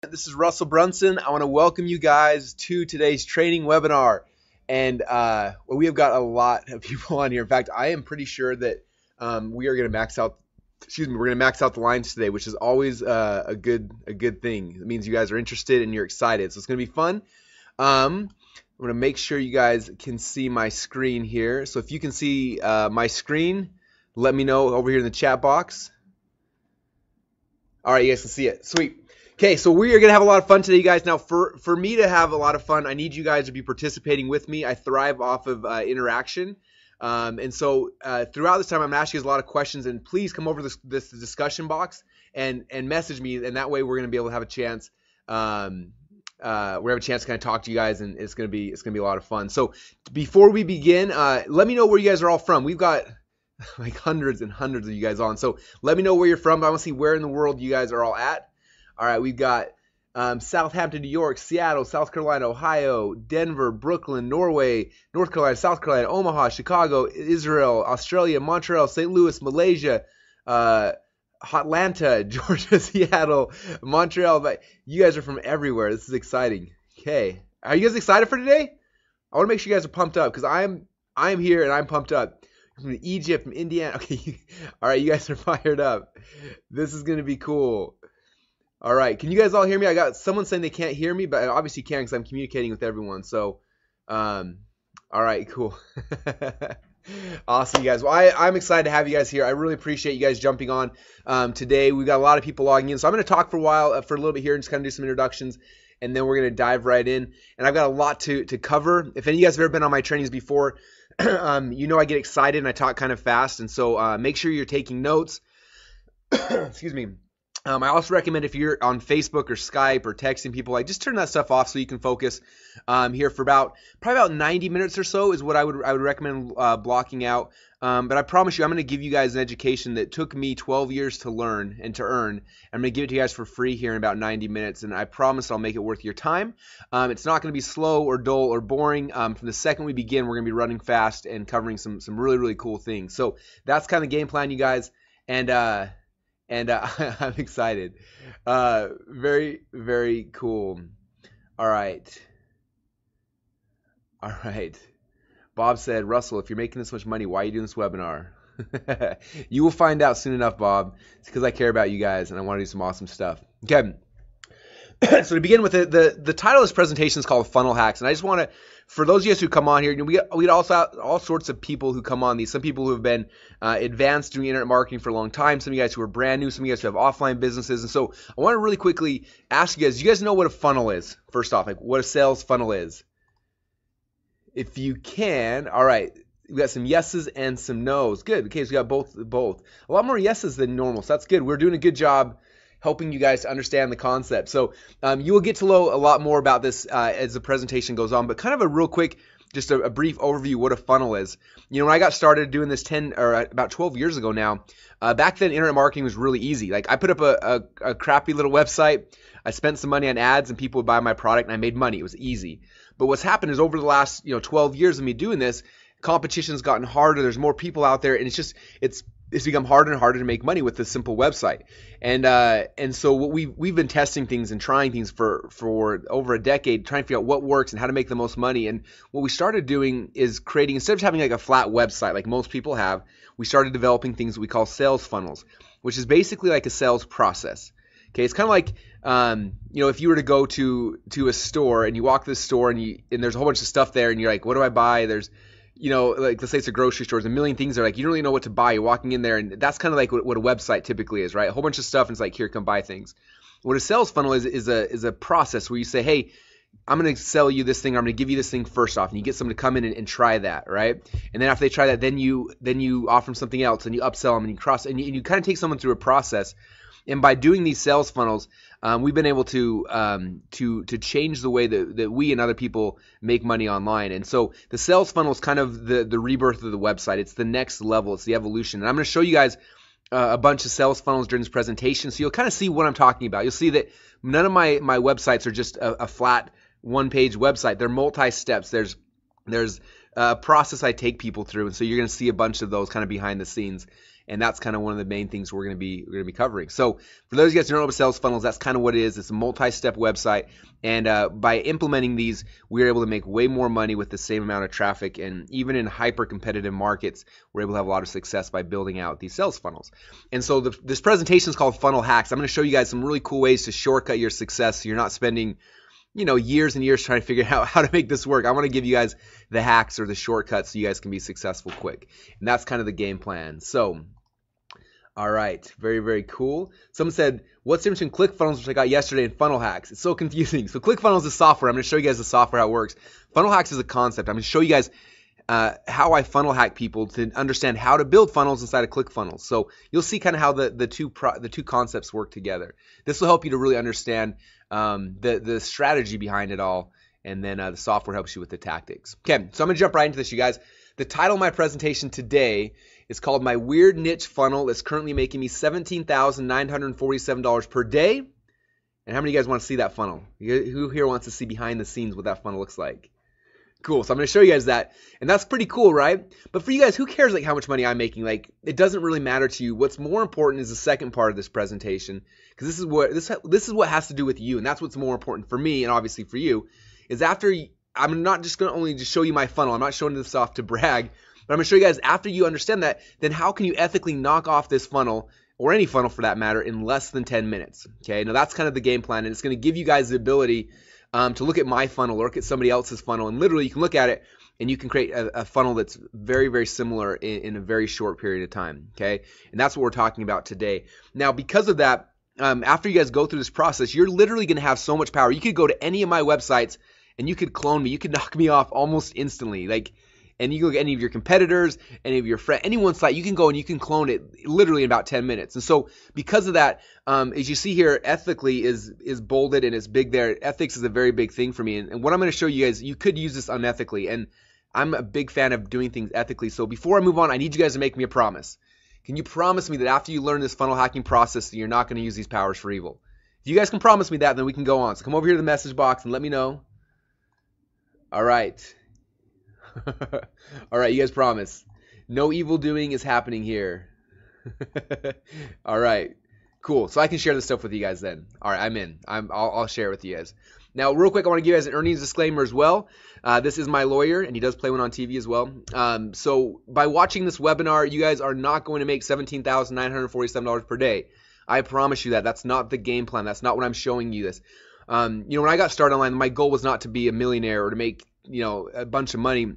This is Russell Brunson. I want to welcome you guys to today's training webinar. And we have got a lot of people on here. In fact, I am pretty sure that we are going to max out. Excuse me, we're going to max out the lines today, which is always a good thing. It means you guys are interested and you're excited. So it's going to be fun. I'm going to make sure you guys can see my screen here. So if you can see my screen, let me know over here in the chat box. All right, you guys can see it. Sweet. Okay, so we are going to have a lot of fun today, you guys. Now, for me to have a lot of fun, I need you guys to be participating with me. I thrive off of interaction. And so throughout this time, I'm going to ask you guys a lot of questions. And please come over this discussion box and message me. And that way, we're going to be able to have a chance. We have a chance to kind of talk to you guys, and it's going to be a lot of fun. So before we begin, let me know where you guys are all from. We've got like hundreds and hundreds of you guys on. So let me know where you're from. I want to see where in the world you guys are all at. All right, we've got Southampton, New York, Seattle, South Carolina, Ohio, Denver, Brooklyn, Norway, North Carolina, South Carolina, Omaha, Chicago, Israel, Australia, Montreal, St. Louis, Malaysia, Atlanta, Georgia, Seattle, Montreal. But you guys are from everywhere. This is exciting. Okay, are you guys excited for today? I want to make sure you guys are pumped up because I'm here and I'm pumped up. From Egypt, from Indiana. Okay, all right, you guys are fired up. This is gonna be cool. All right, can you guys all hear me? I got someone saying they can't hear me, but I obviously can because I'm communicating with everyone. So, all right, cool. Awesome, you guys. Well, I'm excited to have you guys here. I really appreciate you guys jumping on today. We've got a lot of people logging in. So I'm going to talk for a while, for a little bit here and just kind of do some introductions, and then we're going to dive right in. And I've got a lot to cover. If any of you guys have ever been on my trainings before, you know I get excited and I talk kind of fast. And so make sure you're taking notes. Excuse me. I also recommend if you're on Facebook or Skype or texting people, like just turn that stuff off so you can focus here for probably about 90 minutes or so is what I would recommend blocking out. But I promise you, I'm going to give you guys an education that took me 12 years to learn and to earn. I'm going to give it to you guys for free here in about 90 minutes, and I promise I'll make it worth your time. It's not going to be slow or dull or boring. From the second we begin, we're going to be running fast and covering some really, really cool things. So that's kind of the game plan, you guys. And I'm excited. Very, very cool. All right. All right. Bob said, Russell, if you're making this much money, why are you doing this webinar? You will find out soon enough, Bob. It's because I care about you guys and I want to do some awesome stuff. Okay. So to begin with, the title of this presentation is called Funnel Hacks. And I just want to, for those of you guys who come on here, we also have all sorts of people who come on these. Some people who have been advanced doing internet marketing for a long time. Some of you guys who are brand new. Some of you guys who have offline businesses. And so I want to really quickly ask you guys, do you guys know what a funnel is? First off, like what a sales funnel is? If you can, all right. We got some yeses and some nos. Good. Okay, so we got both. A lot more yeses than normal. So that's good. We're doing a good job helping you guys to understand the concept. So you will get to know a lot more about this as the presentation goes on, but kind of a real quick, just a brief overview what a funnel is. You know, when I got started doing this about 12 years ago now, back then internet marketing was really easy. Like I put up a crappy little website, I spent some money on ads and people would buy my product and I made money. It was easy. But what's happened is over the last 12 years of me doing this, competition's gotten harder. There's more people out there, and it's become harder and harder to make money with this simple website. And so what we've been testing things and trying things for over a decade, trying to figure out what works and how to make the most money. And what we started doing is creating, instead of having like a flat website like most people have, we started developing things that we call sales funnels, which is basically like a sales process. Okay, it's kind of like if you were to go to a store and you walk this store and there's a whole bunch of stuff there and you're like, what do I buy? There's like let's say it's a grocery store, there's a million things there, like you don't really know what to buy. You're walking in there, and that's kind of like what a website typically is, right? A whole bunch of stuff, and it's like, here, come buy things. What a sales funnel is a process where you say, hey, I'm going to sell you this thing, or I'm going to give you this thing first off, and you get someone to come in and try that, right? And then after they try that, then you offer them something else, and you upsell them, and you kind of take someone through a process. And by doing these sales funnels, we've been able to change the way that we and other people make money online. And so the sales funnel is kind of the rebirth of the website. It's the next level. It's the evolution. And I'm going to show you guys a bunch of sales funnels during this presentation, so you'll kind of see what I'm talking about. You'll see that none of my websites are just a flat one-page website. They're multi-steps. There's a process I take people through, and so you're going to see a bunch of those kind of behind the scenes. And that's kind of one of the main things we're going to be covering. So for those of you guys who don't know about sales funnels, that's kind of what it is. It's a multi-step website. And by implementing these, we're able to make way more money with the same amount of traffic. And even in hyper-competitive markets, we're able to have a lot of success by building out these sales funnels. And so this presentation is called Funnel Hacks. I'm going to show you guys some really cool ways to shortcut your success so you're not spending years and years trying to figure out how to make this work. I want to give you guys the hacks or the shortcuts so you guys can be successful quick. And that's kind of the game plan. So, all right, very, very cool. Someone said, what's the difference between Clickfunnels, which I got yesterday, and Funnel Hacks? It's so confusing. So Clickfunnels is software. I'm going to show you guys the software, how it works. Funnel Hacks is a concept. I'm going to show you guys how I funnel hack people to understand how to build funnels inside of ClickFunnels. So you'll see kind of how the two concepts work together. This will help you to really understand the strategy behind it all, and then the software helps you with the tactics. Okay, so I'm gonna jump right into this, you guys. The title of my presentation today is called My Weird Niche Funnel that's currently making me $17,947 per day. And how many of you guys want to see that funnel? Who here wants to see behind the scenes what that funnel looks like? Cool. So I'm going to show you guys that. And that's pretty cool, right? But for you guys, who cares like how much money I'm making? Like, it doesn't really matter to you. What's more important is the second part of this presentation, because this is what has to do with you, and that's what's more important for me and obviously for you. Is after I'm not just going to only just show you my funnel. I'm not showing this off to brag, but I'm going to show you guys after you understand that, then how can you ethically knock off this funnel, or any funnel for that matter, in less than 10 minutes. Okay, now that's kind of the game plan, and it's going to give you guys the ability to look at my funnel or look at somebody else's funnel, and literally you can look at it and you can create a funnel that's very, very similar in a very short period of time. Okay, and that's what we're talking about today. Now, because of that, after you guys go through this process, you're literally going to have so much power. You could go to any of my websites and you could clone me. You could knock me off almost instantly. And you can go to any of your competitors, any of your friends, anyone's site, you can go and you can clone it literally in about 10 minutes. And so because of that, as you see here, ethically is bolded and it's big there. Ethics is a very big thing for me. And what I'm going to show you guys, you could use this unethically. And I'm a big fan of doing things ethically. So before I move on, I need you guys to make me a promise. Can you promise me that after you learn this funnel hacking process, that you're not going to use these powers for evil? If you guys can promise me that, then we can go on. So come over here to the message box and let me know. All right. All right, you guys promise. No evil doing is happening here. All right, cool. So I can share this stuff with you guys then. All right, I'm in. I'll share it with you guys. Now, real quick, I want to give you guys an earnings disclaimer as well. This is my lawyer, and he does play one on TV as well. So by watching this webinar, you guys are not going to make $17,947 per day. I promise you that. That's not the game plan. That's not what I'm showing you this. When I got started online, my goal was not to be a millionaire or to make a bunch of money.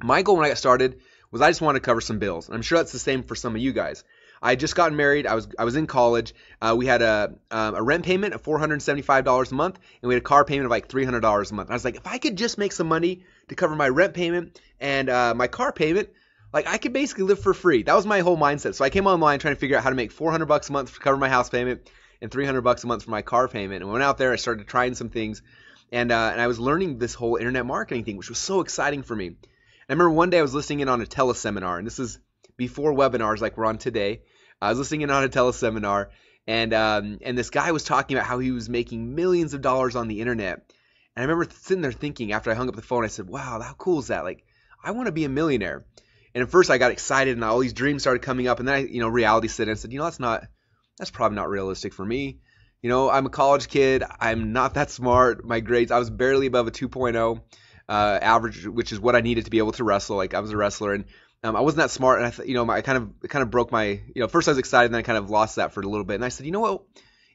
My goal when I got started was I just wanted to cover some bills. And I'm sure that's the same for some of you guys. I had just gotten married. I was in college. We had a rent payment of $475 a month, and we had a car payment of like $300 a month. And I was like, if I could just make some money to cover my rent payment and my car payment, like I could basically live for free. That was my whole mindset. So I came online trying to figure out how to make $400 a month to cover my house payment and $300 a month for my car payment. And I went out there. I started trying some things, and I was learning this whole internet marketing thing, which was so exciting for me. I remember one day I was listening in on a teleseminar, and this is before webinars like we're on today. I was listening in on a teleseminar, and this guy was talking about how he was making millions of dollars on the internet. And I remember sitting there thinking after I hung up the phone, I said, wow, how cool is that? Like, I want to be a millionaire. And at first I got excited, and all these dreams started coming up, and then reality set in and said, that's probably not realistic for me. I'm a college kid. I'm not that smart. My grades, I was barely above a 2.0. Average, which is what I needed to be able to wrestle. Like I was a wrestler, and I wasn't that smart, and I kind of broke my, first I was excited, then I kind of lost that for a little bit, and I said, what,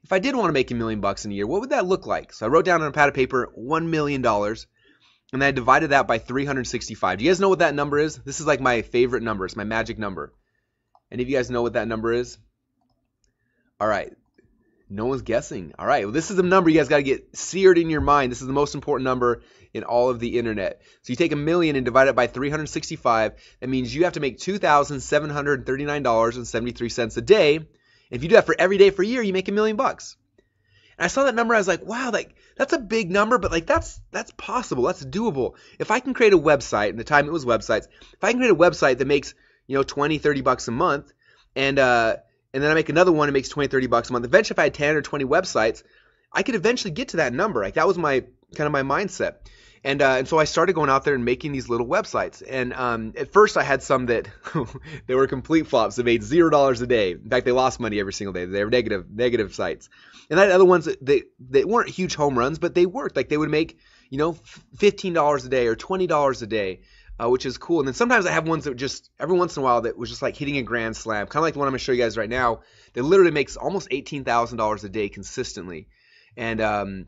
if I did want to make $1 million in a year, what would that look like? So I wrote down on a pad of paper $1 million, and then I divided that by 365. Do you guys know what that number is? This is like my favorite number. It's my magic number. Any of you guys know what that number is? All right. No one's guessing. All right. Well, this is the number you guys got to get seared in your mind. This is the most important number in all of the internet. So you take $1 million and divide it by 365. That means you have to make $2,739.73 a day. And if you do that for every day for a year, you make $1 million. And I saw that number. I was like, wow, that's a big number, but that's possible. That's doable. If I can create a website, and the time it was websites, if I can create a website that makes $20, $30 a month, and then I make another one that makes $20, $30 a month. Eventually, if I had 10 or 20 websites, I could eventually get to that number. Like that was my mindset. And so I started going out there and making these little websites. And at first I had some that they were complete flops. They made $0 a day. In fact, they lost money every single day. They were negative sites. And I had other ones that weren't huge home runs, but they worked. Like they would make, $15 a day or $20 a day, which is cool. And then sometimes I have ones that just every once in a while that was just like hitting a grand slam, kind of like the one I'm going to show you guys right now, that literally makes almost $18,000 a day consistently. And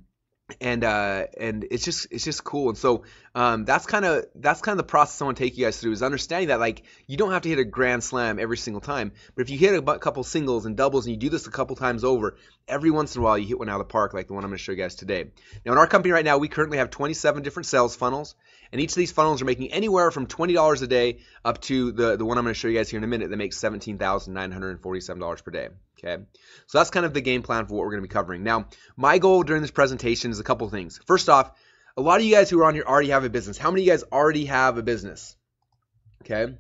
it's just cool. And so that's kind of the process I want to take you guys through, is understanding that like you don't have to hit a grand slam every single time, but if you hit a couple singles and doubles and you do this a couple times over, every once in a while you hit one out of the park, like the one I'm going to show you guys today. Now in our company right now, we currently have 27 different sales funnels, and each of these funnels are making anywhere from $20 a day up to the one I'm going to show you guys here in a minute that makes $17,947 per day. Okay, so that's kind of the game plan for what we're going to be covering. Now, my goal during this presentation is a couple things. First off, a lot of you guys who are on here already have a business. How many of you guys already have a business? Okay.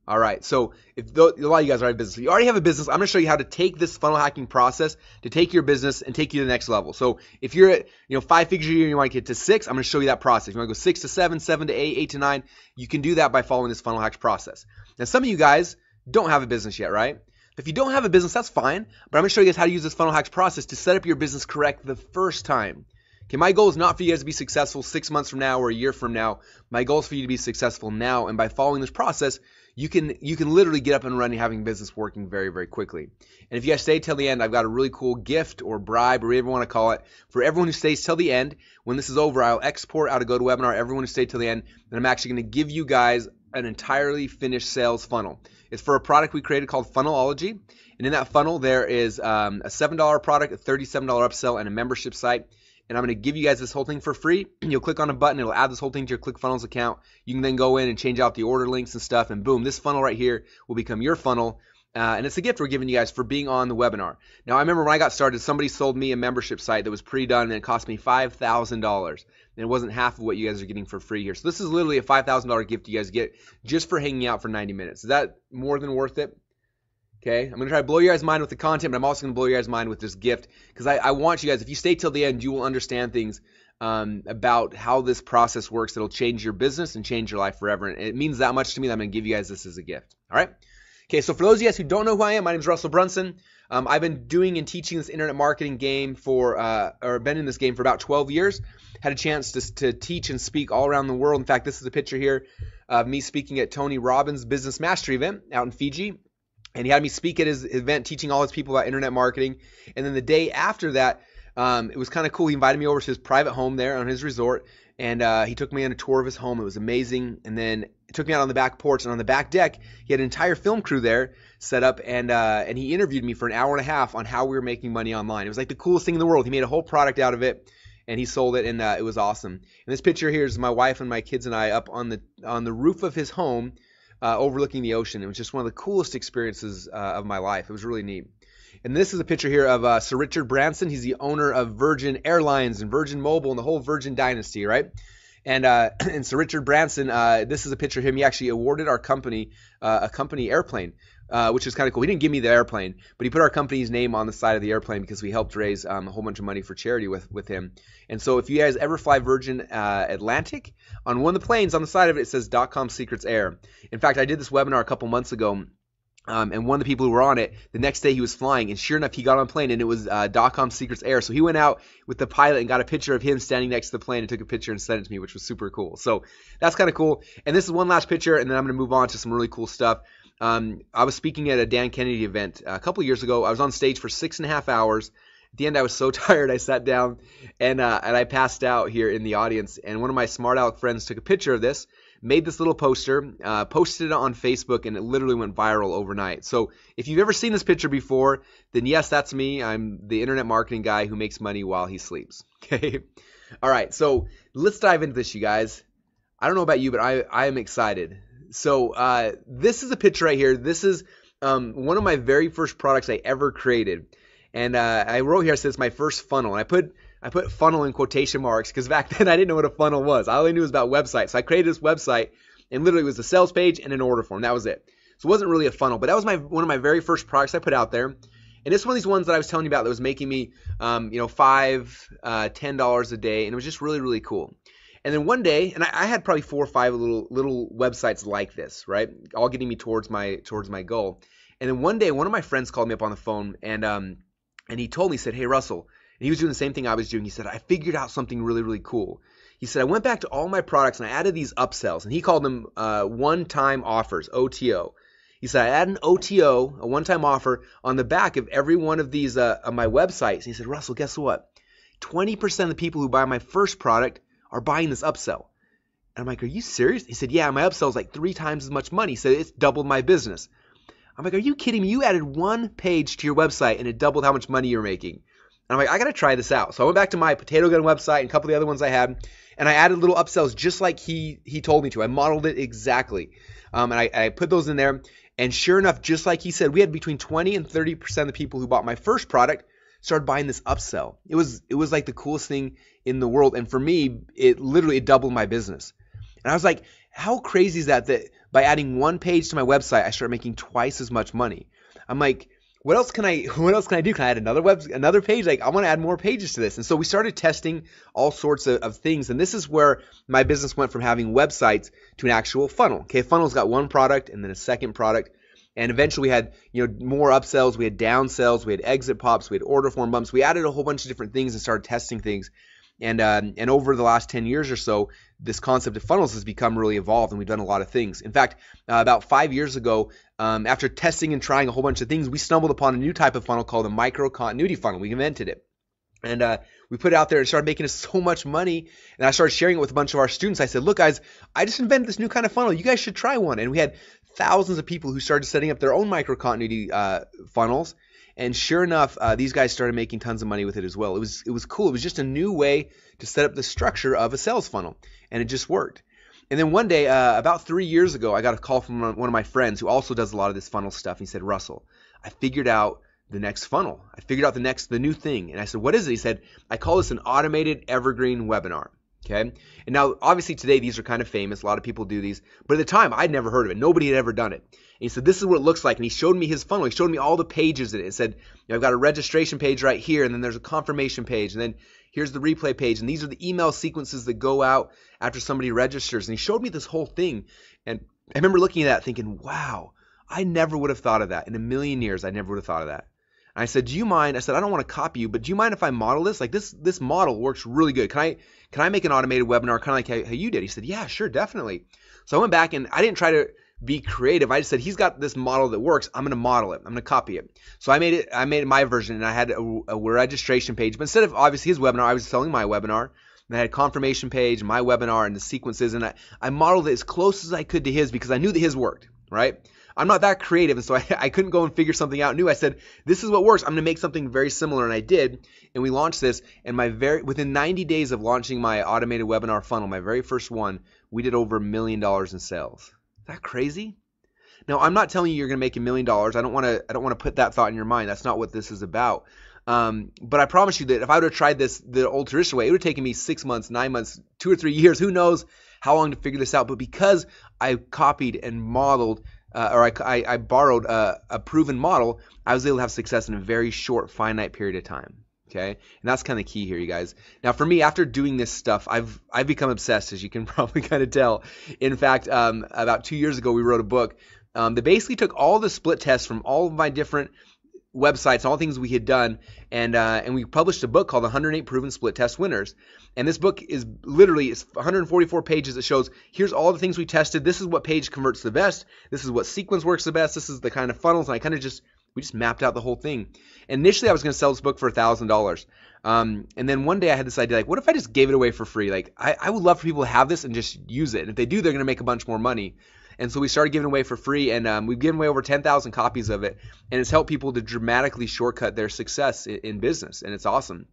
All right, so if a lot of you guys already have a business, if you already have a business, I'm going to show you how to take this funnel hacking process to take your business and take you to the next level. So if you're at 5 figures a year and you want to get to 6, I'm going to show you that process. If you want to go 6 to 7, 7 to 8, 8 to 9, you can do that by following this funnel hacks process. Now, some of you guys don't have a business yet, right? If you don't have a business, that's fine, but I'm going to show you guys how to use this funnel hacks process to set up your business correct the first time. Okay, my goal is not for you guys to be successful 6 months from now or a year from now. My goal is for you to be successful now, and by following this process, you can literally get up and running, having business working very, very quickly. And if you guys stay till the end, I've got a really cool gift or bribe or whatever you want to call it for everyone who stays till the end. When this is over, I'll export out a GoToWebinar, everyone who stayed till the end, and I'm actually going to give you guys an entirely finished sales funnel. It's for a product we created called Funnelology. And in that funnel, there is a $7 product, a $37 upsell, and a membership site. And I'm going to give you guys this whole thing for free. You'll click on a button. It'll add this whole thing to your Clickfunnels account. You can then go in and change out the order links and stuff. And boom, this funnel right here will become your funnel. And it's a gift we're giving you guys for being on the webinar. Now, I remember when I got started, somebody sold me a membership site that was pre-done, and it cost me $5,000. And it wasn't half of what you guys are getting for free here. So this is literally a $5,000 gift you guys get just for hanging out for 90 minutes. Is that more than worth it? Okay, I'm going to try to blow your guys' mind with the content, but I'm also going to blow your guys' mind with this gift, because I want you guys, if you stay till the end, you will understand things about how this process works. It'll change your business and change your life forever. And it means that much to me that I'm going to give you guys this as a gift. All right? Okay, so for those of you guys who don't know who I am, my name is Russell Brunson. I've been doing and teaching this internet marketing game or been in this game for about 12 years. Had a chance to teach and speak all around the world. In fact, this is a picture here of me speaking at Tony Robbins' Business Mastery event out in Fiji. And he had me speak at his event, teaching all his people about internet marketing. And then the day after that, it was kind of cool. He invited me over to his private home there on his resort. And he took me on a tour of his home. It was amazing. And then he took me out on the back porch. And on the back deck, he had an entire film crew there set up. And he interviewed me for an hour and a half on how we were making money online. It was like the coolest thing in the world. He made a whole product out of it. And he sold it, and it was awesome. And this picture here is my wife and my kids and I up on the roof of his home, overlooking the ocean. It was just one of the coolest experiences of my life. It was really neat. And this is a picture here of Sir Richard Branson. He's the owner of Virgin Airlines and Virgin Mobile and the whole Virgin dynasty, right? And Sir Richard Branson, this is a picture of him. He actually awarded our company a company airplane, which is kind of cool. He didn't give me the airplane, but he put our company's name on the side of the airplane because we helped raise a whole bunch of money for charity with him. And so if you guys ever fly Virgin Atlantic, on one of the planes on the side of it, it says .com Secrets Air. In fact, I did this webinar a couple months ago. And one of the people who were on it, the next day he was flying, and sure enough, he got on a plane, and it was .com Secrets Air. So he went out with the pilot and got a picture of him standing next to the plane and took a picture and sent it to me, which was super cool. So that's kind of cool. And this is one last picture, and then I'm going to move on to some really cool stuff. I was speaking at a Dan Kennedy event a couple years ago. I was on stage for 6.5 hours. At the end, I was so tired, I sat down, and I passed out here in the audience. And one of my smart aleck friends took a picture of this, made this little poster, posted it on Facebook, and it literally went viral overnight. So if you've ever seen this picture before, then yes, that's me. I'm the internet marketing guy who makes money while he sleeps. Okay. All right. So let's dive into this, you guys. I don't know about you, but I am excited. So this is a picture right here. This is one of my very first products I ever created. And I wrote here, it says my first funnel. And I put funnel in quotation marks because back then I didn't know what a funnel was. I only knew it was about websites. So I created this website, and literally it was a sales page and an order form. That was it. So it wasn't really a funnel, but that was one of my very first products I put out there. And it's one of these ones that I was telling you about that was making me, $5, $10 a day, and it was just really, really cool. And then one day, and I had probably 4 or 5 little websites like this, right, all getting me towards my goal. And then one day, one of my friends called me up on the phone, and he told me, he said, "Hey, Russell," and he was doing the same thing I was doing. He said, "I figured out something really, really cool." He said, "I went back to all my products and I added these upsells," and he called them one-time offers, OTO. He said, "I add an OTO, a one-time offer, on the back of every one of these on my websites." And he said, "Russell, guess what? 20% of the people who buy my first product are buying this upsell." And I'm like, "Are you serious?" He said, "Yeah, my upsell is like 3 times as much money." He said, "It's doubled my business." I'm like, "Are you kidding me? You added one page to your website and it doubled how much money you're making." And I'm like, "I got to try this out." So I went back to my Potato Gun website and a couple of the other ones I had, and I added little upsells just like he told me to. I modeled it exactly. And I put those in there. And sure enough, just like he said, we had between 20 and 30% of the people who bought my first product started buying this upsell. It was like the coolest thing in the world. And for me, it literally doubled my business. And I was like, how crazy is that by adding one page to my website, I started making twice as much money? I'm like, what else can I do? Can I add another page? Like, I want to add more pages to this. And so we started testing all sorts of things. And this is where my business went from having websites to an actual funnel. Okay, funnel's got one product and then a second product. And eventually we had, more upsells, we had downsells, we had exit pops, we had order form bumps. We added a whole bunch of different things and started testing things. And over the last 10 years or so, this concept of funnels has become really evolved, and we've done a lot of things. In fact, about 5 years ago, after testing and trying a whole bunch of things, we stumbled upon a new type of funnel called a micro continuity funnel. We invented it. And we put it out there and started making us so much money. And I started sharing it with a bunch of our students. I said, "Look, guys, I just invented this new kind of funnel. You guys should try one." And we had thousands of people who started setting up their own micro continuity funnels. And sure enough, these guys started making tons of money with it as well. It was cool. It was just a new way to set up the structure of a sales funnel, and it just worked. And then one day, about 3 years ago, I got a call from one of my friends who also does a lot of this funnel stuff. He said, "Russell, I figured out the next funnel. I figured out the new thing." And I said, "What is it?" He said, "I call this an automated evergreen webinar." Okay. And now, obviously, today these are kind of famous. A lot of people do these. But at the time, I'd never heard of it. Nobody had ever done it. And he said, "This is what it looks like." And he showed me his funnel. He showed me all the pages in it. It said, "I've got a registration page right here, and then there's a confirmation page, and then here's the replay page, and these are the email sequences that go out after somebody registers." And he showed me this whole thing. And I remember looking at that thinking, wow, I never would have thought of that. In a million years, I never would have thought of that. And I said, "Do you mind?" I said, "I don't want to copy you, but do you mind if I model this? Like this model works really good. Can I make an automated webinar kind of like how you did?" He said, "Yeah, sure, definitely." So I went back and I didn't try to be creative. I just said, "He's got this model that works. I'm going to model it. I'm going to copy it." So I made it my version, and I had a registration page. But instead of obviously his webinar, I was selling my webinar. And I had a confirmation page, my webinar, and the sequences. And I modeled it as close as I could to his because I knew that his worked, right? I'm not that creative, and so I couldn't go and figure something out new. I said, "This is what works. I'm going to make something very similar," and I did. And we launched this. And within 90 days of launching my automated webinar funnel, my very first one, we did over $1 million in sales. Is that crazy? Now, I'm not telling you you're going to make $1 million. I don't want to put that thought in your mind. That's not what this is about. But I promise you that if I would have tried this the old traditional way, it would have taken me 6 months, 9 months, 2 or 3 years. Who knows how long to figure this out? But because I copied and modeled, I borrowed a proven model, I was able to have success in a very short, finite period of time. Okay, and that's kind of key here, you guys. Now, for me, after doing this stuff, I've become obsessed, as you can probably kind of tell. In fact, about 2 years ago, we wrote a book that basically took all the split tests from all of my different websites, all things we had done, and we published a book called 108 Proven Split Test Winners. And this book is literally 144 pages that shows here's all the things we tested. This is what page converts the best. This is what sequence works the best. This is the kind of funnels. And we just mapped out the whole thing. And initially, I was going to sell this book for $1,000. And then one day I had this idea, like, what if I just gave it away for free? Like, I would love for people to have this and just use it. And if they do, they're going to make a bunch more money. And so we started giving away for free, and we've given away over 10,000 copies of it. And it's helped people to dramatically shortcut their success in business, and it's awesome.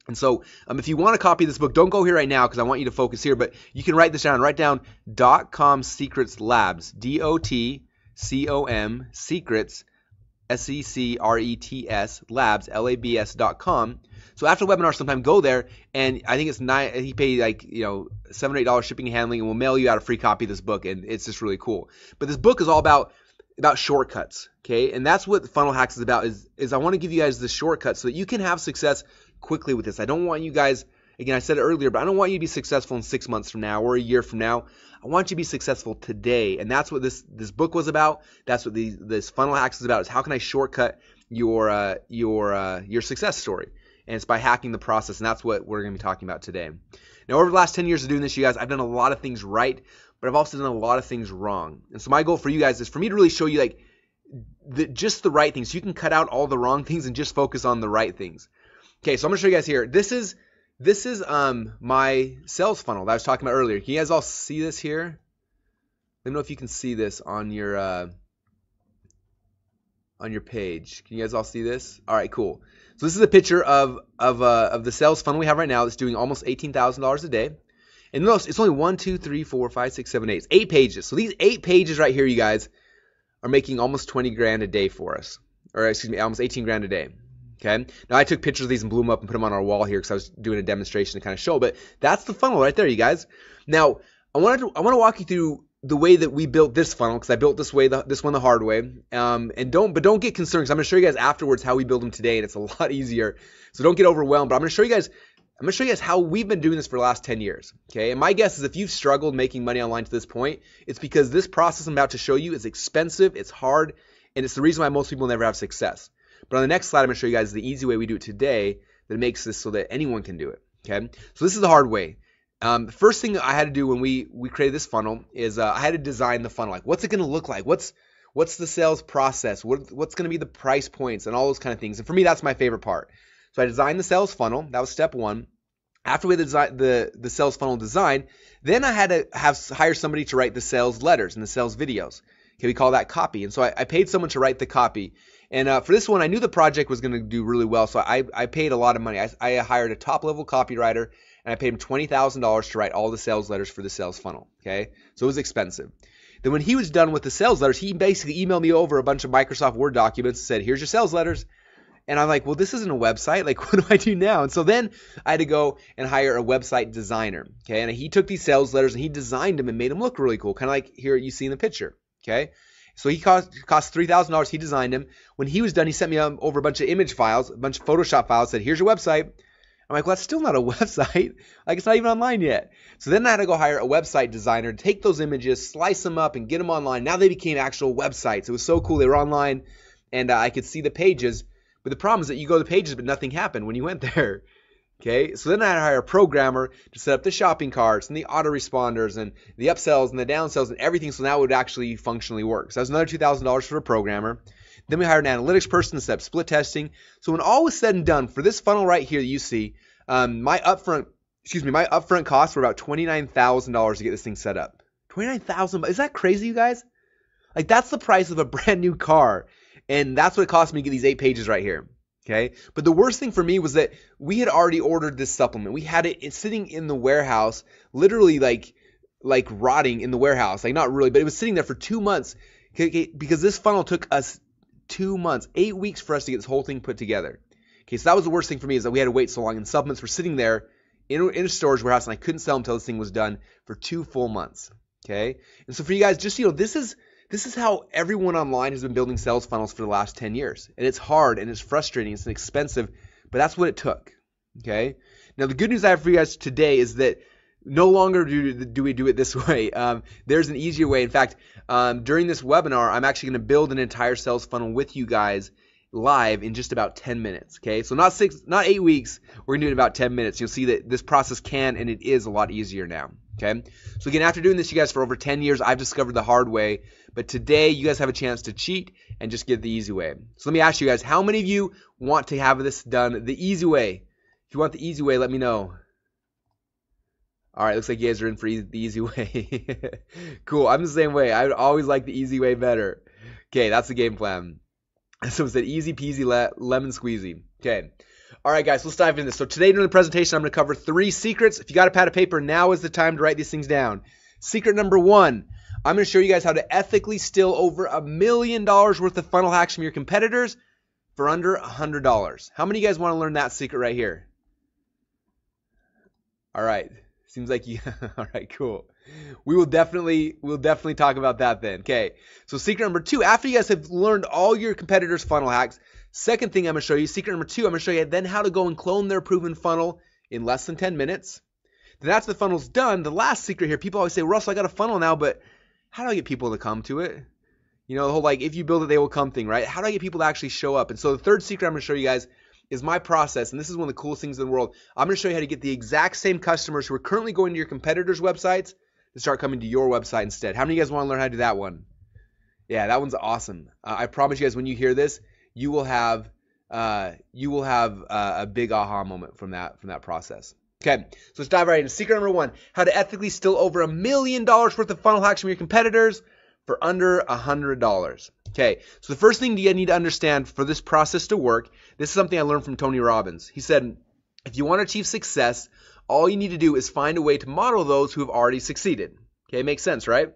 And so if you want to copy this book, don't go here right now because I want you to focus here, but you can write this down. Write down .com Secrets Labs, DOTCOM Secrets, SECRETS Labs, LABS.com. So after the webinar, sometime go there, and I think he paid like $7 or $8 shipping and handling, and we'll mail you out a free copy of this book, and it's just really cool. But this book is all about about shortcuts, okay? And that's what Funnel Hacks is about, is I want to give you guys the shortcuts so that you can have success quickly with this. I don't want you guys, again, I said it earlier, but I don't want you to be successful in 6 months from now or a year from now. I want you to be successful today. And that's what this book was about. That's what this Funnel Hacks is about, is how can I shortcut your success story? And it's by hacking the process, and that's what we're going to be talking about today. Now, over the last 10 years of doing this, you guys, I've done a lot of things right, but I've also done a lot of things wrong. And so my goal for you guys is for me to really show you like just the right things. So you can cut out all the wrong things and just focus on the right things. Okay, so I'm going to show you guys here. This is my sales funnel that I was talking about earlier. Can you guys all see this here? Let me know if you can see this on your page. Can you guys all see this? All right, cool. So this is a picture of the sales funnel we have right now that's doing almost $18,000 a day. And notice it's only 1, 2, 3, 4, 5, 6, 7, 8. It's 8 pages. So these 8 pages right here, you guys, are making almost 20 grand a day for us. Or excuse me, almost 18 grand a day. Okay. Now I took pictures of these and blew them up and put them on our wall here because I was doing a demonstration to kind of show. But that's the funnel right there, you guys. Now I want to walk you through the way that we built this funnel, because I built this one the hard way. And don't get concerned, because I'm going to show you guys afterwards how we build them today, and it's a lot easier. So don't get overwhelmed. But I'm going to show you guys how we've been doing this for the last 10 years. Okay. And my guess is if you've struggled making money online to this point, it's because this process I'm about to show you is expensive, it's hard, and it's the reason why most people never have success. But on the next slide, I'm going to show you guys the easy way we do it today that makes this so that anyone can do it. Okay. So this is the hard way. The first thing I had to do when we created this funnel is I had to design the funnel. Like, what's it going to look like? What's the sales process? What's going to be the price points and all those kind of things? And for me, that's my favorite part. So I designed the sales funnel. That was step one. After we designed the sales funnel design, then I had to hire somebody to write the sales letters and the sales videos. Okay, we call that copy. And so I paid someone to write the copy. And for this one, I knew the project was going to do really well, so I paid a lot of money. I hired a top-level copywriter, and I paid him $20,000 to write all the sales letters for the sales funnel. Okay, so it was expensive. Then when he was done with the sales letters, he basically emailed me over a bunch of Microsoft Word documents and said, "Here's your sales letters." And I'm like, well, this isn't a website. Like, what do I do now? And so then I had to go and hire a website designer. Okay, and he took these sales letters and he designed them and made them look really cool, kind of like here you see in the picture. Okay, so he cost $3,000. He designed them. When he was done, he sent me over a bunch of image files, a bunch of Photoshop files. Said, "Here's your website." I'm like, well, that's still not a website. Like, it's not even online yet. So then I had to go hire a website designer to take those images, slice them up, and get them online. Now they became actual websites. It was so cool. They were online, and I could see the pages. But the problem is that you go to the pages, but nothing happened when you went there. Okay, so then I had to hire a programmer to set up the shopping carts and the autoresponders and the upsells and the downsells and everything, so now it would actually functionally work. So that was another $2,000 for a programmer. Then we hired an analytics person to set up split testing. So when all was said and done, for this funnel right here that you see, my upfront costs were about $29,000 to get this thing set up. $29,000, is that crazy, you guys? Like, that's the price of a brand new car, and that's what it cost me to get these 8 pages right here. Okay, but the worst thing for me was that we had already ordered this supplement. We had it sitting in the warehouse, literally like rotting in the warehouse. Like, not really, but it was sitting there for 2 months because this funnel took us 2 months, 8 weeks for us to get this whole thing put together. Okay, so that was the worst thing for me, is that we had to wait so long, and supplements were sitting there in a storage warehouse, and I couldn't sell them until this thing was done for 2 full months. Okay, and so for you guys, just this is how everyone online has been building sales funnels for the last 10 years. And it's hard and it's frustrating, it's expensive, but that's what it took. Okay. Now the good news I have for you guys today is that no longer do we do it this way. There's an easier way. In fact, during this webinar, I'm actually going to build an entire sales funnel with you guys live in just about 10 minutes. Okay. So not 8 weeks. We're going to do it in about 10 minutes. You'll see that this process can and it is a lot easier now. Okay. So again, after doing this, you guys, for over 10 years, I've discovered the hard way. But today, you guys have a chance to cheat and just get the easy way. So let me ask you guys, how many of you want to have this done the easy way? If you want the easy way, let me know. All right, looks like you guys are in for the easy way. Cool, I'm the same way. I would always like the easy way better. Okay, that's the game plan. So it said easy peasy lemon squeezy. Okay. All right, guys, let's dive into this. So today during the presentation, I'm going to cover 3 secrets. If you got a pad of paper, now is the time to write these things down. Secret number 1. I'm going to show you guys how to ethically steal over $1 million worth of funnel hacks from your competitors for under $100. How many of you guys want to learn that secret right here? All right. Seems like you. All right, cool. We'll definitely talk about that then. Okay. So secret number 2, after you guys have learned all your competitors' funnel hacks, second thing I'm going to show you, secret number 2, I'm going to show you then how to go and clone their proven funnel in less than 10 minutes. Then after the funnel's done, the last secret here, people always say, Russell, I got a funnel now, but how do I get people to come to it? You know, the whole like, if you build it, they will come thing, right? How do I get people to actually show up? And so the third secret I'm going to show you guys is my process, and this is one of the coolest things in the world. I'm going to show you how to get the exact same customers who are currently going to your competitors' websites to start coming to your website instead. How many of you guys want to learn how to do that one? Yeah, that one's awesome. I promise you guys, when you hear this, you will have a big aha moment from that process. Okay, so let's dive right in. Secret number 1, how to ethically steal over $1 million worth of funnel hacks from your competitors for under $100. Okay, so the first thing you need to understand for this process to work, this is something I learned from Tony Robbins. He said, if you want to achieve success, all you need to do is find a way to model those who have already succeeded. Okay, makes sense, right?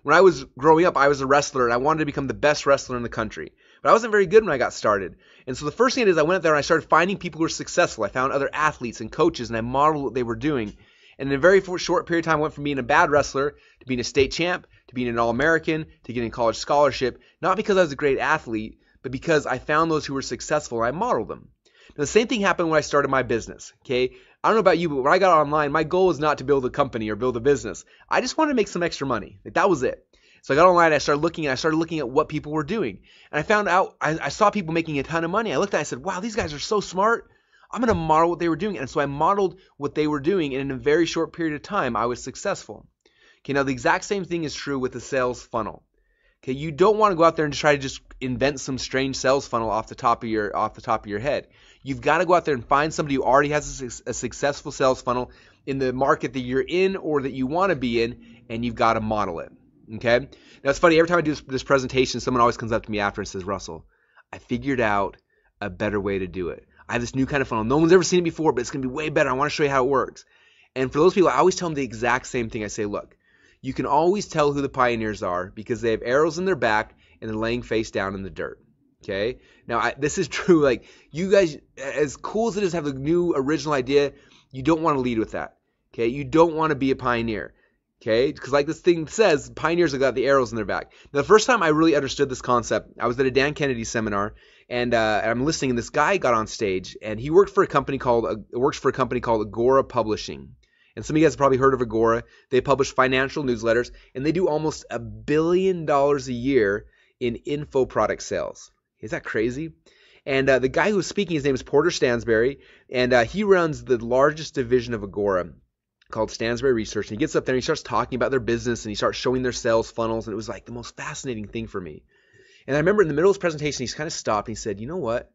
When I was growing up, I was a wrestler, and I wanted to become the best wrestler in the country. But I wasn't very good when I got started. And so the first thing I did is I went out there and I started finding people who were successful. I found other athletes and coaches, and I modeled what they were doing. And in a very short period of time, I went from being a bad wrestler to being a state champ, to being an All-American, to getting a college scholarship, not because I was a great athlete, but because I found those who were successful and I modeled them. Now, the same thing happened when I started my business, okay? I don't know about you, but when I got online, my goal was not to build a company or build a business. I just wanted to make some extra money. Like, that was it. So I got online and I started looking at what people were doing. And I found out, I saw people making a ton of money. I looked at it and I said, wow, these guys are so smart. I'm going to model what they were doing. And so I modeled what they were doing, and in a very short period of time, I was successful. Okay, now the exact same thing is true with the sales funnel. Okay, you don't want to go out there and try to just invent some strange sales funnel off the top of your head. You've got to go out there and find somebody who already has a successful sales funnel in the market that you're in or that you want to be in, and you've got to model it. Okay? Now it's funny, every time I do this presentation, someone always comes up to me after and says, Russell, I figured out a better way to do it. I have this new kind of funnel. No one's ever seen it before, but it's going to be way better. I want to show you how it works. And for those people, I always tell them the exact same thing. I say, look, you can always tell who the pioneers are because they have arrows in their back and they're laying face down in the dirt. Okay? Now, this is true. Like, you guys, as cool as it is to have a new original idea, you don't want to lead with that. Okay? You don't want to be a pioneer. Okay? Because like this thing says, pioneers have got the arrows in their back. Now, the first time I really understood this concept, I was at a Dan Kennedy seminar, and I'm listening, and this guy got on stage, and he works for a company called Agora Publishing. And some of you guys have probably heard of Agora. They publish financial newsletters, and they do almost $1 billion a year in info product sales. Is that crazy? And the guy who was speaking, his name is Porter Stansberry, and he runs the largest division of Agora called Stansberry Research. And he gets up there and he starts talking about their business, and he starts showing their sales funnels, and it was like the most fascinating thing for me. And I remember in the middle of his presentation, he's kind of stopped and he said, you know what?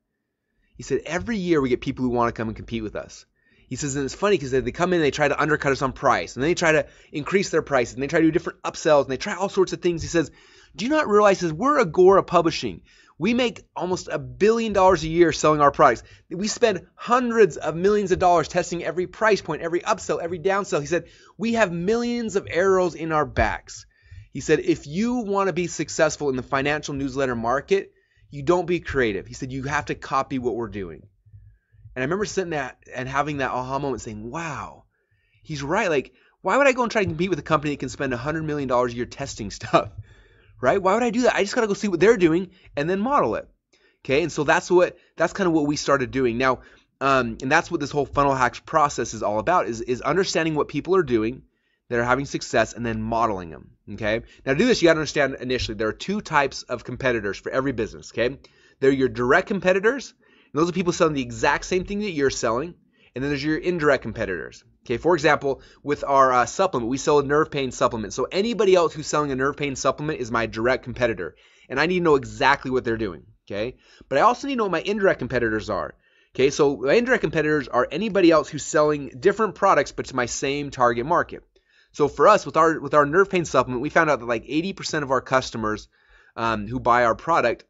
He said, every year we get people who want to come and compete with us. He says, and it's funny because they come in and they try to undercut us on price, and then they try to increase their prices, and they try to do different upsells, and they try all sorts of things. He says, do you not realize, he says, we're Agora Publishing. We make almost $1 billion a year selling our products. We spend hundreds of millions of dollars testing every price point, every upsell, every downsell. He said, we have millions of arrows in our backs. He said, if you want to be successful in the financial newsletter market, you don't be creative. He said, you have to copy what we're doing. And I remember sitting there and having that aha moment saying, wow, he's right. Like, why would I go and try to compete with a company that can spend $100 million a year testing stuff? Right? Why would I do that? I just got to go see what they're doing and then model it. Okay? And so that's kind of what we started doing. Now, and that's what this whole funnel hacks process is all about, is understanding what people are doing that are having success and then modeling them. Okay? Now, to do this, you got to understand initially there are two types of competitors for every business. Okay? They're your direct competitors. And those are people selling the exact same thing that you're selling. And then there's your indirect competitors. Okay, for example, with our supplement, we sell a nerve pain supplement. So anybody else who's selling a nerve pain supplement is my direct competitor. And I need to know exactly what they're doing. Okay, but I also need to know what my indirect competitors are. Okay, so my indirect competitors are anybody else who's selling different products but to my same target market. So for us, with our nerve pain supplement, we found out that like 80% of our customers who buy our product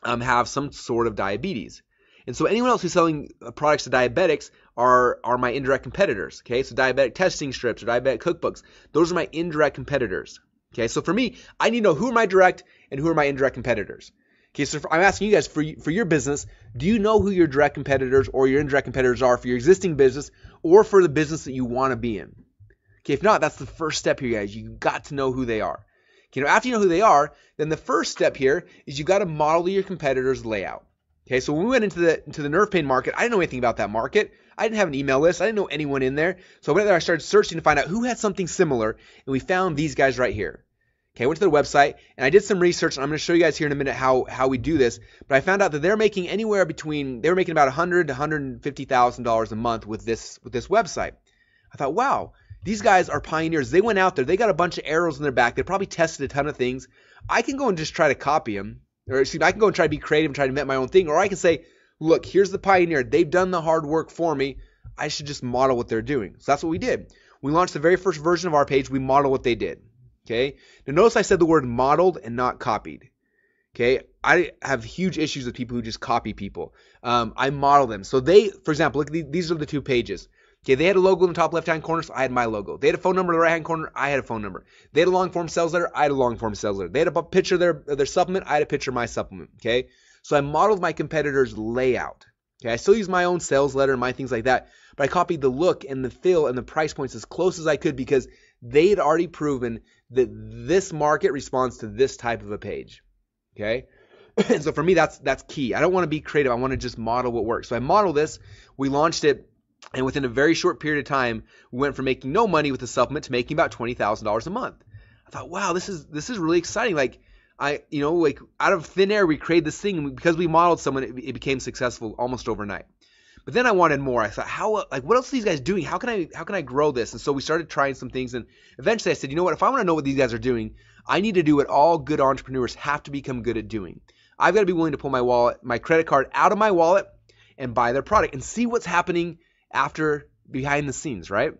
have some sort of diabetes. And so anyone else who's selling products to diabetics are my indirect competitors. Okay, so diabetic testing strips or diabetic cookbooks, those are my indirect competitors. Okay, so for me, I need to know who are my direct and who are my indirect competitors. Okay, so I'm asking you guys for your business, do you know who your direct competitors or your indirect competitors are for your existing business or for the business that you want to be in? Okay, if not, that's the first step here, guys. You got to know who they are. Okay, after you know who they are, then the first step here is you got to model your competitor's layout. Okay, so when we went into the nerve pain market, I didn't know anything about that market. I didn't have an email list. I didn't know anyone in there. So I went there, I started searching to find out who had something similar, and we found these guys right here. Okay, I went to their website, and I did some research, and I'm going to show you guys here in a minute how we do this. But I found out that they're making anywhere between, they were making about $100,000 to $150,000 a month with this website. I thought, wow, these guys are pioneers. They went out there. They got a bunch of arrows in their back. They probably tested a ton of things. I can go and just try to copy them. Or excuse me, I can go and try to be creative and try to invent my own thing. Or I can say, look, here's the pioneer. They've done the hard work for me. I should just model what they're doing. So that's what we did. We launched the very first version of our page. We modeled what they did. Okay. Now notice I said the word modeled and not copied. Okay. I have huge issues with people who just copy people. I model them. So they, for example, look, these are the two pages. Okay, they had a logo in the top left-hand corner, so I had my logo. They had a phone number in the right-hand corner, I had a phone number. They had a long-form sales letter, I had a long-form sales letter. They had a picture of their supplement, I had a picture of my supplement, okay? So I modeled my competitor's layout. Okay, I still use my own sales letter and my things like that, but I copied the look and the feel and the price points as close as I could because they had already proven that this market responds to this type of a page, okay? And so for me, that's key. I don't want to be creative. I want to just model what works. So I modeled this. We launched it. And within a very short period of time, we went from making no money with the supplement to making about $20,000 a month. I thought, wow, this is really exciting. Like like out of thin air, we created this thing, and because we modeled someone, it became successful almost overnight. But then I wanted more. I thought, what else are these guys doing? How can I grow this? And so we started trying some things, and eventually I said, you know what? If I want to know what these guys are doing, I need to do what all good entrepreneurs have to become good at doing. I've got to be willing to pull my credit card out of my wallet and buy their product and see what's happening after behind the scenes, right?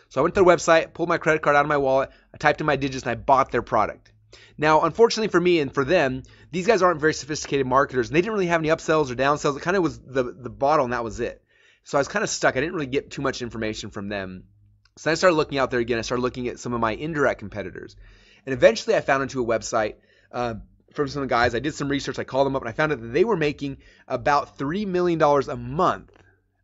So I went to their website, pulled my credit card out of my wallet, I typed in my digits, and I bought their product. Now, unfortunately for me and for them, these guys aren't very sophisticated marketers, and they didn't really have any upsells or downsells. It kind of was the bottle, and that was it. So I was kind of stuck. I didn't really get too much information from them. So I started looking out there again. I started looking at some of my indirect competitors. And eventually I found into a website from some guys. I did some research. I called them up, and I found out that they were making about $3 million a month.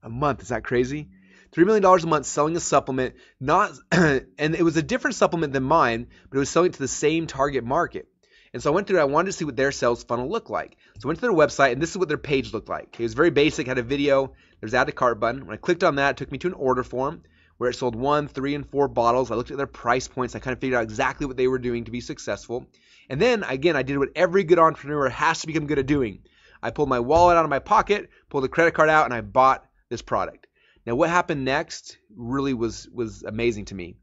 A month, is that crazy? $3 million a month selling a supplement, and it was a different supplement than mine, but it was selling to the same target market. And so I went through it. I wanted to see what their sales funnel looked like. So I went to their website, and this is what their page looked like. It was very basic, had a video. There's add to cart button. When I clicked on that, it took me to an order form where it sold 1, 3, and 4 bottles. I looked at their price points. I kind of figured out exactly what they were doing to be successful. And then, again, I did what every good entrepreneur has to become good at doing. I pulled my wallet out of my pocket, pulled the credit card out, and I bought this product. Now, what happened next really was amazing to me.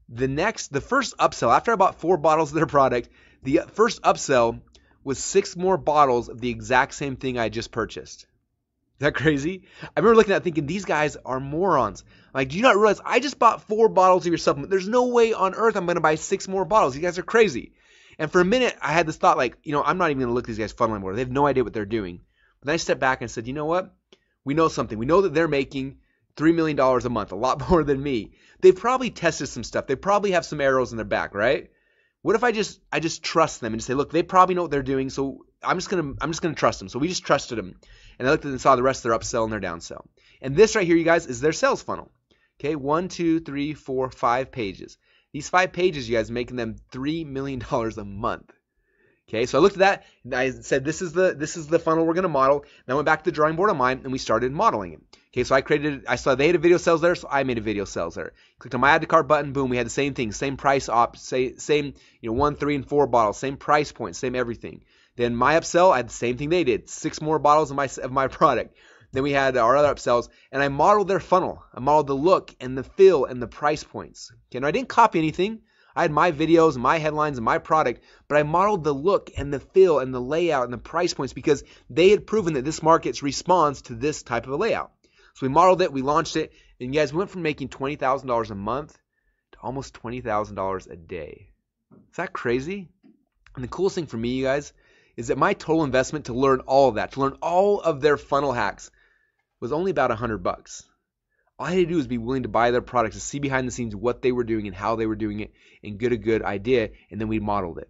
The first upsell, after I bought 4 bottles of their product, the first upsell was 6 more bottles of the exact same thing I just purchased. Is that crazy? I remember looking at it thinking, these guys are morons. Like, do you not realize I just bought 4 bottles of your supplement? There's no way on earth I'm going to buy 6 more bottles. You guys are crazy. And for a minute, I had this thought like, I'm not even going to look at these guys' funnel anymore. They have no idea what they're doing. But then I stepped back and said, you know what? We know something. We know that they're making $3 million a month, a lot more than me. They've probably tested some stuff. They probably have some arrows in their back, right? What if I just trust them and just say, look, they probably know what they're doing, so I'm just gonna trust them. So we just trusted them, and I looked at them and saw the rest of their upsell and their downsell. And this right here, you guys, is their sales funnel. Okay, 1, 2, 3, 4, 5 pages. These 5 pages, you guys, making them $3 million a month. Okay, so I looked at that and I said, this is the funnel we're going to model. And I went back to the drawing board on mine and we started modeling it. Okay, so I saw they had a video sales there, so I made a video sales there. Clicked on my add to cart button, boom, we had the same thing, same price same 1, 3, and 4 bottles, same price point, same everything. Then my upsell, I had the same thing they did, 6 more bottles of my product. Then we had our other upsells, and I modeled their funnel. I modeled the look and the feel and the price points. Okay, now I didn't copy anything. I had my videos, my headlines, and my product, but I modeled the look and the feel and the layout and the price points because they had proven that this market responds to this type of a layout. So we modeled it, we launched it, and you guys went from making $20,000 a month to almost $20,000 a day. Is that crazy? And the coolest thing for me, you guys, is that my total investment to learn all of that, to learn all of their funnel hacks, was only about $100. All I had to do was be willing to buy their products, to see behind the scenes what they were doing and how they were doing it, and get a good idea, and then we modeled it.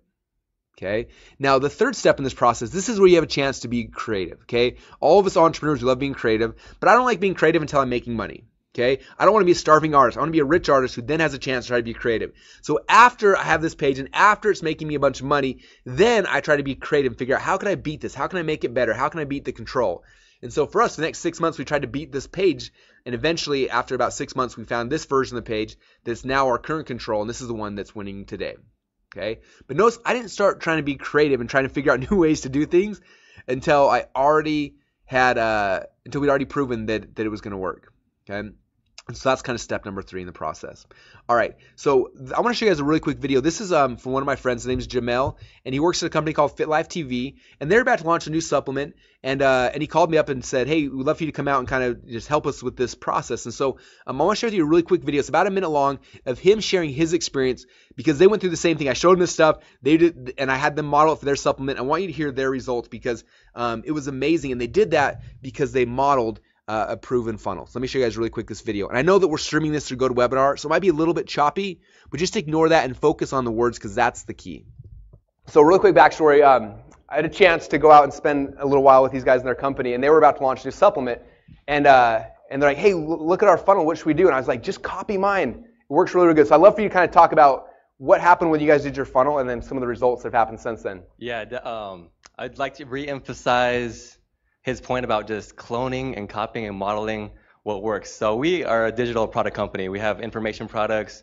Okay. Now, the third step in this process, this is where you have a chance to be creative. Okay. All of us entrepreneurs, we love being creative, but I don't like being creative until I'm making money. Okay, I don't want to be a starving artist. I want to be a rich artist who then has a chance to try to be creative. So after I have this page and after it's making me a bunch of money, then I try to be creative and figure out how can I beat this? How can I make it better? How can I beat the control? And so for us, for the next 6 months, we tried to beat this page. And eventually, after about 6 months, we found this version of the page that's now our current control. And this is the one that's winning today. Okay, but notice I didn't start trying to be creative and trying to figure out new ways to do things until I already had, until we'd already proven that it was going to work. Okay. And so that's kind of step number 3 in the process. All right, so I want to show you guys a really quick video. This is from one of my friends. His name is Jamel, and he works at a company called Fit Life TV, and they're about to launch a new supplement. And he called me up and said, hey, we'd love for you to come out and kind of just help us with this process. And so I want to share with you a really quick video. It's about a minute long of him sharing his experience because they went through the same thing. I showed them this stuff, they did, and I had them model it for their supplement. I want you to hear their results because it was amazing, and they did that because they modeled a proven funnel. So let me show you guys really quick this video. And I know that we're streaming this through GoToWebinar, so it might be a little bit choppy, but just ignore that and focus on the words because that's the key. So really quick backstory. I had a chance to go out and spend a little while with these guys in their company, and they were about to launch a new supplement. And they're like, hey, look at our funnel. What should we do? And I was like, just copy mine. It works really, really good. So I'd love for you to kind of talk about what happened when you guys did your funnel and then some of the results that have happened since then. Yeah, I'd like to re-emphasize his point about just cloning and copying and modeling what works. So we are a digital product company. We have information products,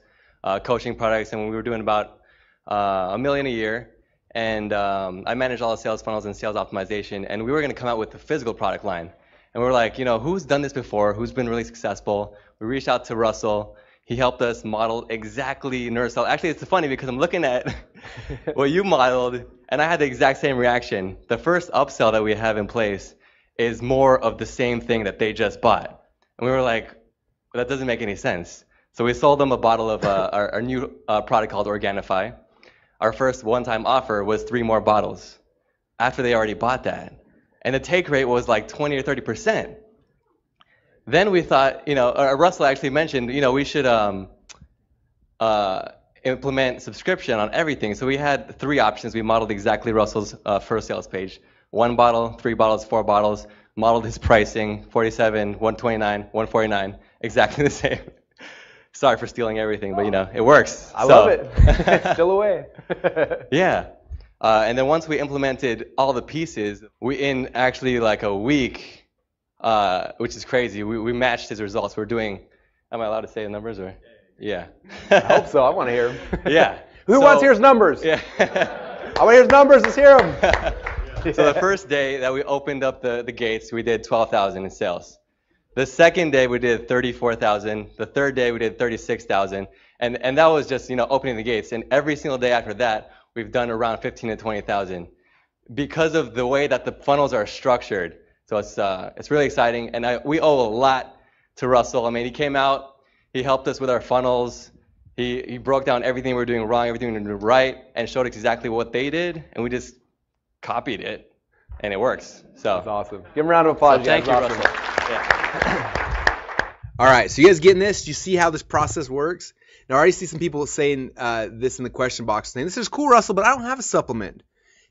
coaching products, and we were doing about $1 million a year. And I manage all the sales funnels and sales optimization. And we were going to come out with a physical product line. And we were like, you know, who's done this before? Who's been really successful? We reached out to Russell. He helped us model exactly NerdSell. Actually, it's funny because I'm looking at what you modeled, and I had the exact same reaction. The first upsell that we have in place is more of the same thing that they just bought. And we were like, well, that doesn't make any sense. So we sold them a bottle of our new product called Organifi. Our first one-time offer was 3 more bottles after they already bought that. And the take rate was like 20 or 30%. Then we thought, you know, Russell actually mentioned, you know, we should implement subscription on everything. So we had 3 options. We modeled exactly Russell's first sales page. 1 bottle, 3 bottles, 4 bottles, modeled his pricing, 47, 129, 149, exactly the same. Sorry for stealing everything, but you know, it works. I love it. It's still away. Yeah. And then once we implemented all the pieces, in actually like a week, which is crazy, we matched his results. We're doing, am I allowed to say the numbers or? Yeah. I hope so. I want to hear them. Yeah. Who wants to hear his numbers? Yeah. I want to hear his numbers. Let's hear them. So the first day that we opened up the gates, we did 12,000 in sales. The second day we did 34,000. The third day we did 36,000. And that was just, you know, opening the gates. And every single day after that, we've done around 15 to 20,000 because of the way that the funnels are structured. So it's really exciting. And we owe a lot to Russell. I mean, he came out, he helped us with our funnels. He broke down everything we were doing wrong, everything we were doing right, and showed exactly what they did. And we just copied it, and it works. So that's awesome. Give him a round of applause. So thank you, awesome. Russell. Yeah. All right, so you guys getting this? Do you see how this process works? Now, I already see some people saying this in the question box, saying, this is cool, Russell, but I don't have a supplement.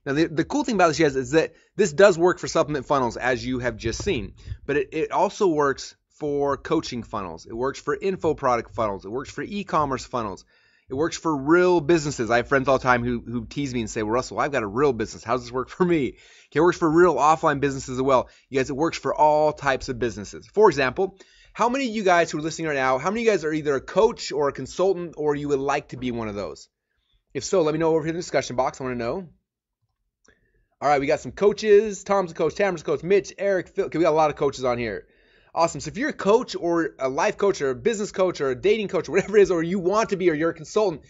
Now, the cool thing about this, guys, is that this does work for supplement funnels, as you have just seen. But it also works for coaching funnels. It works for info product funnels. It works for e-commerce funnels. It works for real businesses. I have friends all the time who tease me and say, well, Russell, I've got a real business. How does this work for me? Okay, it works for real offline businesses as well. You guys, it works for all types of businesses. For example, how many of you guys who are listening right now, how many of you guys are either a coach or a consultant or you would like to be one of those? If so, let me know over here in the discussion box. I want to know. All right, we got some coaches. Tom's a coach, Tamara's a coach, Mitch, Eric, Phil. Okay, we got a lot of coaches on here. Awesome. So if you're a coach or a life coach or a business coach or a dating coach or whatever it is, or you want to be, or you're a consultant,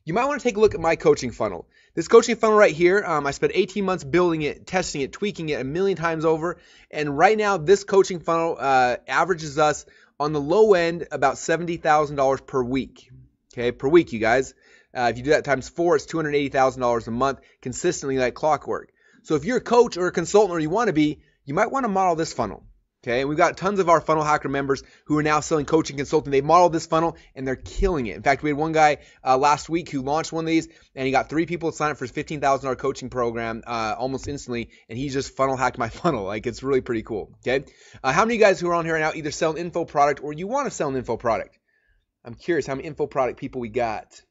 you might want to take a look at my coaching funnel. This coaching funnel right here, I spent 18 months building it, testing it, tweaking it 1,000,000 times over. And right now, this coaching funnel averages us on the low end about $70,000 per week. Okay, per week, you guys. If you do that times 4, it's $280,000 a month, consistently like clockwork. So if you're a coach or a consultant or you want to be, you might want to model this funnel. Okay, and we've got tons of our Funnel Hacker members who are now selling coaching consulting. They modeled this funnel and they're killing it. In fact, we had one guy last week who launched one of these, and he got 3 people to sign up for his $15,000 coaching program almost instantly, and he just funnel hacked my funnel. Like, it's really pretty cool. Okay, how many of you guys who are on here right now either sell an info product or you want to sell an info product? I'm curious how many info product people we got.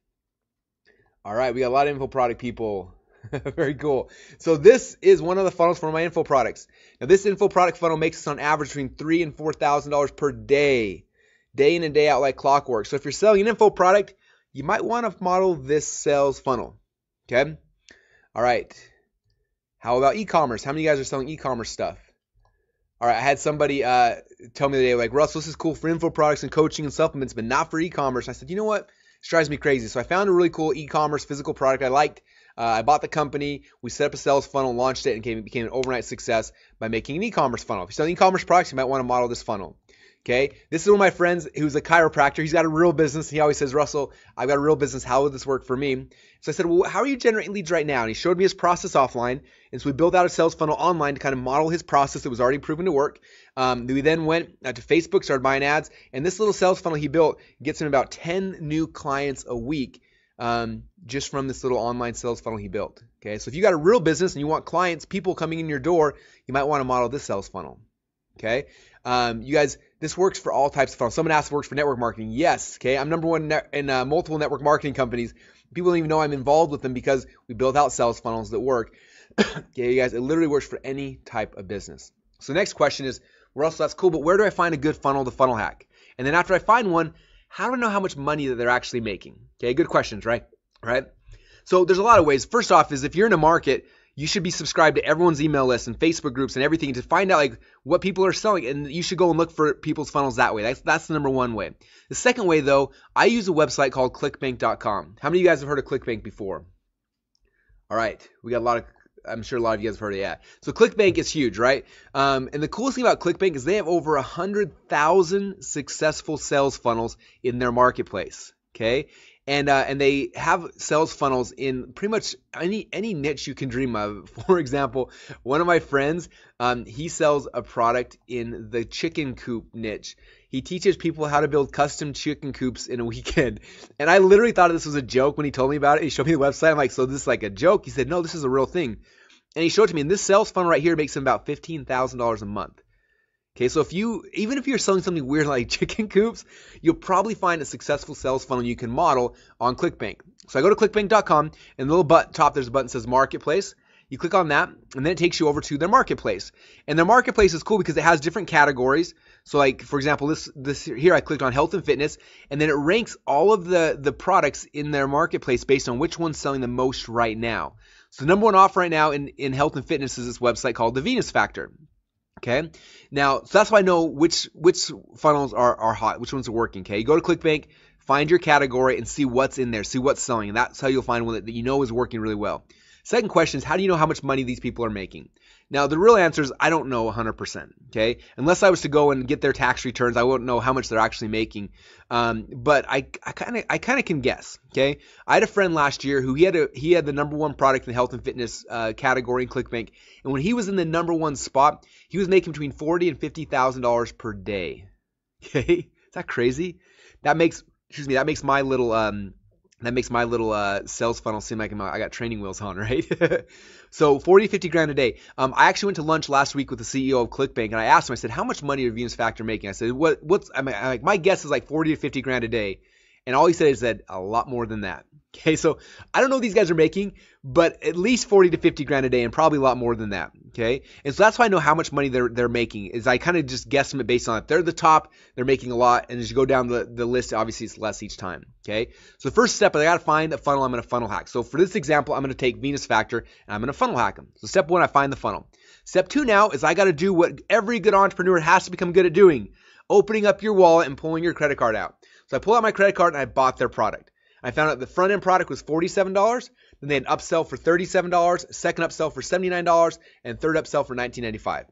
All right, we got a lot of info product people. Very cool. So this is one of the funnels for my info products. Now this info product funnel makes us on average between $3,000 and $4,000 per day in and day out like clockwork. So if you're selling an info product, you might want to model this sales funnel. Okay. All right. How about e-commerce? How many of you guys are selling e-commerce stuff? All right. I had somebody tell me the other day, like, Russell, this is cool for info products and coaching and supplements, but not for e-commerce. I said, you know what? This drives me crazy. So I found a really cool e-commerce physical product I liked. I bought the company, we set up a sales funnel, launched it, and became an overnight success by making an e-commerce funnel. If you're selling e-commerce products, you might want to model this funnel. Okay, this is one of my friends who's a chiropractor. He's got a real business. He always says, Russell, I've got a real business. How would this work for me? So I said, well, how are you generating leads right now? And he showed me his process offline. And so we built out a sales funnel online to kind of model his process that was already proven to work. We then went to Facebook, started buying ads. And this little sales funnel he built gets him about 10 new clients a week just from this little online sales funnel he built. Okay, so if you got a real business and you want clients, people coming in your door, you might want to model this sales funnel. Okay, you guys, this works for all types of funnels. Someone asked if it works for network marketing. Yes. Okay, I'm number one in multiple network marketing companies. People don't even know I'm involved with them because we build out sales funnels that work. Okay, you guys, it literally works for any type of business. So the next question is, Russell, that's cool, but where do I find a good funnel to funnel hack? And then after I find one, how do I know how much money that they're actually making? Okay, good questions, right? Right? So there's a lot of ways. First off is if you're in a market, you should be subscribed to everyone's email list and Facebook groups and everything to find out like what people are selling, and you should go and look for people's funnels that way. That's the number one way. The second way though, I use a website called clickbank.com. How many of you guys have heard of ClickBank before? All right, we got a lot of, I'm sure a lot of you guys have heard of that. So ClickBank is huge, right? And the coolest thing about ClickBank is they have over 100,000 successful sales funnels in their marketplace. Okay, and they have sales funnels in pretty much any niche you can dream of. For example, one of my friends, he sells a product in the chicken coop niche. He teaches people how to build custom chicken coops in a weekend. And I literally thought this was a joke when he told me about it. He showed me the website. I'm like, so this is like a joke? He said, no, this is a real thing. And he showed it to me. And this sales funnel right here makes him about $15,000 a month. Okay, so even if you're selling something weird like chicken coops, you'll probably find a successful sales funnel you can model on ClickBank. So I go to clickbank.com, and in the little top there's a button that says Marketplace. You click on that, and then it takes you over to their marketplace. And their marketplace is cool because it has different categories. So like, for example, this here I clicked on health and fitness, and then it ranks all of the products in their marketplace based on which one's selling the most right now. So the number one offer right now in health and fitness is this website called the Venus Factor. Okay, now so that's why I know which funnels are hot, which ones are working. Okay, you go to ClickBank, find your category, and see what's in there, see what's selling, and that's how you'll find one that you know is working really well. Second question is, how do you know how much money these people are making? Now, the real answer is I don't know 100%, okay? Unless I was to go and get their tax returns, I wouldn't know how much they're actually making. But I kind of can guess, okay? I had a friend last year who he had the number one product in the health and fitness category in ClickBank, and when he was in the number one spot, he was making between $40,000 and $50,000 per day. Okay, is that crazy? That makes my little sales funnel seem like I got training wheels on, right? So 40, 50 grand a day. I actually went to lunch last week with the CEO of ClickBank, and I asked him, I said, how much money are Venus Factor making? I said, my guess is like 40 to 50 grand a day. And all he said is that a lot more than that. Okay, so I don't know what these guys are making, but at least 40 to 50 grand a day and probably a lot more than that. Okay, and so that's why I know how much money they're making. Is I kind of just guesstimate based on it. They're the top, they're making a lot, and as you go down the list, obviously it's less each time. Okay, so the first step, I got to find a funnel I'm going to funnel hack. So for this example, I'm going to take Venus Factor and I'm going to funnel hack them. So step one, I find the funnel. Step two now is I got to do what every good entrepreneur has to become good at doing: opening up your wallet and pulling your credit card out. So I pull out my credit card and I bought their product. I found out the front end product was $47. Then they had an upsell for $37, second upsell for $79, and third upsell for $19.95.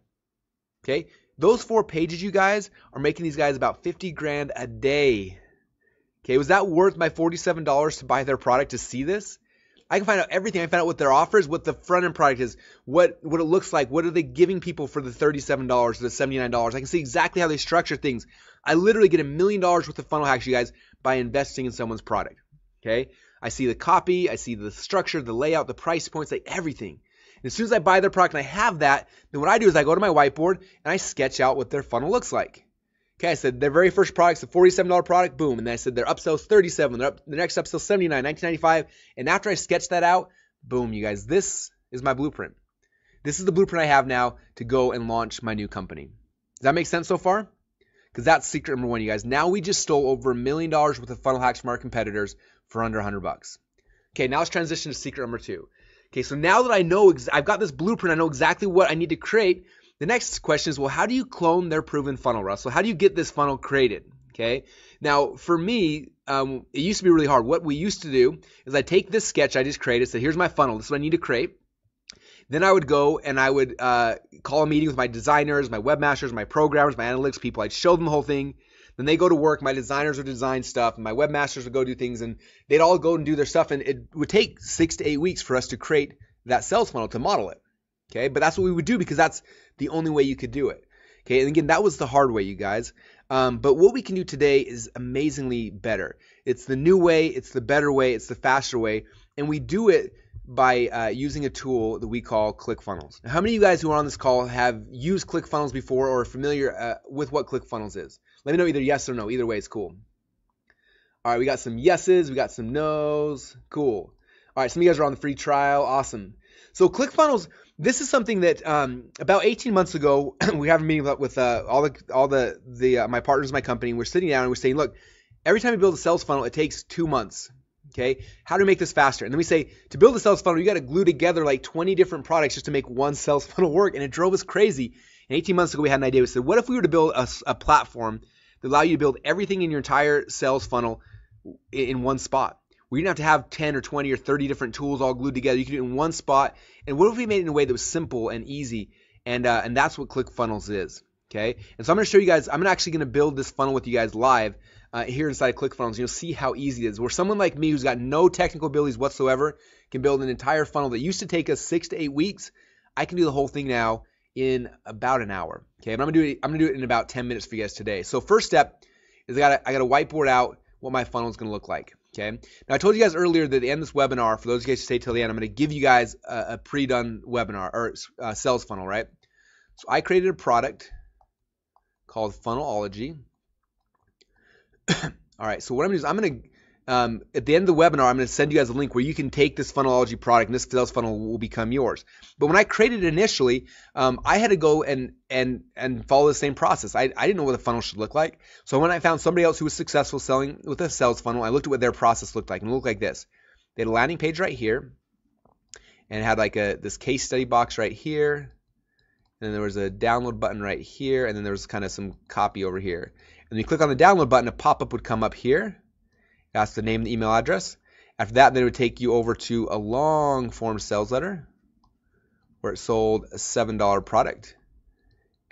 Okay, those 4 pages, you guys, are making these guys about 50 grand a day. Okay, was that worth my $47 to buy their product to see this? I can find out everything. I can find out what their offers, what the front end product is, what it looks like, what are they giving people for the $37 or the $79. I can see exactly how they structure things. I literally get $1 million worth of funnel hacks, you guys, by investing in someone's product. Okay? I see the copy, I see the structure, the layout, the price points, like everything. And as soon as I buy their product and I have that, then what I do is I go to my whiteboard and I sketch out what their funnel looks like. Okay, I said their very first product's a $47 product, boom. And then I said their upsell's $37, their next upsell's $79, $19.95. And after I sketch that out, boom, you guys, this is my blueprint. This is the blueprint I have now to go and launch my new company. Does that make sense so far? Because that's secret number one, you guys. Now we just stole over $1 million worth of funnel hacks from our competitors for under $100. Okay, now let's transition to secret number two. Okay, so now that I know, I've got this blueprint, I know exactly what I need to create. The next question is, well, how do you clone their proven funnel, Russell? How do you get this funnel created? Okay, now for me, it used to be really hard. What we used to do is I take this sketch I just created, say, here's my funnel, this is what I need to create. Then I would go and I would call a meeting with my designers, my webmasters, my programmers, my analytics people. I'd show them the whole thing. Then they go to work. My designers would design stuff, and my webmasters would go do things, and they'd all go and do their stuff. And it would take 6 to 8 weeks for us to create that sales funnel, to model it. Okay, but that's what we would do because that's the only way you could do it. Okay, and again, that was the hard way, you guys. But what we can do today is amazingly better. It's the new way. It's the better way. It's the faster way, and we do it by using a tool that we call Clickfunnels. Now, how many of you guys who are on this call have used Clickfunnels before or are familiar with what Clickfunnels is? Let me know either yes or no. Either way is cool. All right, we got some yeses. We got some nos. Cool. All right, some of you guys are on the free trial. Awesome. So Clickfunnels, this is something that about 18 months ago, we have a meeting with all the my partners in my company, and we're sitting down and we're saying, look, every time you build a sales funnel, it takes 2 months. Okay, how do we make this faster? And then we say, to build a sales funnel, you got to glue together like 20 different products just to make one sales funnel work. And it drove us crazy. And 18 months ago, we had an idea. We said, what if we were to build a platform that allow you to build everything in your entire sales funnel in one spot? We didn't have to have 10 or 20 or 30 different tools all glued together. You could do it in one spot. And what if we made it in a way that was simple and easy? And that's what Clickfunnels is. Okay, and so I'm going to show you guys. I'm actually going to build this funnel with you guys live. Here inside Clickfunnels, you'll see how easy it is. Where someone like me who's got no technical abilities whatsoever can build an entire funnel that used to take us 6 to 8 weeks, I can do the whole thing now in about an hour. Okay, but I'm gonna do it in about 10 minutes for you guys today. So first step is I gotta whiteboard out what my funnel is gonna look like. Okay. Now I told you guys earlier that at the end of this webinar, for those of you guys who stay till the end, I'm gonna give you guys a pre-done webinar or sales funnel, right? So I created a product called Funnelology. All right, so what I'm going to do is I'm going to, at the end of the webinar, I'm going to send you guys a link where you can take this Funnelology product and this sales funnel will become yours. But when I created it initially, I had to go and follow the same process. I didn't know what a funnel should look like. So when I found somebody else who was successful selling with a sales funnel, I looked at what their process looked like, and it looked like this. They had a landing page right here, and it had like this case study box right here, and then there was a download button right here, and then there was kind of some copy over here. And you click on the download button, a pop-up would come up here. That's the name and the email address. After that, then it would take you over to a long form sales letter where it sold a $7 product.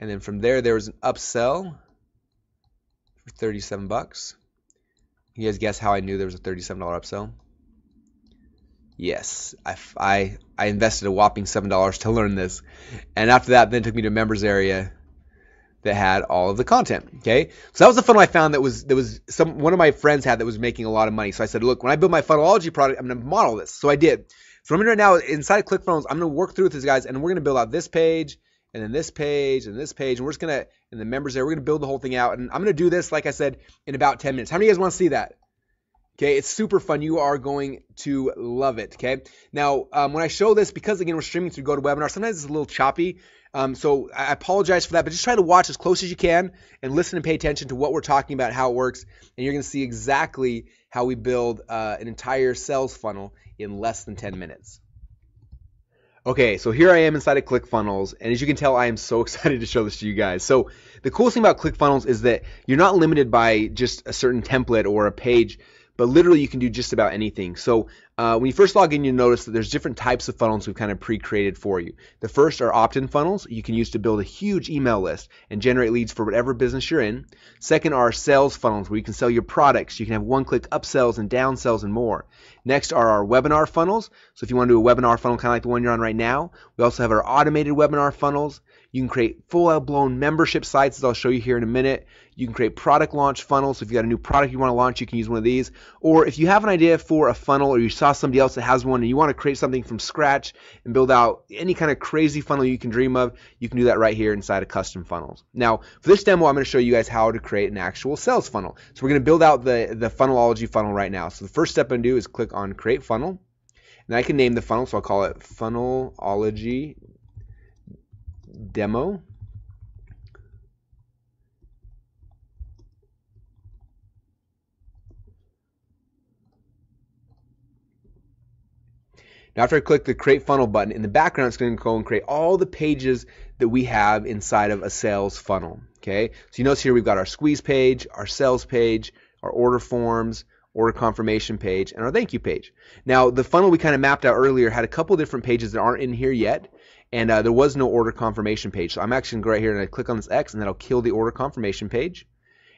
And then from there was an upsell for 37 bucks. You guys guess how I knew there was a $37 upsell? Yes, I invested a whopping $7 to learn this. And after that, then it took me to a members area that had all of the content. Okay, so that was the funnel I found that was one of my friends had that was making a lot of money. So I said, look, when I build my Funnelology product, I'm going to model this. So I did. So what I'm going to do right now inside of Clickfunnels, I'm going to work through with these guys, and we're going to build out this page, and then this page, and this page, and we're just going to, in the members area, we're going to build the whole thing out. And I'm going to do this, like I said, in about 10 minutes. How many of you guys want to see that? Okay, it's super fun. You are going to love it. Okay, now when I show this, because again we're streaming through GoToWebinar, sometimes it's a little choppy. So I apologize for that, but just try to watch as close as you can and listen and pay attention to what we're talking about, how it works, and you're going to see exactly how we build an entire sales funnel in less than 10 minutes. Okay, so here I am inside of Clickfunnels, and as you can tell, I am so excited to show this to you guys. So the coolest thing about Clickfunnels is that you're not limited by just a certain template or a page, but literally you can do just about anything. So when you first log in, you'll notice that there's different types of funnels we've kind of pre-created for you. The first are opt-in funnels you can use to build a huge email list and generate leads for whatever business you're in. Second are sales funnels where you can sell your products. You can have one-click upsells and downsells and more. Next are our webinar funnels. So if you want to do a webinar funnel kind of like the one you're on right now, we also have our automated webinar funnels. You can create full-blown membership sites, as I'll show you here in a minute. You can create product launch funnels. So if you got a new product you want to launch, you can use one of these. Or if you have an idea for a funnel or you saw somebody else that has one and you want to create something from scratch and build out any kind of crazy funnel you can dream of, you can do that right here inside of custom funnels. Now, for this demo, I'm going to show you guys how to create an actual sales funnel. So we're going to build out the funnelology funnel right now. So the first step I'm going to do is click on create funnel. And I can name the funnel, so I'll call it funnelology demo. Now after I click the create funnel button, in the background it's going to go and create all the pages that we have inside of a sales funnel. Okay, so you notice here we've got our squeeze page, our sales page, our order forms, order confirmation page, and our thank you page. Now the funnel we kind of mapped out earlier had a couple different pages that aren't in here yet, and there was no order confirmation page. So I'm actually going to go right here and I click on this X, and that'll kill the order confirmation page.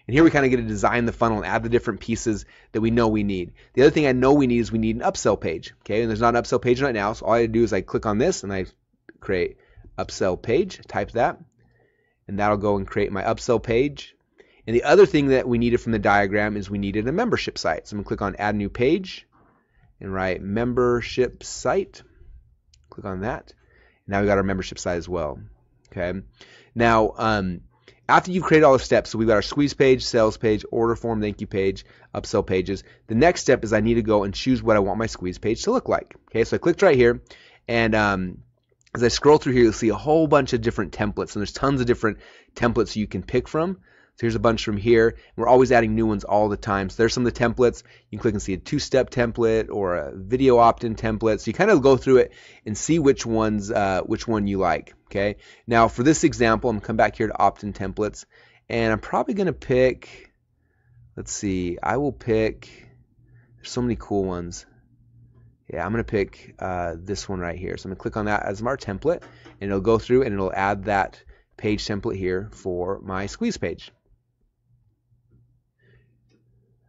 And here we kind of get to design the funnel and add the different pieces that we know we need. The other thing I know we need is we need an upsell page. Okay, and there's not an upsell page right now, so all I do is I click on this and I create upsell page, type that, and that'll go and create my upsell page. And the other thing that we needed from the diagram is we needed a membership site. So I'm going to click on add new page and write membership site. Click on that. Now we got our membership site as well. Okay. Now, after you've created all the steps, so we've got our squeeze page, sales page, order form, thank you page, upsell pages. The next step is I need to go and choose what I want my squeeze page to look like. Okay, so I clicked right here, and as I scroll through here, you'll see a whole bunch of different templates, and there's tons of different templates you can pick from. So here's a bunch from here. We're always adding new ones all the time. So there's some of the templates. You can click and see a two-step template or a video opt-in template. So you kind of go through it and see which one you like. Okay. Now for this example, I'm gonna come back here to opt-in templates, and I'm probably gonna pick. Let's see. I will pick. There's so many cool ones. Yeah, I'm gonna pick this one right here. So I'm gonna click on that as my template, and it'll go through and it'll add that page template here for my squeeze page.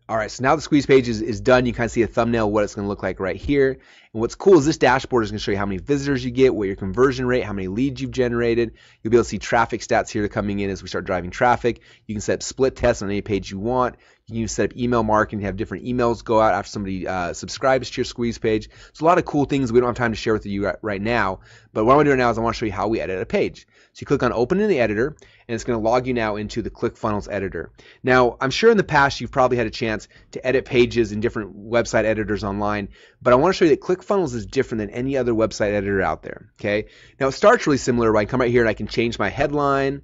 All right, so now the squeeze page is done. You kind of see a thumbnail of what it's going to look like right here. And what's cool is this dashboard is going to show you how many visitors you get, what your conversion rate, how many leads you've generated. You'll be able to see traffic stats here coming in as we start driving traffic. You can set up split tests on any page you want. You can set up email marketing, have different emails go out after somebody subscribes to your squeeze page. So a lot of cool things we don't have time to share with you right now. But what I want to do now is I want to show you how we edit a page. So you click on open in the editor, and it's going to log you now into the Clickfunnels editor. Now, I'm sure in the past you've probably had a chance to edit pages in different website editors online, but I want to show you that Clickfunnels is different than any other website editor out there. Okay. Now it starts really similar where I come right here and I can change my headline.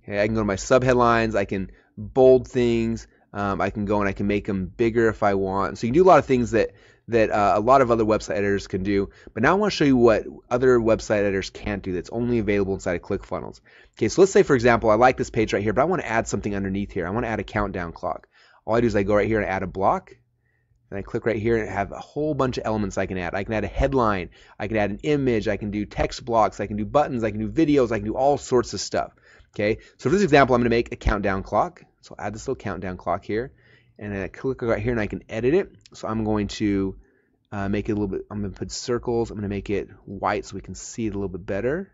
Okay, I can go to my subheadlines, I can bold things, I can go and I can make them bigger if I want. So you can do a lot of things that a lot of other website editors can do. But now I want to show you what other website editors can't do that's only available inside of Clickfunnels. Okay, so let's say, for example, I like this page right here, but I want to add something underneath here. I want to add a countdown clock. All I do is I go right here and add a block. And I click right here and have a whole bunch of elements I can add. I can add a headline, I can add an image, I can do text blocks, I can do buttons, I can do videos, I can do all sorts of stuff. Okay, so for this example, I'm going to make a countdown clock. So I'll add this little countdown clock here, and then I click right here and I can edit it. So I'm going to make it a little bit, I'm going to put circles, I'm going to make it white so we can see it a little bit better.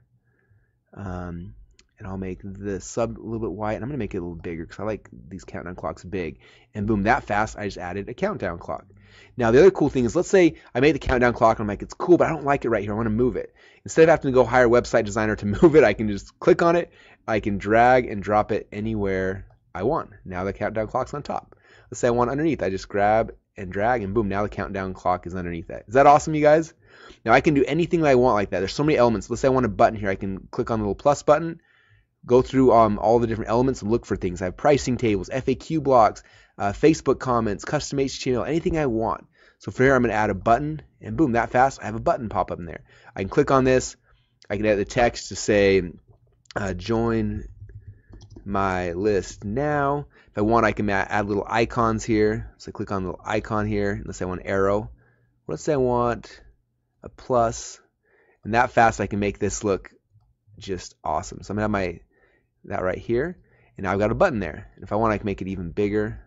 And I'll make the sub a little bit white, and I'm going to make it a little bigger because I like these countdown clocks big. And boom, that fast, I just added a countdown clock. Now the other cool thing is, let's say I made the countdown clock and I'm like, it's cool, but I don't like it right here, I want to move it. Instead of having to go hire a website designer to move it, I can just click on it, I can drag and drop it anywhere I want. Now the countdown clock's on top. Let's say I want underneath, I just grab and drag, and boom, now the countdown clock is underneath that. Is that awesome, you guys? Now I can do anything that I want like that. There's so many elements. Let's say I want a button here. I can click on the little plus button, go through all the different elements and look for things. I have pricing tables, FAQ blocks, Facebook comments, custom HTML, anything I want. So for here, I'm going to add a button, and boom, that fast, I have a button pop up in there. I can click on this. I can add the text to say, join my list now. If I want, I can add little icons here. So I click on the little icon here. Let's say I want an arrow. Let's say I want a plus. And that fast, I can make this look just awesome. So I'm going to have that right here. And now I've got a button there. And if I want, I can make it even bigger.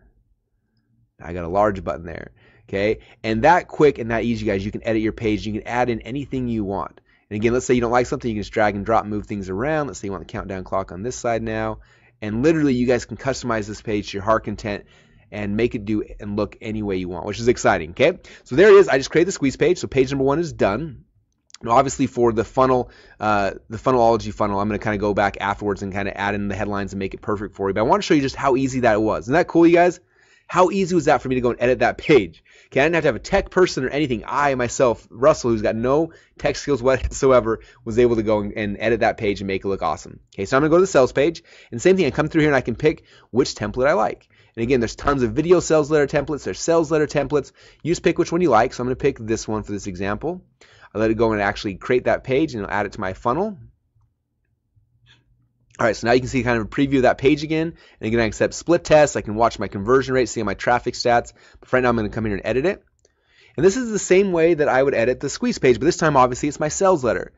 I got a large button there. Okay. And that quick and that easy, guys, you can edit your page. You can add in anything you want. And again, let's say you don't like something, you can just drag and drop, move things around. Let's say you want the countdown clock on this side now. And literally, you guys can customize this page to your heart content and make it do and look any way you want, which is exciting. Okay. So there it is. I just created the squeeze page. So page number 1 is done. Now, obviously, for the funnel, the funnelology funnel, I'm going to kind of go back afterwards and kind of add in the headlines and make it perfect for you. But I want to show you just how easy that was. Isn't that cool, you guys? How easy was that for me to go and edit that page? Okay, I didn't have to have a tech person or anything. I myself, Russell, who's got no tech skills whatsoever, was able to go and edit that page and make it look awesome. Okay, so I'm going to go to the sales page. And same thing, I come through here and I can pick which template I like. And again, there's tons of video sales letter templates. There's sales letter templates. You just pick which one you like. So I'm going to pick this one for this example. I let it go and actually create that page and I'll add it to my funnel. All right, so now you can see kind of a preview of that page again. And again, I can set split tests. I can watch my conversion rate, see my traffic stats. But right now, I'm going to come here and edit it. And this is the same way that I would edit the squeeze page, but this time, obviously, it's my sales letter.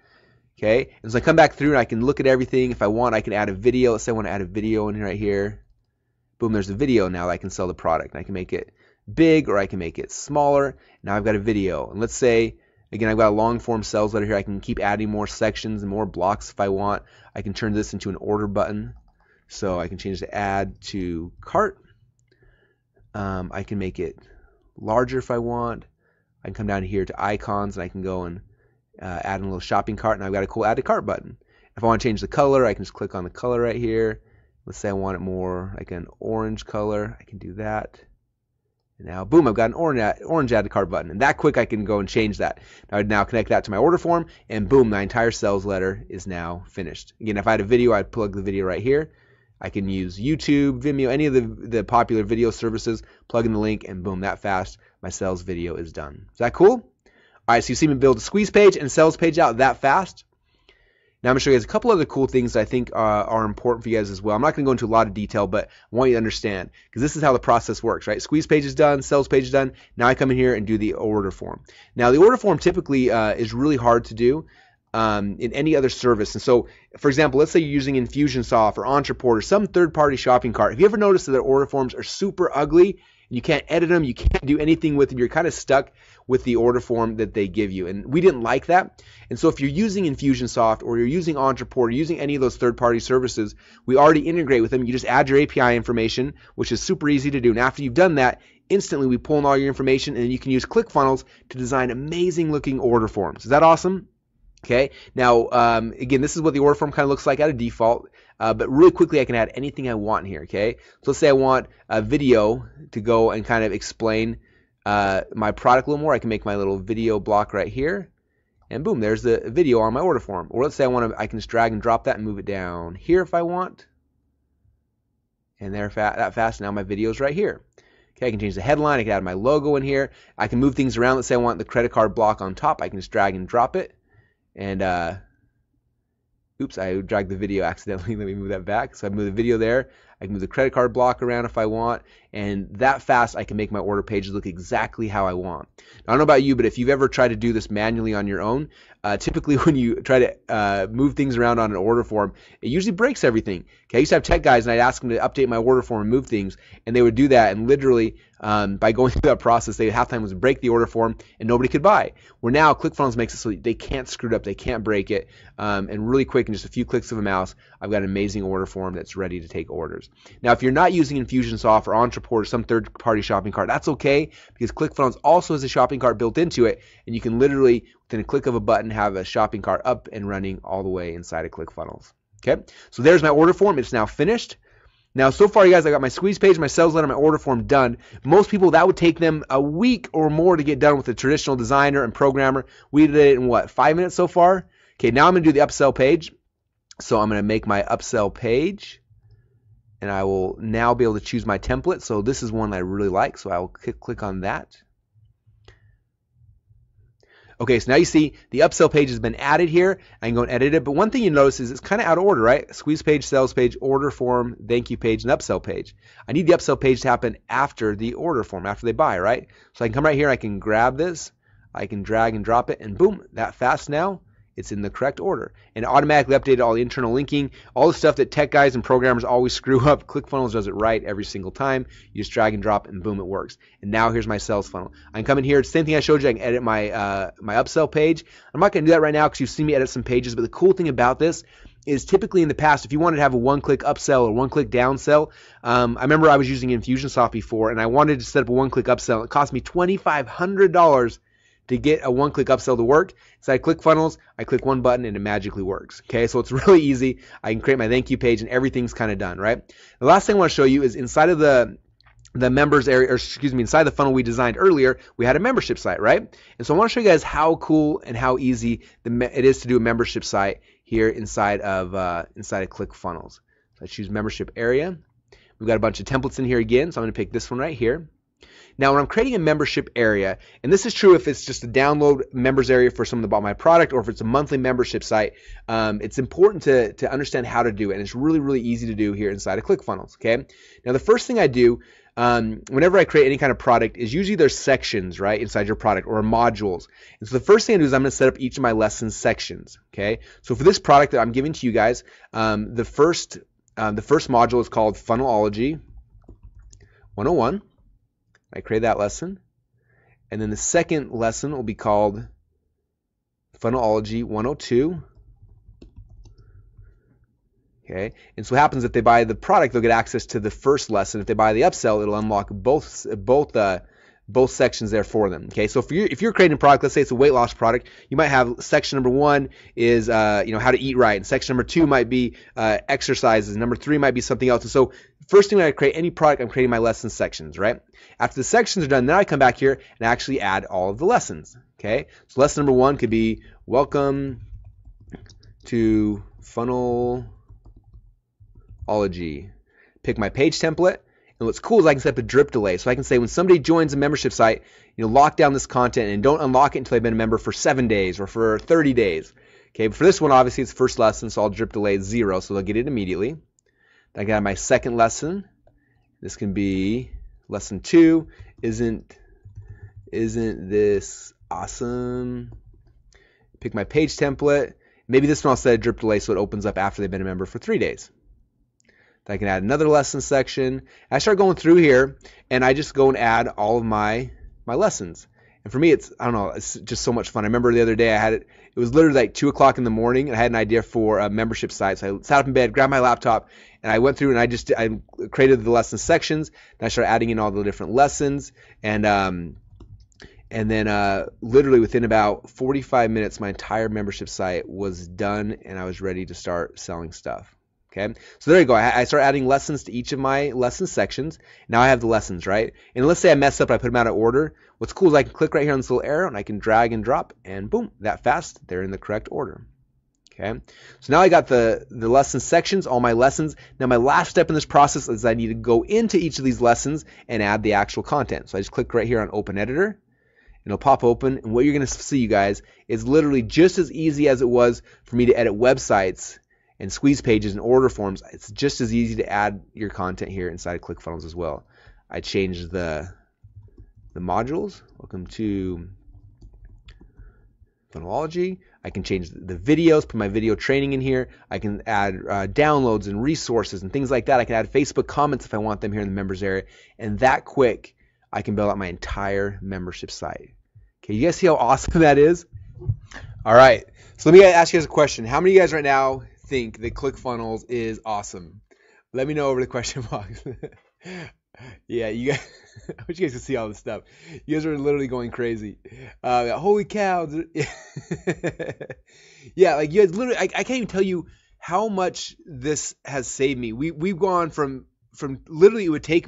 Okay, and so I come back through and I can look at everything. If I want, I can add a video. Let's say I want to add a video in right here. Boom, there's a video now that I can sell the product. And I can make it big or I can make it smaller. Now I've got a video. And let's say, again, I've got a long form sales letter here. I can keep adding more sections and more blocks if I want. I can turn this into an order button. So I can change the add to cart. I can make it larger if I want. I can come down here to icons and I can go and add in a little shopping cart. And I've got a cool add to cart button. If I want to change the color, I can just click on the color right here. Let's say I want it more like an orange color. I can do that. And now, boom, I've got an orange add to cart button. And that quick, I can go and change that. Now, I'd now connect that to my order form, and boom, my entire sales letter is now finished. Again, if I had a video, I'd plug the video right here. I can use YouTube, Vimeo, any of the popular video services, plug in the link, and boom, that fast, my sales video is done. Is that cool? All right, so you see me build a squeeze page and sales page out that fast. Now I'm going to show you guys a couple other cool things that I think are important for you guys as well. I'm not going to go into a lot of detail, but I want you to understand because this is how the process works, right? Squeeze page is done, sales page is done. Now I come in here and do the order form. Now the order form typically is really hard to do in any other service. And so, for example, let's say you're using Infusionsoft or Entreport or some third-party shopping cart. Have you ever noticed that their order forms are super ugly? You can't edit them. You can't do anything with them. You're kind of stuck with the order form that they give you. And we didn't like that. And so if you're using Infusionsoft or you're using Entreport or using any of those third-party services, we already integrate with them. You just add your API information, which is super easy to do. And after you've done that, instantly we pull in all your information and you can use Clickfunnels to design amazing-looking order forms. Is that awesome? Okay. Now, again, this is what the order form kind of looks like at a default. But really quickly, I can add anything I want here, okay? So let's say I want a video to go and kind of explain my product a little more. I can make my little video block right here. And boom, there's the video on my order form. Or let's say I can just drag and drop that and move it down here if I want. And there, that fast. Now my video is right here. Okay, I can change the headline. I can add my logo in here. I can move things around. Let's say I want the credit card block on top. I can just drag and drop it. And oops, I dragged the video accidentally. Let me move that back. So I move the video there. I can move the credit card block around if I want. And that fast, I can make my order pages look exactly how I want. Now, I don't know about you, but if you've ever tried to do this manually on your own, typically when you try to move things around on an order form, it usually breaks everything. Okay, I used to have tech guys, and I'd ask them to update my order form and move things, and they would do that. And literally, by going through that process, they half the time was break the order form, and nobody could buy. Where now Clickfunnels makes it so they can't screw it up, they can't break it, and really quick, in just a few clicks of a mouse, I've got an amazing order form that's ready to take orders. Now, if you're not using Infusionsoft or Entreport or some third-party shopping cart, that's okay, because Clickfunnels also has a shopping cart built into it, and you can literally, within a click of a button, have a shopping cart up and running all the way inside of Clickfunnels. Okay, so there's my order form. It's now finished. Now, so far, you guys, I got my squeeze page, my sales letter, my order form done. Most people, that would take them a week or more to get done with a traditional designer and programmer. We did it in, what, 5 minutes so far? Okay, now I'm going to do the upsell page. So I'm going to make my upsell page, and I will now be able to choose my template. So this is one I really like, so I will click on that. Okay, so now you see the upsell page has been added here. I can go and edit it. But one thing you notice is it's kind of out of order, right? Squeeze page, sales page, order form, thank you page, and upsell page. I need the upsell page to happen after the order form, after they buy, right? So I can come right here, I can grab this, I can drag and drop it, and boom, that fast now, it's in the correct order. And automatically updated all the internal linking, all the stuff that tech guys and programmers always screw up. ClickFunnels does it right every single time. You just drag and drop and boom, it works. And now here's my sales funnel. I can come in here, same thing I showed you, I can edit my my upsell page. I'm not gonna do that right now because you've seen me edit some pages, but the cool thing about this is typically in the past, if you wanted to have a one-click upsell or one-click downsell, I remember I was using Infusionsoft before and I wanted to set up a one-click upsell. It cost me $2,500 to get a one-click upsell to work. Inside ClickFunnels, I click one button and it magically works. Okay, so it's really easy. I can create my thank you page and everything's kind of done, right? The last thing I want to show you is inside of the members area, or excuse me, inside the funnel we designed earlier, we had a membership site, right? And so I want to show you guys how cool and how easy it is to do a membership site here inside of ClickFunnels. So I choose membership area. We've got a bunch of templates in here again, so I'm going to pick this one right here. Now, when I'm creating a membership area, and this is true if it's just a download members area for someone that bought my product or if it's a monthly membership site, it's important to understand how to do it. And it's really, really easy to do here inside of ClickFunnels, okay? Now, the first thing I do whenever I create any kind of product is usually there's sections, right, inside your product or modules. And so the first thing I do is I'm going to set up each of my lesson sections, okay? So for this product that I'm giving to you guys, the first module is called Funnelology 101. I create that lesson. And then the second lesson will be called Funnelology 102. Okay, and so what happens if they buy the product, they'll get access to the first lesson. If they buy the upsell, it'll unlock both sections there for them. Okay, so if you're creating a product, let's say it's a weight loss product, you might have section number 1 is how to eat right, and section number 2 might be exercises, number 3 might be something else. And so first thing when I create any product, I'm creating my lesson sections, right? After the sections are done, then I come back here and actually add all of the lessons. Okay, so lesson number 1 could be welcome to Funnelology. Pick my page template. And what's cool is I can set up a drip delay. So I can say when somebody joins a membership site, lock down this content and don't unlock it until they've been a member for 7 days or for 30 days. Okay, but for this one, obviously it's first lesson, so I'll drip delay 0, so they'll get it immediately. Then I got my second lesson. This can be lesson 2. Isn't this awesome? Pick my page template. Maybe this one I'll set a drip delay so it opens up after they've been a member for 3 days. I can add another lesson section. I start going through here, and I just go and add all of my lessons. And for me, it's just so much fun. I remember the other day it was literally like 2 o'clock in the morning, and I had an idea for a membership site. So I sat up in bed, grabbed my laptop, and I went through and I created the lesson sections. And I started adding in all the different lessons, and then literally within about 45 minutes, my entire membership site was done, and I was ready to start selling stuff. Okay, so there you go. I start adding lessons to each of my lesson sections. Now I have the lessons, right? And let's say I mess up, I put them out of order. What's cool is I can click right here on this little arrow and I can drag and drop, and boom, that fast, they're in the correct order. Okay, so now I got the lesson sections, all my lessons. Now my last step in this process is I need to go into each of these lessons and add the actual content. So I just click right here on Open Editor, and it'll pop open. And what you're going to see, you guys, is literally just as easy as it was for me to edit websites and squeeze pages and order forms. It's just as easy to add your content here inside of ClickFunnels as well. I changed the modules. Welcome to Funnelology. I can change the videos, put my video training in here. I can add downloads and resources and things like that. I can add Facebook comments if I want them here in the members area. And that quick, I can build out my entire membership site. Okay, you guys see how awesome that is? All right, so let me ask you guys a question. How many of you guys right now think that ClickFunnels is awesome? Let me know over the question box. Yeah, you guys, I wish you guys could see all this stuff. You guys are literally going crazy. Holy cow. Yeah, like you guys literally, I can't even tell you how much this has saved me. We've gone from literally, it would take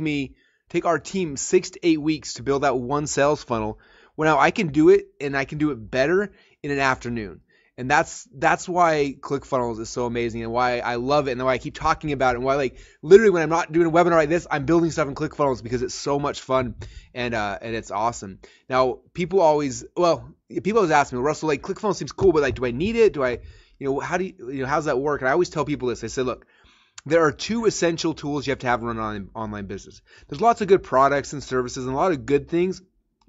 our team 6 to 8 weeks to build out one sales funnel. Well, now I can do it, and I can do it better in an afternoon. And that's why ClickFunnels is so amazing and why I love it and why I keep talking about it and why, like, literally when I'm not doing a webinar like this, I'm building stuff in ClickFunnels because it's so much fun and it's awesome. Now, people always ask me, Russell, like, ClickFunnels seems cool, but like, do I need it? Do I, how's that work? And I always tell people this. I say, look, there are two essential tools you have to have run on online business. There's lots of good products and services and a lot of good things,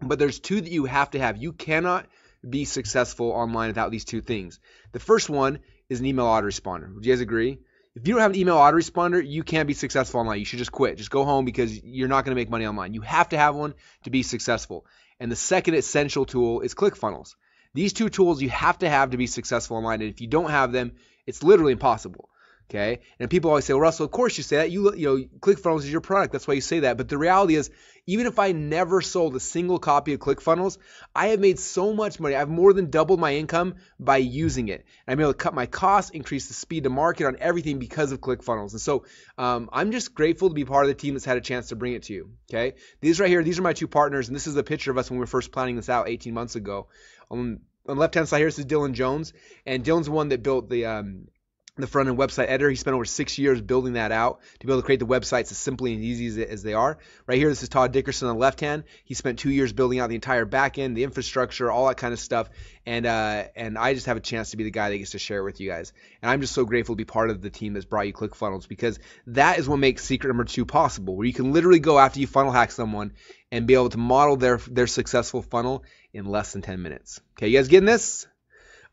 but there's two that you have to have. You cannot be successful online without these two things. The first one is an email autoresponder. Would you guys agree? If you don't have an email autoresponder, you can't be successful online. You should just quit. Just go home because you're not going to make money online. You have to have one to be successful. And the second essential tool is ClickFunnels. These two tools you have to be successful online. And if you don't have them, it's literally impossible. Okay. And people always say, well, Russell, of course you say that. You know, ClickFunnels is your product. That's why you say that. But the reality is, even if I never sold a single copy of ClickFunnels, I have made so much money. I've more than doubled my income by using it. And I'm able to cut my costs, increase the speed to market on everything because of ClickFunnels. And so I'm just grateful to be part of the team that's had a chance to bring it to you. Okay. These right here, these are my two partners. And this is a picture of us when we were first planning this out 18 months ago. On the left-hand side here, this is Dylan Jones. And Dylan's the one that built the front-end website editor. He spent over 6 years building that out to be able to create the websites as simply and easy as they are. Right here, this is Todd Dickerson on the left hand. He spent 2 years building out the entire back end, the infrastructure, all that kind of stuff. And I just have a chance to be the guy that gets to share it with you guys. And I'm just so grateful to be part of the team that's brought you ClickFunnels, because that is what makes secret number 2 possible, where you can literally go after you funnel hack someone and be able to model their successful funnel in less than 10 minutes. Okay, you guys getting this?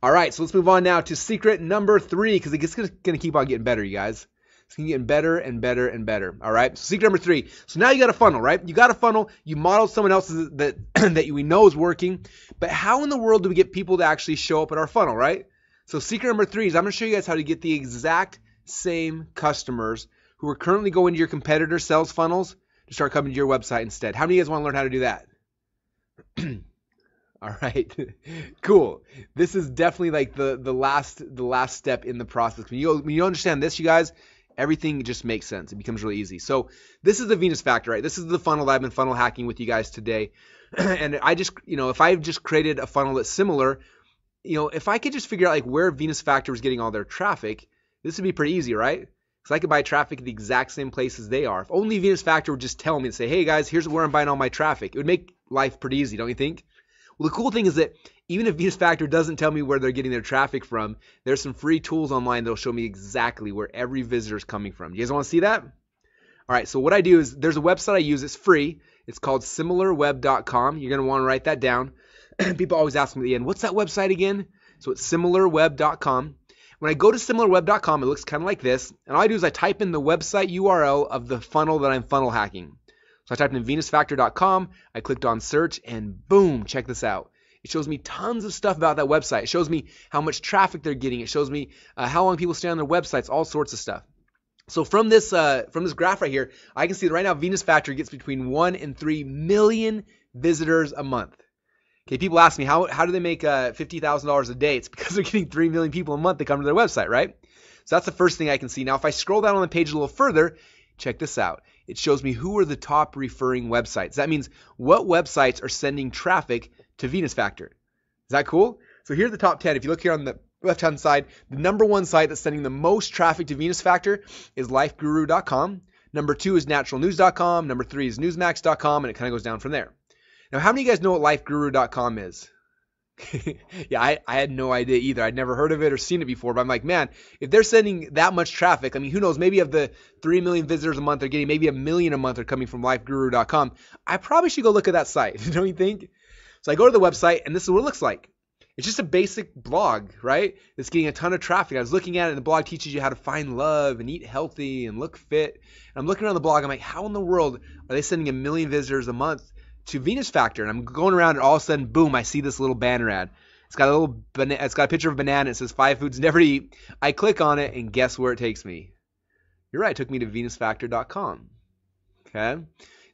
All right, so let's move on now to secret number 3, because it's going to keep on getting better, you guys. It's going to get better and better and better. All right, so secret number 3. So now you got a funnel, right? You got a funnel. You modeled someone else's that we know is working. But how in the world do we get people to actually show up at our funnel, right? So secret number 3 is I'm going to show you guys how to get the exact same customers who are currently going to your competitor sales funnels to start coming to your website instead. How many of you guys want to learn how to do that? All right, cool. This is definitely like the last step in the process. When you understand this, you guys, everything just makes sense. It becomes really easy. So this is the Venus Factor, right? This is the funnel that I've been funnel hacking with you guys today. And I just, if I've just created a funnel that's similar, if I could just figure out like where Venus Factor was getting all their traffic, this would be pretty easy, right? Because I could buy traffic at the exact same places they are. If only Venus Factor would just tell me and say, hey guys, here's where I'm buying all my traffic. It would make life pretty easy, don't you think? Well, the cool thing is that even if Venus Factor doesn't tell me where they're getting their traffic from, there's some free tools online that'll show me exactly where every visitor is coming from. You guys want to see that? All right, so what I do is there's a website I use. It's free. It's called similarweb.com. You're going to want to write that down. People always ask me at the end, what's that website again? So it's similarweb.com. When I go to similarweb.com, it looks kind of like this. And all I do is I type in the website URL of the funnel that I'm funnel hacking. So I typed in venusfactor.com, I clicked on search, and boom, check this out. It shows me tons of stuff about that website. It shows me how much traffic they're getting. It shows me how long people stay on their websites, all sorts of stuff. So from this graph right here, I can see that right now Venus Factor gets between 1 and 3 million visitors a month. Okay, people ask me, how do they make $50,000 a day? It's because they're getting 3 million people a month that come to their website, right? So that's the first thing I can see. Now, if I scroll down on the page a little further, check this out. It shows me who are the top referring websites. That means what websites are sending traffic to Venus Factor. Is that cool? So here's the top 10. If you look here on the left-hand side, the number 1 site that's sending the most traffic to Venus Factor is lifeguru.com. Number 2 is naturalnews.com. Number 3 is newsmax.com, and it kind of goes down from there. Now, how many of you guys know what lifeguru.com is? Yeah, I had no idea either. I'd never heard of it or seen it before, but I'm like, man, if they're sending that much traffic, I mean, who knows, maybe of the 3 million visitors a month they're getting, maybe 1 million a month are coming from lifeguru.com. I probably should go look at that site, don't you think? So I go to the website, and this is what it looks like. It's just a basic blog, right? It's getting a ton of traffic. I was looking at it, and the blog teaches you how to find love and eat healthy and look fit. And I'm looking around the blog, I'm like, how in the world are they sending 1 million visitors a month to Venus Factor? And I'm going around, and all of a sudden, boom, I see this little banner ad. It's got a picture of a banana. It says 5 foods never to eat. I click on it, and guess where it takes me? You're right. It took me to venusfactor.com. Okay.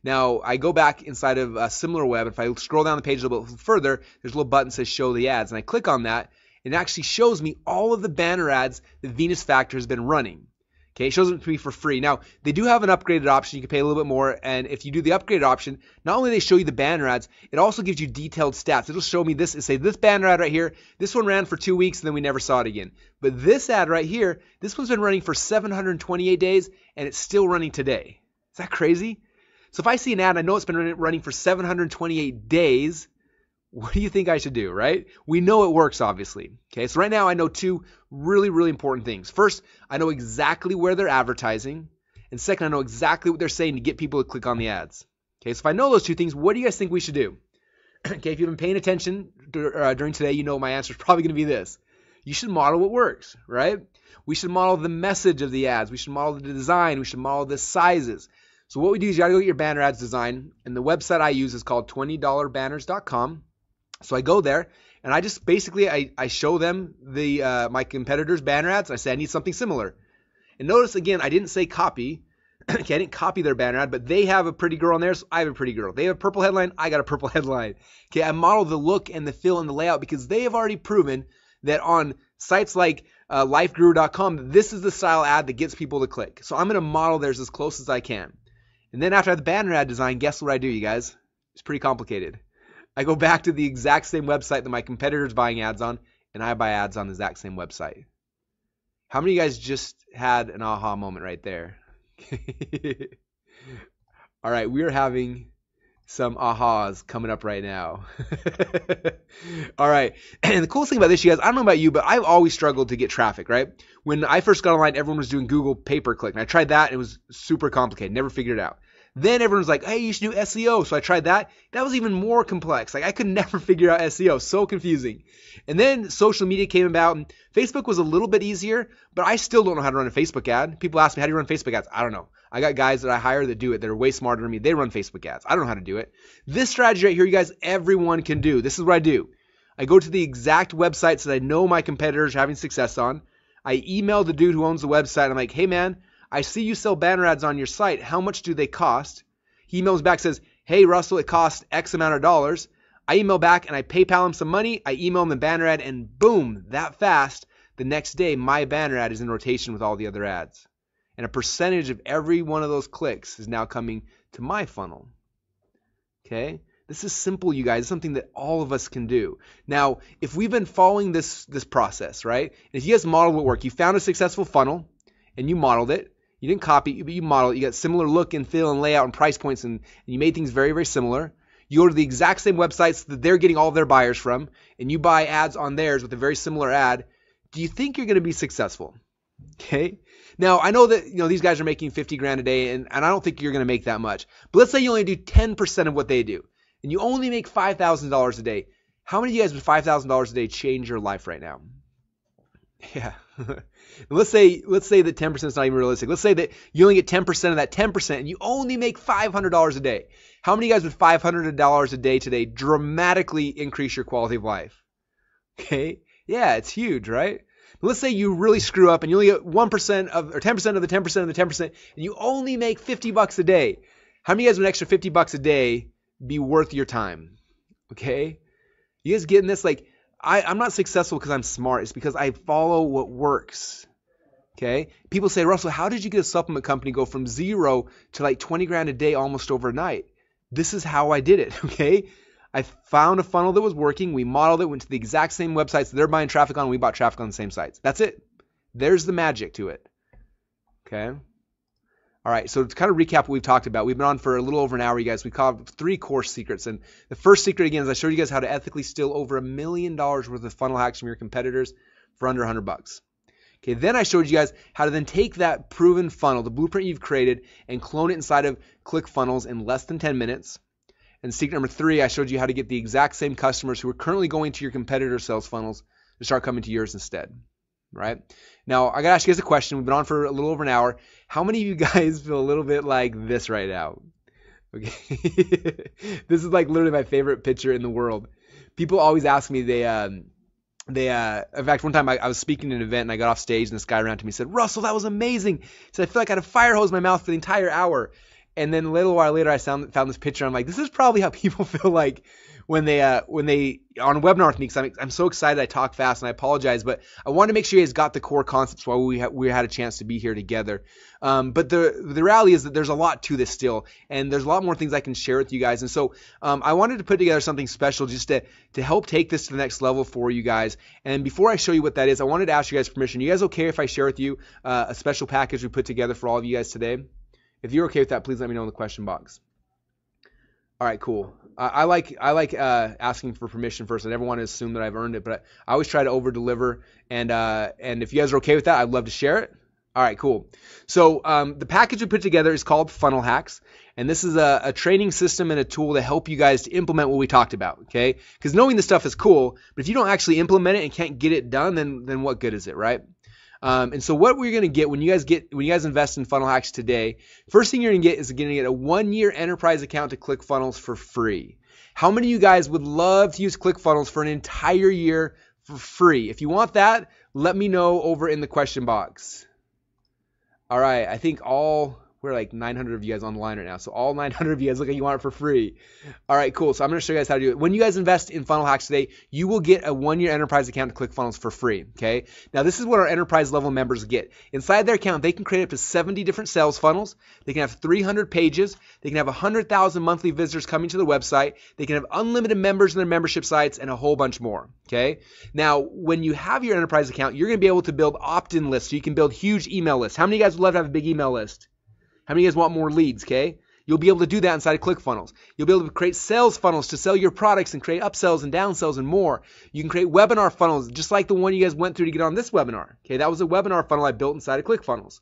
Now I go back inside of SimilarWeb. If I scroll down the page a little bit further, there's a little button that says Show the Ads, and I click on that. And it actually shows me all of the banner ads that Venus Factor has been running. Okay, it shows them to me for free. Now, they do have an upgraded option. You can pay a little bit more. And if you do the upgraded option, not only do they show you the banner ads, it also gives you detailed stats. It'll show me this and say, this banner ad right here, this one ran for 2 weeks and then we never saw it again. But this ad right here, this one's been running for 728 days and it's still running today. Is that crazy? So if I see an ad, I know it's been running for 728 days. What do you think I should do, right? We know it works, obviously. Okay, so right now I know two really, really important things. First, I know exactly where they're advertising. And second, I know exactly what they're saying to get people to click on the ads. Okay, so if I know those two things, what do you guys think we should do? Okay, if you've been paying attention during today, you know my answer is probably going to be this. You should model what works, right? We should model the message of the ads. We should model the design. We should model the sizes. So what we do is you got to go get your banner ads design. And the website I use is called $20banners.com. So I go there and I just basically I show them the my competitors' banner ads. I say I need something similar. And notice again, I didn't say copy. Okay, I didn't copy their banner ad, but they have a pretty girl on there, so I have a pretty girl. They have a purple headline, I got a purple headline. Okay, I model the look and the feel and the layout because they have already proven that on sites like lifeguru.com, this is the style ad that gets people to click. So I'm going to model theirs as close as I can. And then after I have the banner ad design, guess what I do, you guys? It's pretty complicated. I go back to the exact same website that my competitor's buying ads on, and I buy ads on the exact same website. How many of you guys just had an aha moment right there? All right, we're having some ahas coming up right now. All right, and the coolest thing about this, you guys, I don't know about you, but I've always struggled to get traffic, right? When I first got online, everyone was doing Google pay-per-click, and I tried that, and it was super complicated, never figured it out. Then everyone's like, hey, you should do SEO. So I tried that. That was even more complex. Like I could never figure out SEO. So confusing. And then social media came about and Facebook was a little bit easier, but I still don't know how to run a Facebook ad. People ask me, how do you run Facebook ads? I don't know. I got guys that I hire that do it. That are way smarter than me. They run Facebook ads. I don't know how to do it. This strategy right here, you guys, everyone can do. This is what I do. I go to the exact websites that I know my competitors are having success on. I email the dude who owns the website. I'm like, hey man, I see you sell banner ads on your site. How much do they cost? He emails back, says, hey, Russell, it costs X amount of dollars. I email back and I PayPal him some money. I email him the banner ad and boom, that fast, the next day, my banner ad is in rotation with all the other ads. And a percentage of every one of those clicks is now coming to my funnel. Okay? This is simple, you guys. It's something that all of us can do. Now, if we've been following this process, right? And if you guys model what work, you found a successful funnel and you modeled it. You didn't copy, but you modeled it. You got similar look and feel and layout and price points, and you made things very, very similar. You go to the exact same websites that they're getting all of their buyers from, and you buy ads on theirs with a very similar ad. Do you think you're going to be successful? Okay. Now, I know that these guys are making 50 grand a day, and I don't think you're going to make that much. But let's say you only do 10% of what they do, and you only make $5,000 a day. How many of you guys with $5,000 a day change your life right now? Yeah. Let's say that 10% is not even realistic. Let's say that you only get 10% of that 10% and you only make $500 a day. How many of you guys with $500 a day today dramatically increase your quality of life? Okay. Yeah, it's huge, right? Let's say you really screw up and you only get 1% of, or 10% of the 10% of the 10%, and you only make $50 a day. How many of you guys with an extra $50 a day be worth your time? Okay. You guys getting this? Like, I'm not successful because I'm smart. It's because I follow what works. Okay. People say, Russell, how did you get a supplement company go from zero to like 20 grand a day almost overnight? This is how I did it. Okay. I found a funnel that was working. We modeled it, went to the exact same websites that they're buying traffic on. We bought traffic on the same sites. That's it. There's the magic to it. Okay. All right, so to kind of recap what we've talked about, we've been on for a little over an hour, you guys. We covered 3 core secrets. And the first secret, again, is I showed you guys how to ethically steal over $1 million worth of funnel hacks from your competitors for under $100. Okay, then I showed you guys how to then take that proven funnel, the blueprint you've created, and clone it inside of Clickfunnels in less than 10 minutes. And secret number 3, I showed you how to get the exact same customers who are currently going to your competitor sales funnels to start coming to yours instead. Right? Now, I got to ask you guys a question. We've been on for a little over an hour. How many of you guys feel a little bit like this right now? Okay. This is like literally my favorite picture in the world. People always ask me, in fact, one time I was speaking at an event and I got off stage and this guy ran to me and said, Russell, that was amazing. He said, I feel like I had a fire hose in my mouth for the entire hour. And then a little while later, I found this picture. I'm like, this is probably how people feel like when they on a webinar with me, because I'm so excited. I talk fast and I apologize, but I want to make sure you guys got the core concepts while we had a chance to be here together. But the reality is that there's a lot to this still, and there's a lot more things I can share with you guys. And so I wanted to put together something special just to help take this to the next level for you guys. And before I show you what that is, I wanted to ask you guys permission. You guys okay if I share with you a special package we put together for all of you guys today? If you're okay with that, please let me know in the question box. All right, cool. I like asking for permission first. I never want to assume that I've earned it, but I always try to over deliver. And if you guys are okay with that, I'd love to share it. All right, cool. So the package we put together is called Funnel Hacks, and this is a training system and a tool to help you guys to implement what we talked about. Okay? Because knowing this stuff is cool, but if you don't actually implement it and can't get it done, then what good is it, right? And so what we're going to get when you guys invest in Funnel Hacks today, first thing you're going to get is a 1-year enterprise account to Clickfunnels for free. How many of you guys would love to use Clickfunnels for an entire year for free? If you want that, let me know over in the question box. All right, I think we're like 900 of you guys online right now. So all 900 of you guys look like you want it for free. All right, cool. So I'm going to show you guys how to do it. When you guys invest in Funnel Hacks today, you will get a 1-year enterprise account to ClickFunnels for free. Okay. Now this is what our enterprise level members get. Inside their account, they can create up to 70 different sales funnels. They can have 300 pages. They can have 100,000 monthly visitors coming to the website. They can have unlimited members in their membership sites and a whole bunch more. Okay. Now, when you have your enterprise account, you're going to be able to build opt-in lists. So you can build huge email lists. How many of you guys would love to have a big email list? How many of you guys want more leads, okay? You'll be able to do that inside of ClickFunnels. You'll be able to create sales funnels to sell your products and create upsells and downsells and more. You can create webinar funnels just like the one you guys went through to get on this webinar. Okay, that was a webinar funnel I built inside of ClickFunnels.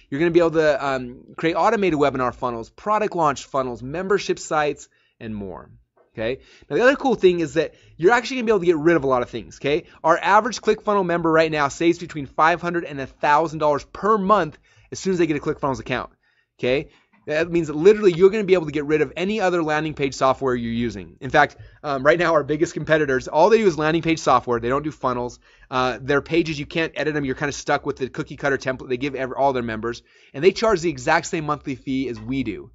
You're going to be able to create automated webinar funnels, product launch funnels, membership sites, and more. Okay. Now the other cool thing is that you're actually going to be able to get rid of a lot of things. Okay. Our average ClickFunnels member right now saves between $500 and $1,000 per month as soon as they get a ClickFunnels account. Okay, that means that literally you're going to be able to get rid of any other landing page software you're using. In fact, right now our biggest competitors, all they do is landing page software. They don't do funnels. Their pages, you can't edit them. You're kind of stuck with the cookie cutter template they give all their members. And they charge the exact same monthly fee as we do.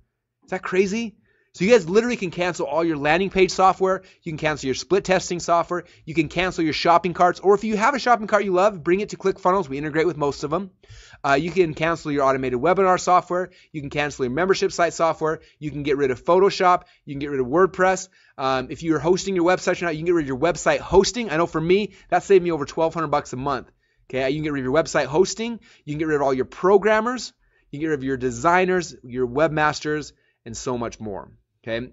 Is that crazy? So you guys literally can cancel all your landing page software. You can cancel your split testing software. You can cancel your shopping carts. Or if you have a shopping cart you love, bring it to ClickFunnels. We integrate with most of them. You can cancel your automated webinar software. You can cancel your membership site software. You can get rid of Photoshop. You can get rid of WordPress. If you're hosting your website or not, you can get rid of your website hosting. I know for me, that saved me over $1,200 a month. Okay, you can get rid of your website hosting. You can get rid of all your programmers. You can get rid of your designers, your webmasters, and so much more. Okay.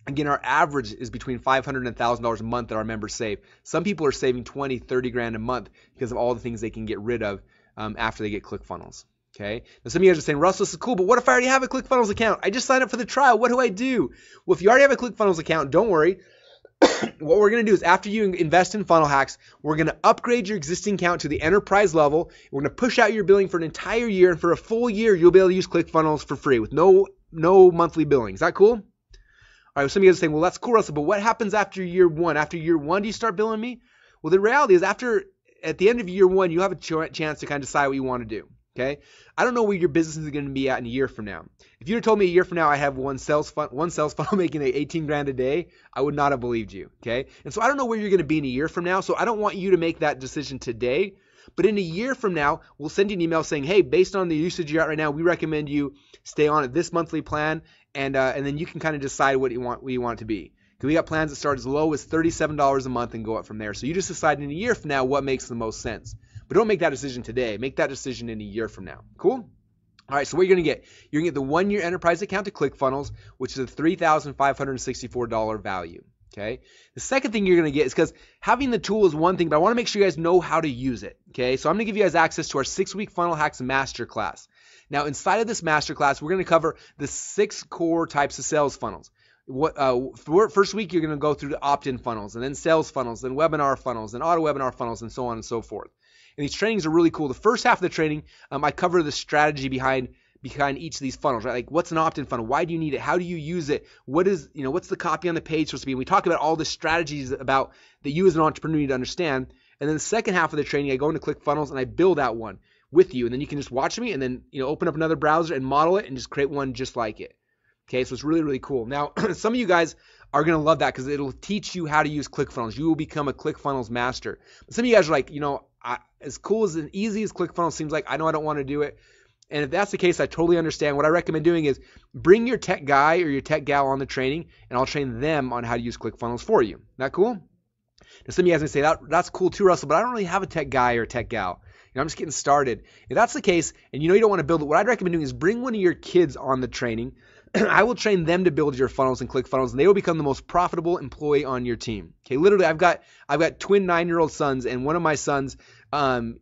Again, our average is between $500 and $1,000 a month that our members save. Some people are saving 20, 30 grand a month because of all the things they can get rid of after they get ClickFunnels. Okay. Now some of you guys are saying, Russell, this is cool, but what if I already have a ClickFunnels account? I just signed up for the trial. What do I do? Well, if you already have a ClickFunnels account, don't worry. What we're going to do is after you invest in Funnel Hacks, we're going to upgrade your existing account to the enterprise level. We're going to push out your billing for an entire year, and for a full year, you'll be able to use ClickFunnels for free with no monthly billing. Is that cool? All right, some of you guys are saying, well, that's cool, Russell, but what happens after year one? After year one, do you start billing me? Well, the reality is at the end of year one, you have a chance to kind of decide what you want to do, okay? I don't know where your business is going to be at in a year from now. If you had told me a year from now I have one sales funnel making 18 grand a day, I would not have believed you, okay? And so I don't know where you're going to be in a year from now, so I don't want you to make that decision today. But in a year from now, we'll send you an email saying, hey, based on the usage you're at right now, we recommend you stay on at this monthly plan, and then you can kind of decide what you want it to be. Because we got plans that start as low as $37 a month and go up from there. So you just decide in a year from now what makes the most sense. But don't make that decision today. Make that decision in a year from now. Cool? All right, so what you're going to get? You're going to get the 1-year enterprise account to ClickFunnels, which is a $3,564 value. Okay. The second thing you're going to get is because having the tool is one thing, but I want to make sure you guys know how to use it. Okay. So I'm going to give you guys access to our 6-week Funnel Hacks Masterclass. Now, inside of this masterclass, we're going to cover the 6 core types of sales funnels. First week, you're going to go through the opt-in funnels, and then sales funnels, then webinar funnels, then auto webinar funnels, and so on and so forth. And these trainings are really cool. The first half of the training, I cover the strategy behind each of these funnels, right? Like, what's an opt-in funnel? Why do you need it? How do you use it? What's the copy on the page supposed to be? And we talk about all the strategies that you as an entrepreneur need to understand. And then the second half of the training, I go into ClickFunnels and I build out one with you. And then you can just watch me and then, open up another browser and model it and just create one just like it. Okay, so it's really, really cool. Now, some of you guys are going to love that because it'll teach you how to use ClickFunnels. You will become a ClickFunnels master. But some of you guys are like, as cool as and easy as ClickFunnels seems like, I know I don't want to do it. And if that's the case, I totally understand. What I recommend doing is bring your tech guy or your tech gal on the training, and I'll train them on how to use ClickFunnels for you. That cool? Now, some of you guys may say, that's cool too, Russell, but I don't really have a tech guy or a tech gal. I'm just getting started. If that's the case, and you don't want to build it, what I'd recommend doing is bring one of your kids on the training. I will train them to build your funnels and ClickFunnels, and they will become the most profitable employee on your team. Okay, literally, I've got twin 9-year-old sons, and one of my sons,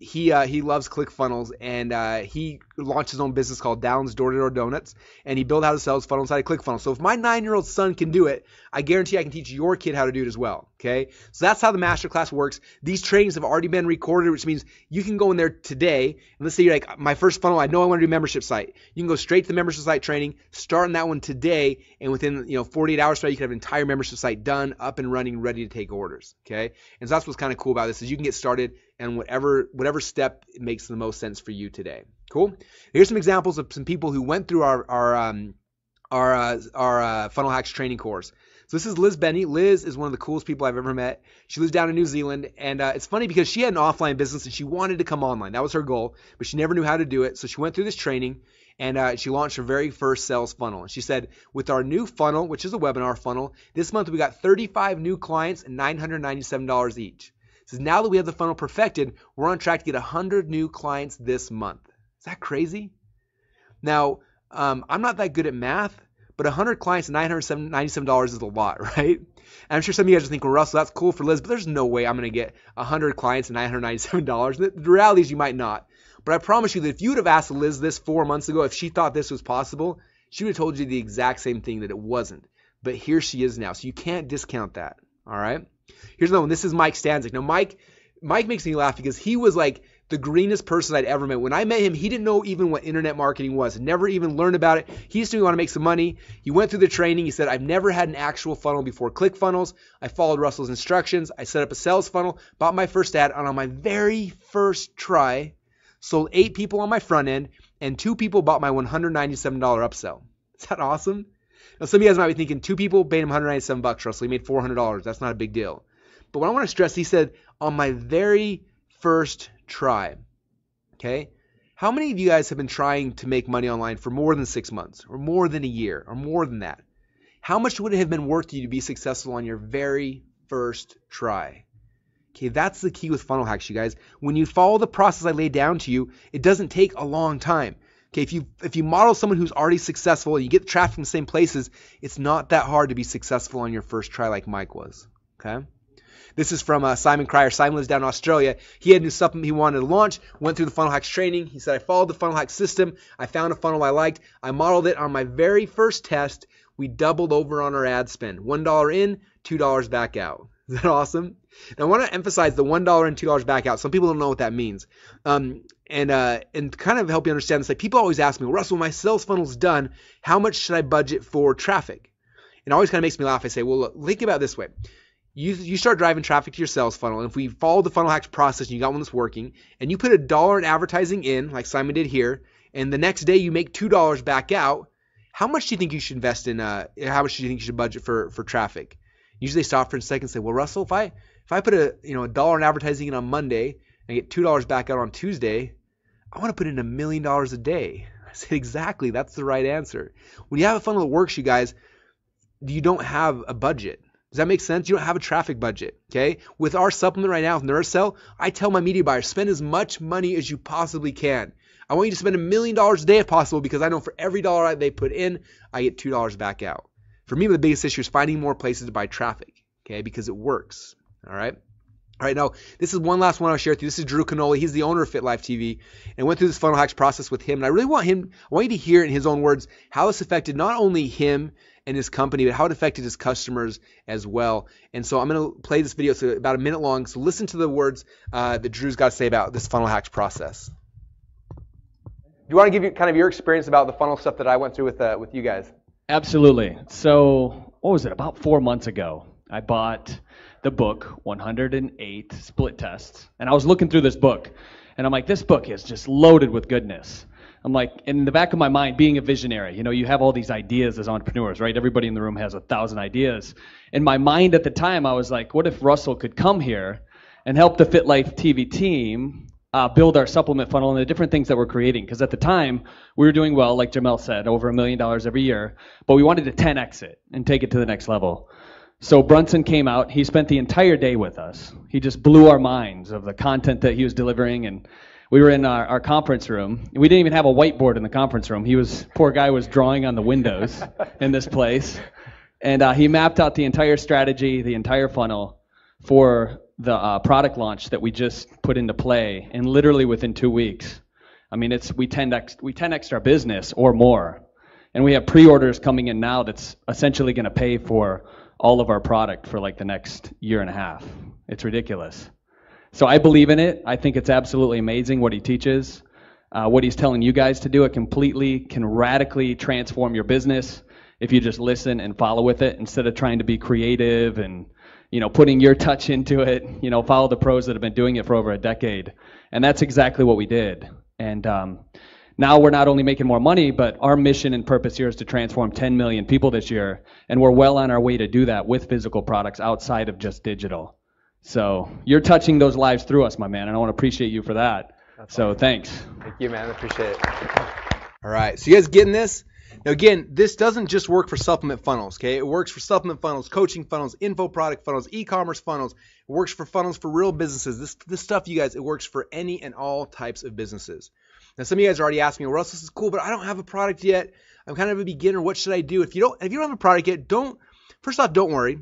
he loves ClickFunnels, and he launched his own business called Downs Door-to-Door Donuts, and he built how to sell his funnel inside of ClickFunnels. So if my 9-year-old son can do it, I guarantee I can teach your kid how to do it as well. Okay, so that's how the masterclass works. These trainings have already been recorded, which means you can go in there today, and let's say you're like, my first funnel, I know I want to do membership site. You can go straight to the membership site training, start on that one today, and within 48 hours from now, you can have an entire membership site done, up and running, ready to take orders. Okay, and so that's what's kind of cool about this is you can get started and whatever step makes the most sense for you today. Cool. Here's some examples of some people who went through our Funnel Hacks training course. So this is Liz Benny. Liz is one of the coolest people I've ever met. She lives down in New Zealand, and it's funny because she had an offline business and she wanted to come online. That was her goal, but she never knew how to do it. So she went through this training, and she launched her very first sales funnel. And she said, with our new funnel, which is a webinar funnel, this month we got 35 new clients and $997 each. Says now that we have the funnel perfected, we're on track to get 100 new clients this month. Is that crazy? Now, I'm not that good at math, but 100 clients and $997 is a lot, right? And I'm sure some of you guys are thinking, well, Russell, that's cool for Liz, but there's no way I'm going to get 100 clients and $997. The reality is you might not. But I promise you that if you would have asked Liz this 4 months ago, if she thought this was possible, she would have told you the exact same thing, that it wasn't. But here she is now, so you can't discount that, all right? Here's another one. This is Mike Stanzik. Now, Mike makes me laugh because he was like the greenest person I'd ever met. When I met him, he didn't know even what internet marketing was, never even learned about it. He just knew he wanted to make some money. He went through the training. He said, I've never had an actual funnel before ClickFunnels. I followed Russell's instructions. I set up a sales funnel, bought my first ad, and on my very first try, sold 8 people on my front end, and 2 people bought my $197 upsell. Is that awesome? Now, some of you guys might be thinking, 2 people paid him $197, Russell. He made $400. That's not a big deal. But what I want to stress, he said, on my very first try. Okay? How many of you guys have been trying to make money online for more than 6 months or more than a year or more than that? How much would it have been worth to you to be successful on your very first try? Okay, that's the key with funnel hacks, you guys. When you follow the process I laid down to you, it doesn't take a long time. Okay, if you model someone who's already successful and you get traffic from the same places, it's not that hard to be successful on your first try like Mike was. Okay? This is from Simon Cryer. Simon lives down in Australia. He had a new supplement he wanted to launch, went through the funnel hacks training. He said, I followed the funnel hack system. I found a funnel I liked. I modeled it on my very first test. We doubled over on our ad spend. $1 in, $2 back out. Is that awesome? Now, I want to emphasize the $1 and $2 back out. Some people don't know what that means. And kind of help you understand this, like people always ask me, well, Russell, my sales funnel's done. How much should I budget for traffic? And it always kind of makes me laugh. I say, well, look, think about it this way. You start driving traffic to your sales funnel, and if we follow the funnel hacks process and you got one that's working, and you put $1 in advertising in, like Simon did here, and the next day you make $2 back out, how much do you think you should invest in, how much do you think you should budget for traffic? Usually they stop for a second and say, well, Russell, if I put $1 in advertising in on Monday and get $2 back out on Tuesday, I want to put in $1 million a day. I said, exactly, that's the right answer. When you have a funnel that works, you guys, you don't have a budget. Does that make sense? You don't have a traffic budget, okay? With our supplement right now, with NerdSell, I tell my media buyers, spend as much money as you possibly can. I want you to spend $1 million a day if possible, because I know for every dollar they put in, I get $2 back out. For me, the biggest issue is finding more places to buy traffic, okay? Because it works, all right? All right, now, this is one last one I'll share with you. This is Drew Canoli. He's the owner of Fit Life TV, and went through this funnel hacks process with him. And I really want you to hear in his own words how this affected not only him and his company, but how it affected his customers as well. And so I'm going to play this video. It's about a minute long. So listen to the words that Drew's got to say about this funnel hacks process. Do you want to give you kind of your experience about the funnel stuff that I went through with you guys? Absolutely. So what was it? About 4 months ago, I bought the book, 108 Split Tests. And I was looking through this book, and I'm like, this book is just loaded with goodness. I'm like, in the back of my mind, being a visionary, you have all these ideas as entrepreneurs, right? Everybody in the room has 1,000 ideas. In my mind at the time, I was like, what if Russell could come here and help the Fit Life TV team build our supplement funnel and the different things that we're creating? Because at the time, we were doing well, like Jamel said, over $1 million every year, but we wanted to 10x it and take it to the next level. So Brunson came out. He spent the entire day with us. He just blew our minds of the content that he was delivering, and we were in our conference room. We didn't even have a whiteboard in the conference room. Poor guy was drawing on the windows in this place. And he mapped out the entire strategy, the entire funnel for the product launch that we just put into play. And literally within 2 weeks, I mean, we 10x our business or more. And we have pre-orders coming in now that's essentially going to pay for all of our product for like the next year and a half. It's ridiculous. So I believe in it. I think it's absolutely amazing what he teaches. What he's telling you guys to do, it can radically transform your business if you just listen and follow with it instead of trying to be creative and putting your touch into it. Follow the pros that have been doing it for over a decade. And that's exactly what we did. And now we're not only making more money, but our mission and purpose here is to transform 10 million people this year. And we're well on our way to do that with physical products outside of just digital. So you're touching those lives through us, my man, and I want to appreciate you for that. So thanks. Thank you, man. I appreciate it. All right. So you guys getting this? Now, again, this doesn't just work for supplement funnels, okay? It works for supplement funnels, coaching funnels, info product funnels, e-commerce funnels. It works for funnels for real businesses. This stuff, you guys, it works for any and all types of businesses. Now, some of you guys are already asking me, Russ, this is cool, but I don't have a product yet. I'm kind of a beginner. What should I do? If you don't have a product yet, first off, don't worry.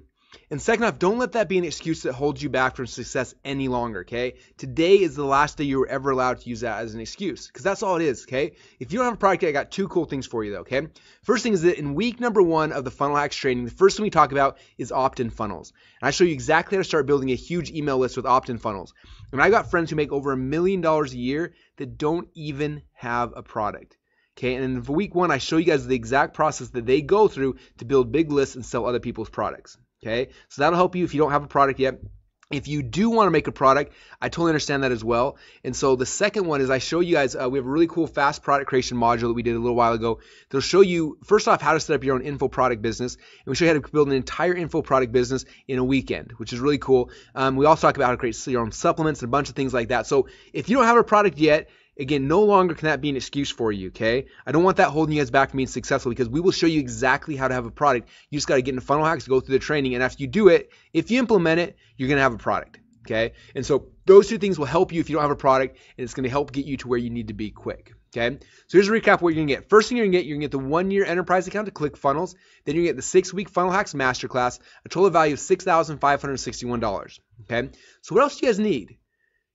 And second off, don't let that be an excuse that holds you back from success any longer, okay? Today is the last day you were ever allowed to use that as an excuse, because that's all it is, okay? If you don't have a product yet, I got 2 cool things for you, though, okay? First thing is that in week number 1 of the Funnel Hacks training, the first thing we talk about is opt-in funnels. And I show you exactly how to start building a huge email list with opt-in funnels. And I got friends who make over $1 million a year that don't even have a product. Okay, and in week 1, I show you guys the exact process that they go through to build big lists and sell other people's products. Okay, so that'll help you if you don't have a product yet. If you do want to make a product, I totally understand that as well. And so the second one is I show you guys, we have a really cool fast product creation module that we did a little while ago. They'll show you, first off, how to set up your own info product business. And we show you how to build an entire info product business in a weekend, which is really cool. We also talk about how to create your own supplements and a bunch of things like that. So if you don't have a product yet, again, no longer can that be an excuse for you, okay? I don't want that holding you guys back from being successful because we will show you exactly how to have a product. You just got to get into Funnel Hacks, go through the training, and after you do it, if you implement it, you're going to have a product, okay? And so those 2 things will help you if you don't have a product, and it's going to help get you to where you need to be quick, okay? So here's a recap of what you're going to get. First thing you're going to get the 1-year enterprise account to Clickfunnels. Then you're going to get the 6-week Funnel Hacks Masterclass, a total value of $6,561, okay? So what else do you guys need?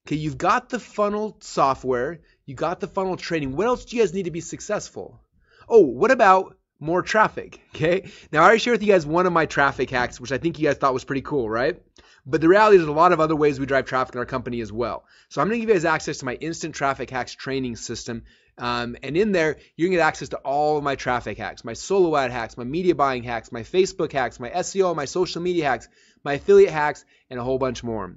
Okay, you've got the funnel software, you got the funnel training. What else do you guys need to be successful? Oh, what about more traffic? Okay, now I already shared with you guys one of my traffic hacks, which I think you guys thought was pretty cool, right? But the reality is there's a lot of other ways we drive traffic in our company as well. So I'm going to give you guys access to my instant traffic hacks training system. And in there, you're going to get access to all of my traffic hacks, my solo ad hacks, my media buying hacks, my Facebook hacks, my SEO, my social media hacks, my affiliate hacks, and a whole bunch more.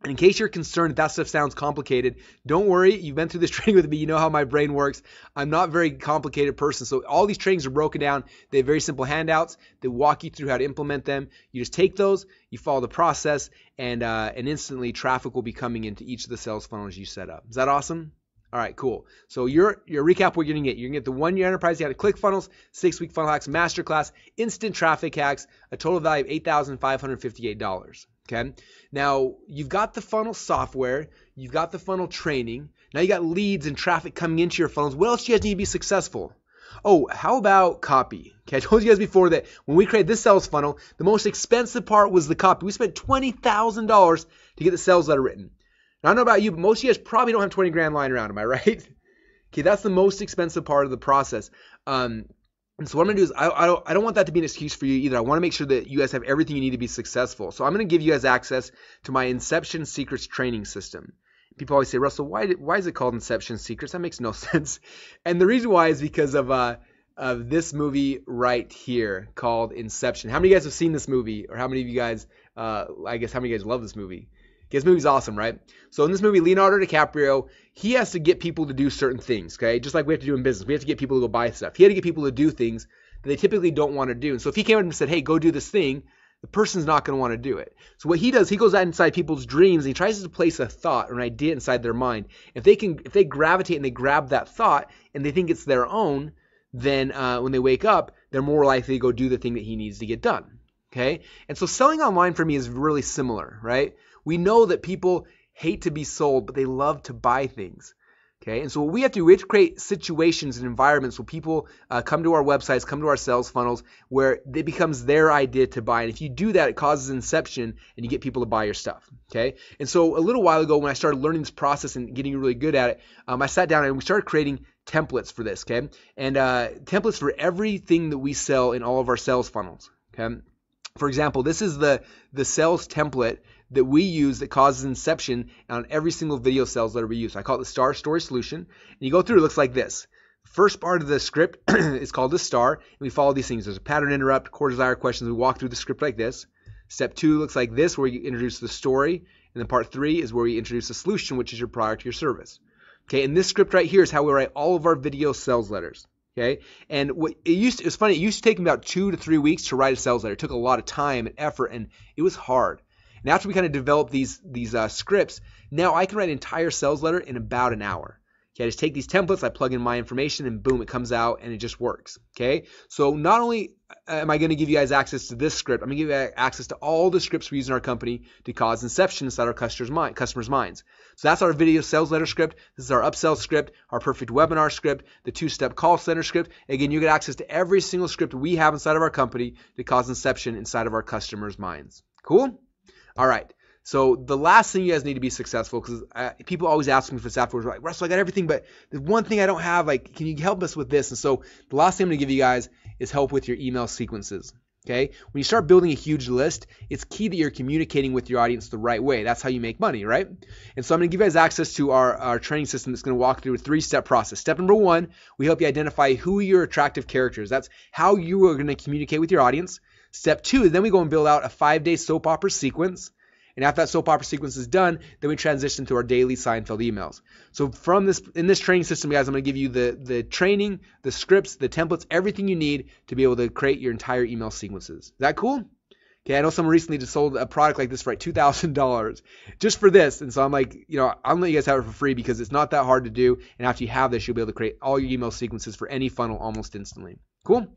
And in case you're concerned that stuff sounds complicated, don't worry. You've been through this training with me. You know how my brain works. I'm not a very complicated person. So all these trainings are broken down. They have very simple handouts. They walk you through how to implement them. You just take those, you follow the process, and instantly traffic will be coming into each of the sales funnels you set up. Is that awesome? All right, cool. So your recap, what you're going to get. You're going to get the 1-year enterprise. You got to ClickFunnels, 6-week Funnel Hacks Masterclass, instant traffic hacks, a total value of $8,558. Okay. Now you've got the funnel software, you've got the funnel training. Now you got leads and traffic coming into your funnels. What else do you guys need to be successful? Oh, how about copy? Okay, I told you guys before that when we created this sales funnel, the most expensive part was the copy. We spent $20,000 to get the sales letter written. Now I don't know about you, but most of you guys probably don't have 20 grand lying around. Am I right? Okay, that's the most expensive part of the process. And so what I'm going to do is I don't want that to be an excuse for you either. I want to make sure that you guys have everything you need to be successful. So I'm going to give you guys access to my Inception Secrets training system. People always say, Russell, why is it called Inception Secrets? That makes no sense. And the reason why is because of this movie right here called Inception. How many of you guys have seen this movie? Or how many of you guys, how many of you guys love this movie? This movie's awesome, right? So in this movie, Leonardo DiCaprio, he has to get people to do certain things, okay? Just like we have to do in business. We have to get people to go buy stuff. He had to get people to do things that they typically don't want to do. And so if he came up and said, hey, go do this thing, the person's not going to want to do it. So what he does, he goes out inside people's dreams and he tries to place a thought or an idea inside their mind. If they gravitate and they grab that thought and they think it's their own, then when they wake up, they're more likely to go do the thing that he needs to get done. Okay? And so selling online for me is really similar, right? We know that people hate to be sold, but they love to buy things. Okay? And so what we have to do, we have to create situations and environments where people come to our websites, come to our sales funnels, where it becomes their idea to buy. And if you do that, it causes inception and you get people to buy your stuff. Okay? And so a little while ago when I started learning this process and getting really good at it, I sat down and we started creating templates for this, okay? And templates for everything that we sell in all of our sales funnels, okay? For example, this is the sales template that we use that causes inception on every single video sales letter we use. I call it the Star Story Solution. And you go through, it looks like this. First part of the script is called the star, and we follow these things. There's a pattern interrupt, core desire questions. We walk through the script like this. Step 2 looks like this, where you introduce the story. And then part 3 is where we introduce the solution, which is your product or your service. Okay, and this script right here is how we write all of our video sales letters. Okay, and it's funny, it used to take me about 2 to 3 weeks to write a sales letter. It took a lot of time and effort, and it was hard. And after we kind of developed these scripts, now I can write an entire sales letter in about an hour. Okay, I just take these templates, I plug in my information, and boom, it comes out, and it just works. Okay, so not only am I going to give you guys access to this script, I'm going to give you access to all the scripts we use in our company to cause inception inside our customers' minds. So that's our video sales letter script. This is our upsell script, our perfect webinar script, the 2-step call center script. Again, you get access to every single script we have inside of our company to cause inception inside of our customers' minds. Cool? All right. So the last thing you guys need to be successful, because people always ask me for this afterwards, like, Russell, I got everything, but there's one thing I don't have. Like, can you help us with this? And so the last thing I'm going to give you guys is help with your email sequences. Okay? When you start building a huge list, it's key that you're communicating with your audience the right way. That's how you make money, right? And so I'm going to give you guys access to our training system that's going to walk through a 3-step process. Step number 1, we help you identify who your attractive characters. That's how you are going to communicate with your audience. Step 2, then we go and build out a 5-day soap opera sequence. And after that soap opera sequence is done, then we transition to our daily Seinfeld emails. So in this training system, guys, I'm going to give you the training, the scripts, the templates, everything you need to be able to create your entire email sequences. Is that cool? Okay, I know someone recently just sold a product like this for like $2,000 just for this. And so I'm like, I'll let you guys have it for free because it's not that hard to do. And after you have this, you'll be able to create all your email sequences for any funnel almost instantly. Cool? All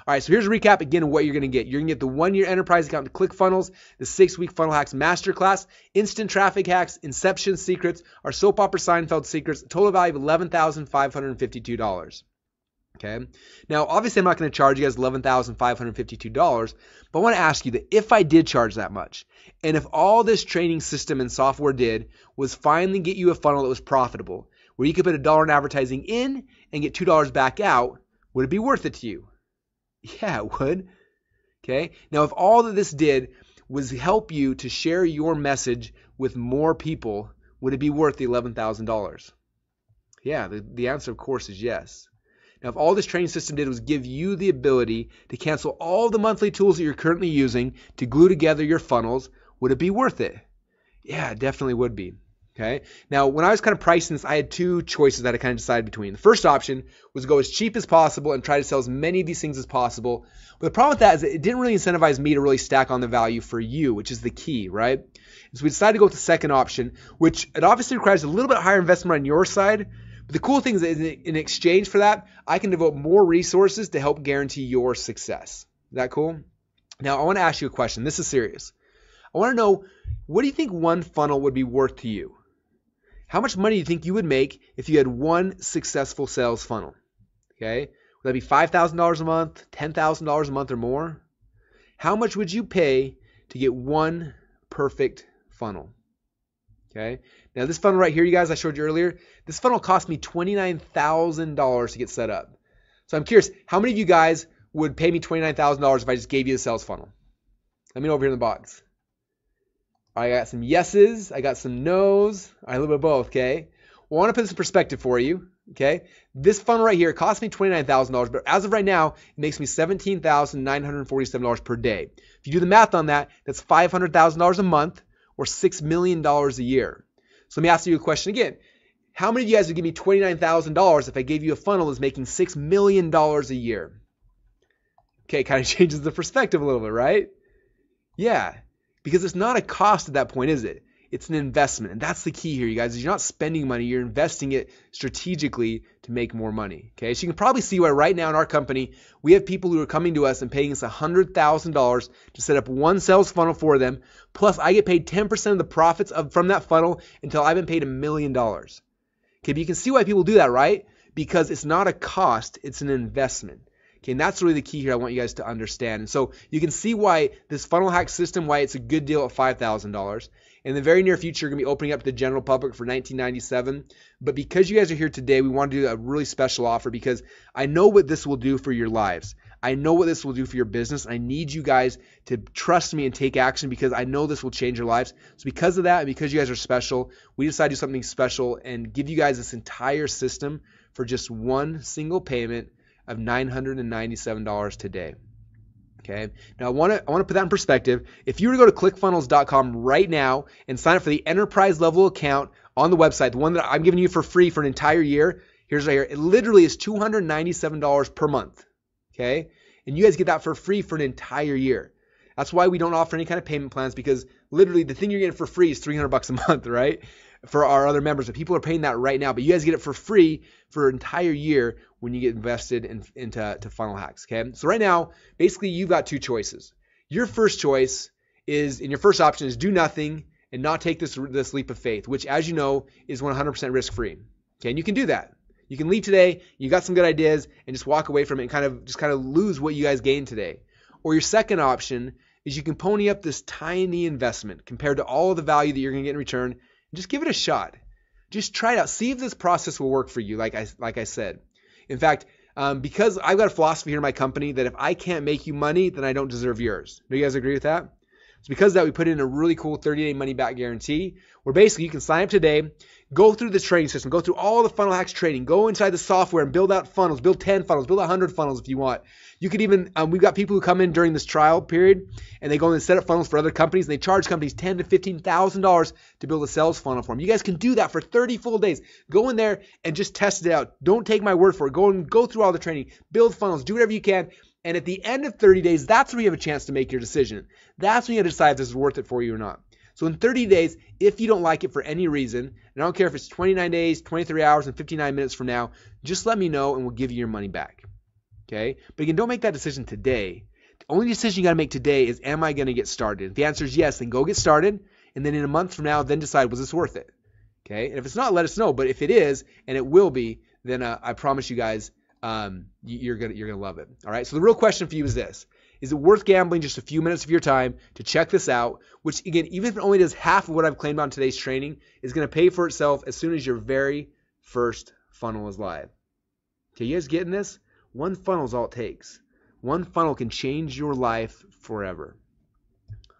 right, so here's a recap again of what you're going to get. You're going to get the 1-year enterprise account to ClickFunnels, the 6-week funnel hacks masterclass, instant traffic hacks, inception secrets, our soap opera Seinfeld secrets, a total value of $11,552. Okay. Now, obviously, I'm not going to charge you guys $11,552, but I want to ask you that if I did charge that much, and if all this training system and software did was finally get you a funnel that was profitable, where you could put $1 in advertising in and get $2 back out, would it be worth it to you? Yeah, it would. Okay. Now, if all that this did was help you to share your message with more people, would it be worth the $11,000? Yeah, the answer, of course, is yes. Now, if all this training system did was give you the ability to cancel all the monthly tools that you're currently using to glue together your funnels, would it be worth it? Yeah, it definitely would be. Okay. Now, when I was kind of pricing this, I had 2 choices that I kind of decided between. The first option was go as cheap as possible and try to sell as many of these things as possible. But the problem with that is that it didn't really incentivize me to really stack on the value for you, which is the key, right? And so we decided to go with the second option, which it obviously requires a little bit higher investment on your side. But the cool thing is that in exchange for that, I can devote more resources to help guarantee your success. Is that cool? Now, I want to ask you a question. This is serious. I want to know, what do you think one funnel would be worth to you? How much money do you think you would make if you had one successful sales funnel? Okay? Would that be $5,000 a month, $10,000 a month or more? How much would you pay to get one perfect funnel? Okay? Now this funnel right here, you guys, I showed you earlier, this funnel cost me $29,000 to get set up. So I'm curious, how many of you guys would pay me $29,000 if I just gave you the sales funnel? Let me know over here in the box. All right, I got some yeses, I got some nos, a little bit of both, okay? Well, I want to put this in perspective for you, okay? This funnel right here cost me $29,000, but as of right now, it makes me $17,947 per day. If you do the math on that, that's $500,000 a month, or $6 million a year. So let me ask you a question again. How many of you guys would give me $29,000 if I gave you a funnel that's making $6 million a year? Okay, kind of changes the perspective a little bit, right? Yeah, because it's not a cost at that point, is it? It's an investment. And that's the key here, you guys. Is you're not spending money, you're investing it strategically to make more money. Okay, so you can probably see why right now in our company, we have people who are coming to us and paying us $100,000 to set up one sales funnel for them. Plus, I get paid 10% of the profits from that funnel until I've been paid $1 million. Okay, but you can see why people do that, right? Because it's not a cost, it's an investment. Okay, and that's really the key here I want you guys to understand. And so you can see why this funnel hack system, why it's a good deal at $5,000. In the very near future, we're going to be opening up to the general public for $19.97. But because you guys are here today, we want to do a really special offer because I know what this will do for your lives. I know what this will do for your business. I need you guys to trust me and take action because I know this will change your lives. So because of that and because you guys are special, we decided to do something special and give you guys this entire system for just one single payment of $997 today. Okay. Now I want to put that in perspective. If you were to go to clickfunnels.com right now and sign up for the enterprise level account on the website, the one that I'm giving you for free for an entire year, here's right here. It literally is $297 per month. Okay. And you guys get that for free for an entire year. That's why we don't offer any kind of payment plans because literally the thing you're getting for free is $300 a month, right? For our other members, but people are paying that right now, but you guys get it for free for an entire year when you get invested into funnel hacks. Okay, so right now, basically, you've got two choices. Your first choice is, and your first option is do nothing and not take this leap of faith, which, as you know, is 100% risk free. Okay, and you can do that. You can leave today. You got some good ideas, and just walk away from it and kind of lose what you guys gained today. Or your second option is you can pony up this tiny investment compared to all of the value that you're going to get in return. Just give it a shot. Just try it out. See if this process will work for you, like I said. In fact, because I've got a philosophy here in my company that if I can't make you money, then I don't deserve yours. Do you guys agree with that? So because of that, we put in a really cool 30-day money-back guarantee where basically you can sign up today, go through the training system, go through all the funnel hacks training, go inside the software and build out funnels, build 10 funnels, build 100 funnels if you want. You could even, we've got people who come in during this trial period and they go in and set up funnels for other companies and they charge companies $10,000 to $15,000 to build a sales funnel for them. You guys can do that for 30 full days. Go in there and just test it out. Don't take my word for it. Go through all the training, build funnels, do whatever you can. And at the end of 30 days, that's where you have a chance to make your decision. That's when you decide if this is worth it for you or not. So in 30 days, if you don't like it for any reason, and I don't care if it's 29 days, 23 hours, and 59 minutes from now, just let me know and we'll give you your money back. Okay? But again, don't make that decision today. The only decision you got to make today is, am I going to get started? If the answer is yes, then go get started. And then in a month from now, then decide, was this worth it? Okay? And if it's not, let us know. But if it is, and it will be, then I promise you guys, you're gonna love it. All right. So the real question for you is this: is it worth gambling just a few minutes of your time to check this out? Which again, even if it only does half of what I've claimed on today's training, is going to pay for itself as soon as your very first funnel is live. Okay, you guys getting this? One funnel is all it takes. One funnel can change your life forever.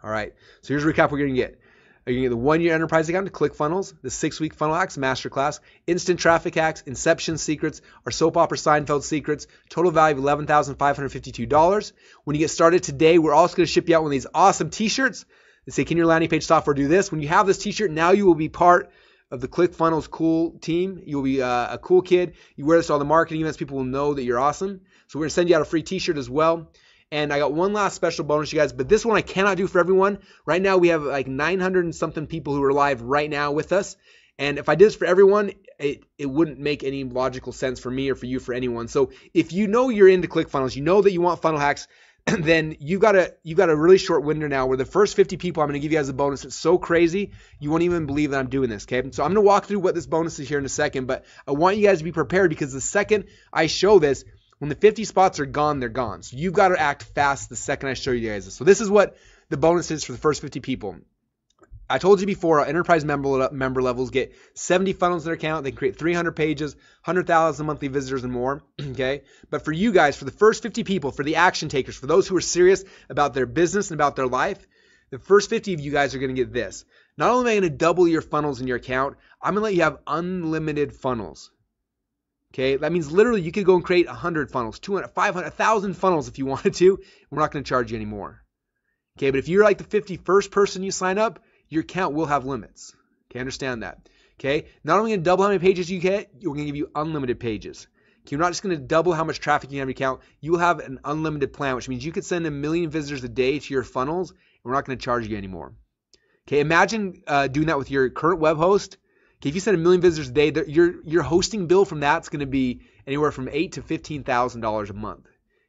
All right. So here's a recap we're gonna get. You're going to get the 1-year enterprise account to ClickFunnels, the 6-week funnel hacks masterclass, instant traffic hacks, inception secrets, our soap opera Seinfeld secrets, total value of $11,552. When you get started today, we're also going to ship you out one of these awesome t-shirts that say, can your landing page software do this? When you have this t-shirt, now you will be part of the ClickFunnels cool team. You will be a cool kid. You wear this to all the marketing events. People will know that you're awesome. So we're going to send you out a free t-shirt as well. And I got one last special bonus, you guys, but this one I cannot do for everyone. Right now we have like 900 and something people who are live right now with us. And if I did this for everyone, it wouldn't make any logical sense for me or for you, for anyone. So if you know you're into ClickFunnels, you know that you want funnel hacks, then you've got a really short window now where the first 50 people, I'm going to give you guys a bonus. It's so crazy, you won't even believe that I'm doing this, okay? So I'm going to walk through what this bonus is here in a second, but I want you guys to be prepared because the second I show this, when the 50 spots are gone, they're gone. So you've got to act fast the second I show you guys this. So this is what the bonus is for the first 50 people. I told you before, our enterprise member levels get 70 funnels in their account. They can create 300 pages, 100,000 monthly visitors and more, okay? But for you guys, for the first 50 people, for the action takers, for those who are serious about their business and about their life, the first 50 of you guys are going to get this. Not only am I going to double your funnels in your account, I'm going to let you have unlimited funnels. Okay, that means literally you could go and create 100 funnels, 200, 500, 1,000 funnels if you wanted to. We're not going to charge you anymore. Okay, but if you're like the 51st person you sign up, your account will have limits. Okay, understand that. Okay, not only going to double how many pages you get, we're going to give you unlimited pages. Okay, we're not just going to double how much traffic you have in your account. You will have an unlimited plan, which means you could send 1 million visitors a day to your funnels, and we're not going to charge you anymore. Okay, imagine doing that with your current web host. Okay, if you send 1 million visitors a day, your hosting bill from that's going to be anywhere from $8,000 to $15,000 a month.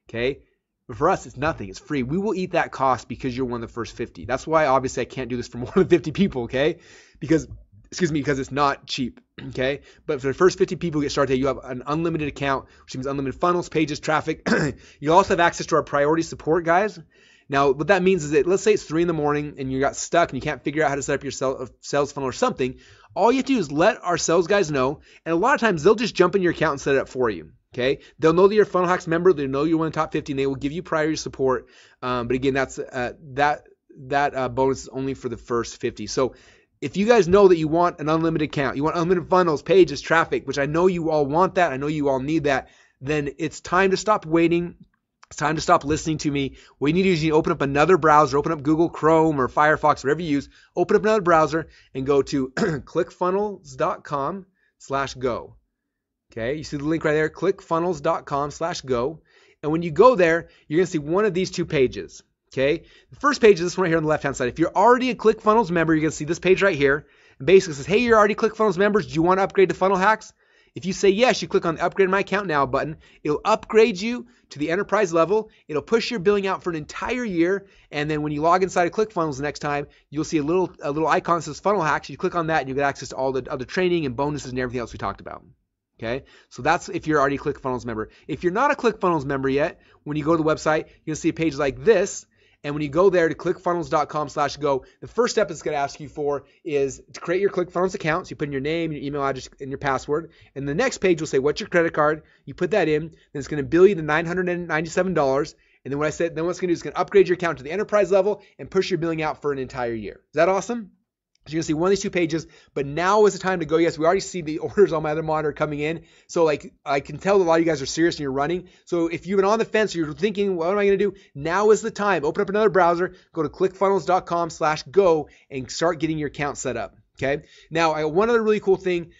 Okay, but for us, it's nothing. It's free. We will eat that cost because you're one of the first 50. That's why obviously I can't do this for more than 50 people. Okay, because it's not cheap. Okay, but for the first 50 people who get started, you have an unlimited account, which means unlimited funnels, pages, traffic. You also have access to our priority support guys. Now, what that means is that let's say it's 3 a.m. and you got stuck and you can't figure out how to set up your sales funnel or something. All you have to do is let our sales guys know, and a lot of times they'll just jump in your account and set it up for you. Okay, they'll know that you're a Funnel Hacks member. They know you're one of the top 50, and they will give you priority support. But again, that's that bonus is only for the first 50. So if you guys know that you want an unlimited account, you want unlimited funnels, pages, traffic, which I know you all want that, I know you all need that, then it's time to stop waiting. It's time to stop listening to me. What you need to do is you need to open up another browser, open up Google Chrome or Firefox, whatever you use, open up another browser and go to clickfunnels.com/go. Okay, you see the link right there, clickfunnels.com/go. And when you go there, you're going to see one of these two pages. Okay, the first page is this one right here on the left-hand side. If you're already a ClickFunnels member, you're going to see this page right here. And basically it says, hey, you're already ClickFunnels members. Do you want to upgrade to Funnel Hacks? If you say yes, you click on the Upgrade My Account Now button. It'll upgrade you to the enterprise level. It'll push your billing out for an entire year. And then when you log inside of ClickFunnels the next time, you'll see a little icon that says Funnel Hacks. You click on that and you get access to all the other training and bonuses and everything else we talked about. Okay, so that's if you're already a ClickFunnels member. If you're not a ClickFunnels member yet, when you go to the website, you'll see a page like this. And when you go there to clickfunnels.com/go, the first step it's going to ask you for is to create your ClickFunnels account. So you put in your name, your email address, and your password. And the next page will say, what's your credit card? You put that in. Then it's going to bill you the $997. And then what it's going to do is it's going to upgrade your account to the enterprise level and push your billing out for an entire year. Is that awesome? So you're going to see one of these two pages, but now is the time to go. Yes, we already see the orders on my other monitor coming in. So like I can tell that a lot of you guys are serious and you're running. So if you've been on the fence or you're thinking, what am I going to do? Now is the time. Open up another browser, go to clickfunnels.com/go and start getting your account set up. Okay. Now, one other really cool thing.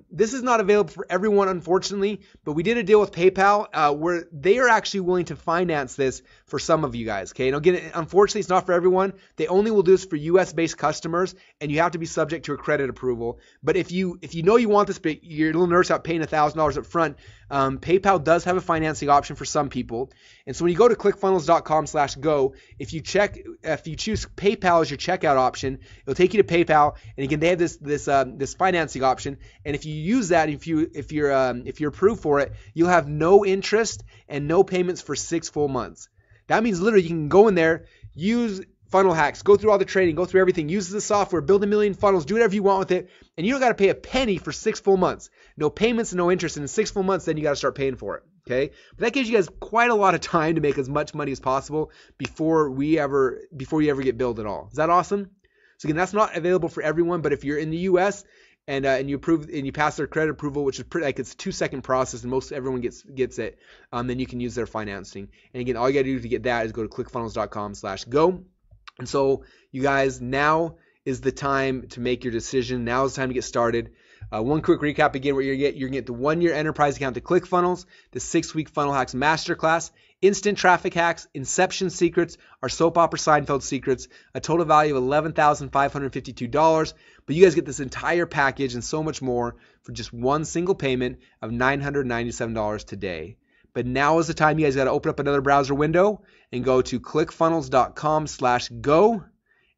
This is not available for everyone, unfortunately, but we did a deal with PayPal where they are actually willing to finance this for some of you guys. Okay, and again, unfortunately, it's not for everyone. They only will do this for U.S.-based customers, and you have to be subject to a credit approval. But if you know you want this, but you're a little nervous about paying $1,000 up front, PayPal does have a financing option for some people. And so when you go to clickfunnels.com/go, if you choose PayPal as your checkout option, it'll take you to PayPal. And again, they have this financing option. And if you use that, if you're approved for it, you'll have no interest and no payments for 6 full months. That means literally you can go in there, use Funnel Hacks, go through all the training, go through everything, use the software, build 1 million funnels, do whatever you want with it, and you don't got to pay a penny for 6 full months. No payments and no interest. And in 6 full months, then you got to start paying for it. Okay, but that gives you guys quite a lot of time to make as much money as possible before you ever get billed at all. Is that awesome? So again, that's not available for everyone, but if you're in the U.S. and you approve and you pass their credit approval, which is pretty like it's a 2-second process, and most everyone gets it, then you can use their financing. And again, all you got to do to get that is go to clickfunnels.com/go. And so you guys, now is the time to make your decision. Now is the time to get started. One quick recap again, what you're going to get the 1-year enterprise account to ClickFunnels, the 6-week Funnel Hacks Masterclass, instant traffic hacks, inception secrets, our soap opera Seinfeld secrets, a total value of $11,552. But you guys get this entire package and so much more for just one single payment of $997 today. But now is the time you guys got to open up another browser window and go to clickfunnels.com/go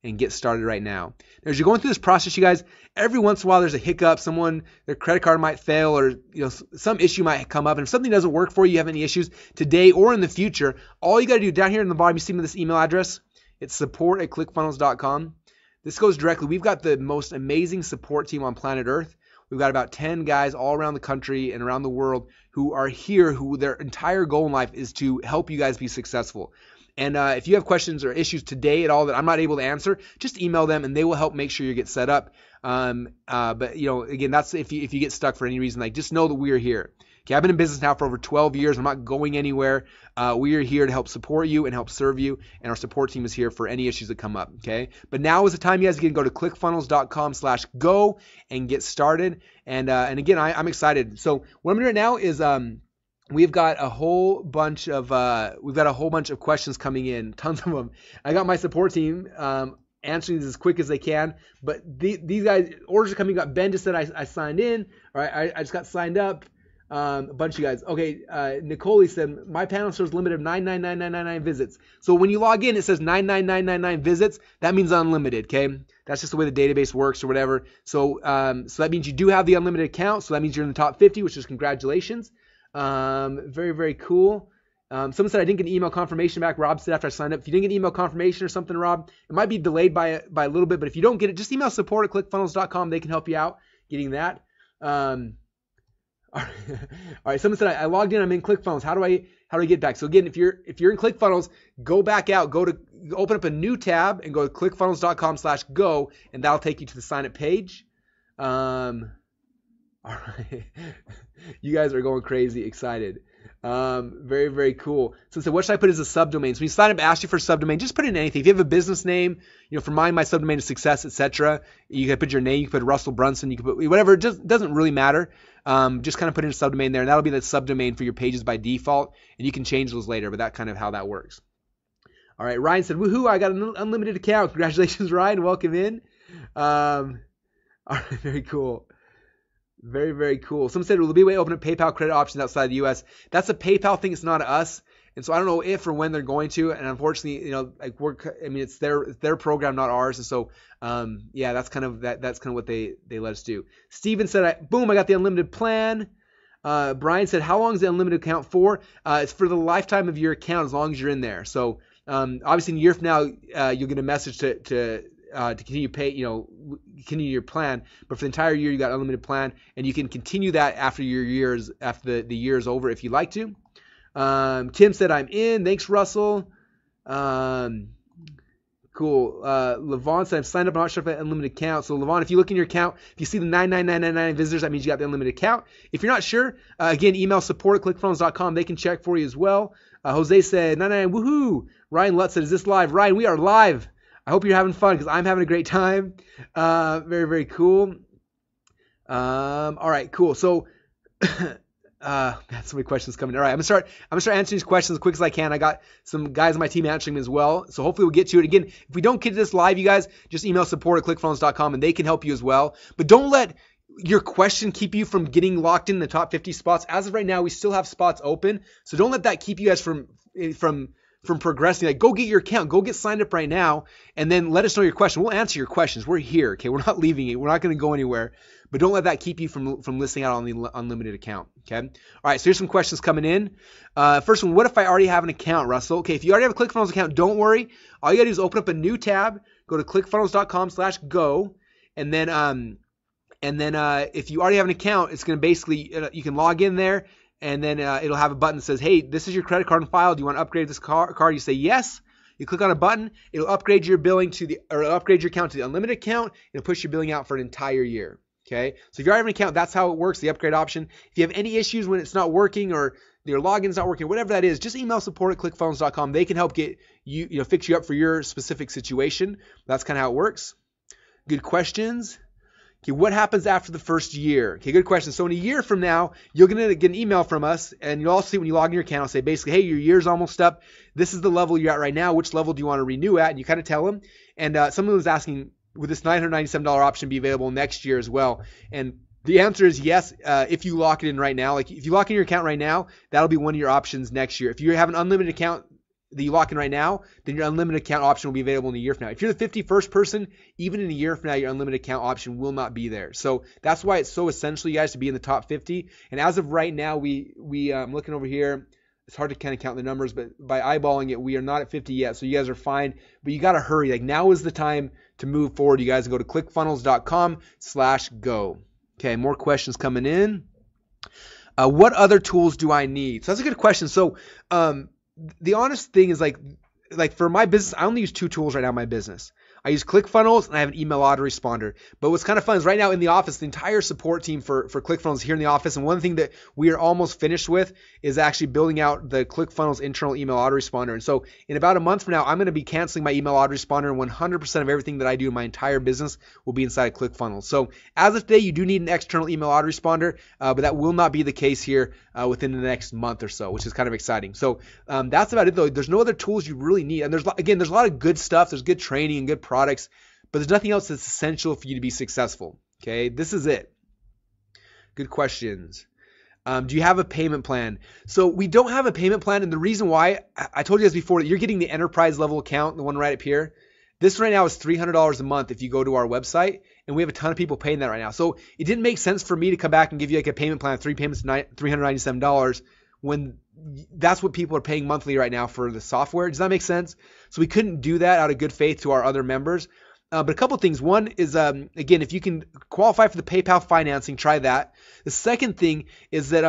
and get started right now. Now, as you're going through this process, you guys, every once in a while there's a hiccup. Their credit card might fail, or some issue might come up. And if something doesn't work for you, you have any issues today or in the future, all you got to do down here in the bottom, you see this email address. It's support@clickfunnels.com. This goes directly. We've got the most amazing support team on planet Earth. We've got about 10 guys all around the country and around the world who are here, who their entire goal in life is to help you guys be successful. And if you have questions or issues today at all that I'm not able to answer, just email them and they will help make sure you get set up. But again, that's if you get stuck for any reason, like just know that we are here. Okay, I've been in business now for over 12 years. I'm not going anywhere. We are here to help support you and help serve you, and our support team is here for any issues that come up, okay? But now is the time you guys can go to clickfunnels.com/go and get started. And again, I'm excited. So what I'm doing right now is we've got a whole bunch of questions coming in, tons of them. I got my support team answering these as quick as they can, but these guys, orders are coming up. Ben just said I signed in, or I just got signed up. A bunch of you guys. Okay, Nicole said my panel shows limit of 99999 visits. So when you log in, it says 99999 visits. That means unlimited. Okay, that's just the way the database works or whatever. So so that means you do have the unlimited account. So that means you're in the top 50, which is congratulations. Very, very cool. Someone said I didn't get an email confirmation back. Rob said after I signed up. If you didn't get an email confirmation or something, Rob, it might be delayed by a little bit. But if you don't get it, just email support@clickfunnels.com. They can help you out getting that. All right. Someone said I logged in. I'm in ClickFunnels. How do I get back? So again, if you're in ClickFunnels, go back out. Open up a new tab and go to clickfunnels.com/go, and that'll take you to the sign up page. All right. You guys are going crazy excited. Very, very cool. So what should I put as a subdomain? So when you sign up, ask you for a subdomain, just put in anything. If you have a business name, for mine, my subdomain is success, etc. You can put your name, you can put Russell Brunson, you can put whatever, it just doesn't really matter. Just kind of put in a subdomain there, and that'll be the subdomain for your pages by default, and you can change those later, but that's kind of how that works. All right, Ryan said, woohoo, I got an unlimited account. Congratulations, Ryan. Welcome in. All right, very cool. Very, very cool. Someone said, will there be a way to open up PayPal credit options outside the U.S.? That's a PayPal thing. It's not us. And so I don't know if or when they're going to. And unfortunately, it's their program, not ours. And so, yeah, that's kind of what they let us do. Steven said, boom, I got the unlimited plan. Brian said, how long is the unlimited account for? It's for the lifetime of your account as long as you're in there. So obviously in a year from now, you'll get a message to continue continue your plan, but for the entire year you got unlimited plan, and you can continue that after the year is over if you like to. Tim said I'm in. Thanks, Russell. Cool. Levon said I've signed up. I'm not sure if I have an unlimited account. So Levon, if you look in your account, if you see the 99999 visitors, that means you got the unlimited account. If you're not sure, again, email support@clickfunnels.com. They can check for you as well. Jose said 99 woohoo. Ryan Lutz said, is this live? Ryan, we are live. I hope you're having fun because I'm having a great time. Very, very cool. All right, cool. So, got so many questions coming. All right, I'm gonna start answering these questions as quick as I can. I got some guys on my team answering them as well. So hopefully we'll get to it. Again, if we don't get to this live, you guys, just email support@clickfunnels.com and they can help you as well. But don't let your question keep you from getting locked in the top 50 spots. As of right now, we still have spots open. So don't let that keep you guys from progressing. Like, go get your account, go get signed up right now, and then let us know your question. We'll answer your questions. We're here, okay? We're not leaving it. We're not going to go anywhere, but don't let that keep you from listing out on the unlimited account, okay? All right, so here's some questions coming in. First one, what if I already have an account, Russell? Okay, if you already have a ClickFunnels account, don't worry. All you got to do is open up a new tab, go to clickfunnels.com/go, and then if you already have an account, it's going to basically, you can log in there, and then it'll have a button that says, hey, this is your credit card on file. Do you want to upgrade this card? You say yes. You click on a button. It'll upgrade your billing upgrade your account to the unlimited account. It'll push your billing out for an entire year. Okay. So if you already have an account, that's how it works, the upgrade option. If you have any issues when it's not working or your login's not working, whatever that is, just email support@clickfunnels.com. They can help get fix you up for your specific situation. That's kind of how it works. Good questions. Okay, what happens after the first year? Okay, good question. So in a year from now, you're going to get an email from us, and you'll also see when you log in your account, it'll say basically, hey, your year's almost up. This is the level you're at right now. Which level do you want to renew at? And you kind of tell them. And someone was asking, would this $997 option be available next year as well? And the answer is yes, if you lock it in right now. Like if you lock in your account right now, that'll be one of your options next year. If you have an unlimited account that you lock in right now, then your unlimited account option will be available in a year from now. If you're the 51st person, even in a year from now, your unlimited account option will not be there. So that's why it's so essential, you guys, to be in the top 50. And as of right now, I'm looking over here. It's hard to kind of count the numbers, but by eyeballing it, we are not at 50 yet. So you guys are fine, but you got to hurry. Like now is the time to move forward. You guys go to clickfunnels.com/go. Okay, more questions coming in. What other tools do I need? So that's a good question. So, the honest thing is like for my business, I only use 2 tools right now in my business. I use ClickFunnels, and I have an email autoresponder. But what's kind of fun is right now in the office, the entire support team for ClickFunnels is here in the office. And one thing that we are almost finished with is actually building out the ClickFunnels internal email autoresponder. And so in about a month from now, I'm going to be canceling my email autoresponder, and 100% of everything that I do in my entire business will be inside of ClickFunnels. So as of today, you do need an external email autoresponder, but that will not be the case here within the next month or so, which is kind of exciting. So that's about it, though. There's no other tools you really need. And there's a lot of good stuff. There's good training and good products, but there's nothing else that's essential for you to be successful. Okay, this is it. Good questions. Do you have a payment plan? So we don't have a payment plan, and the reason why, I told you guys before, that you're getting the enterprise level account, the one right up here. This right now is $300 a month if you go to our website, and we have a ton of people paying that right now. So it didn't make sense for me to come back and give you like a payment plan of 3 payments, $397, when that's what people are paying monthly right now for the software. Does that make sense? So we couldn't do that out of good faith to our other members. But a couple of things. One is, again, if you can qualify for the PayPal financing, try that. The second thing is that,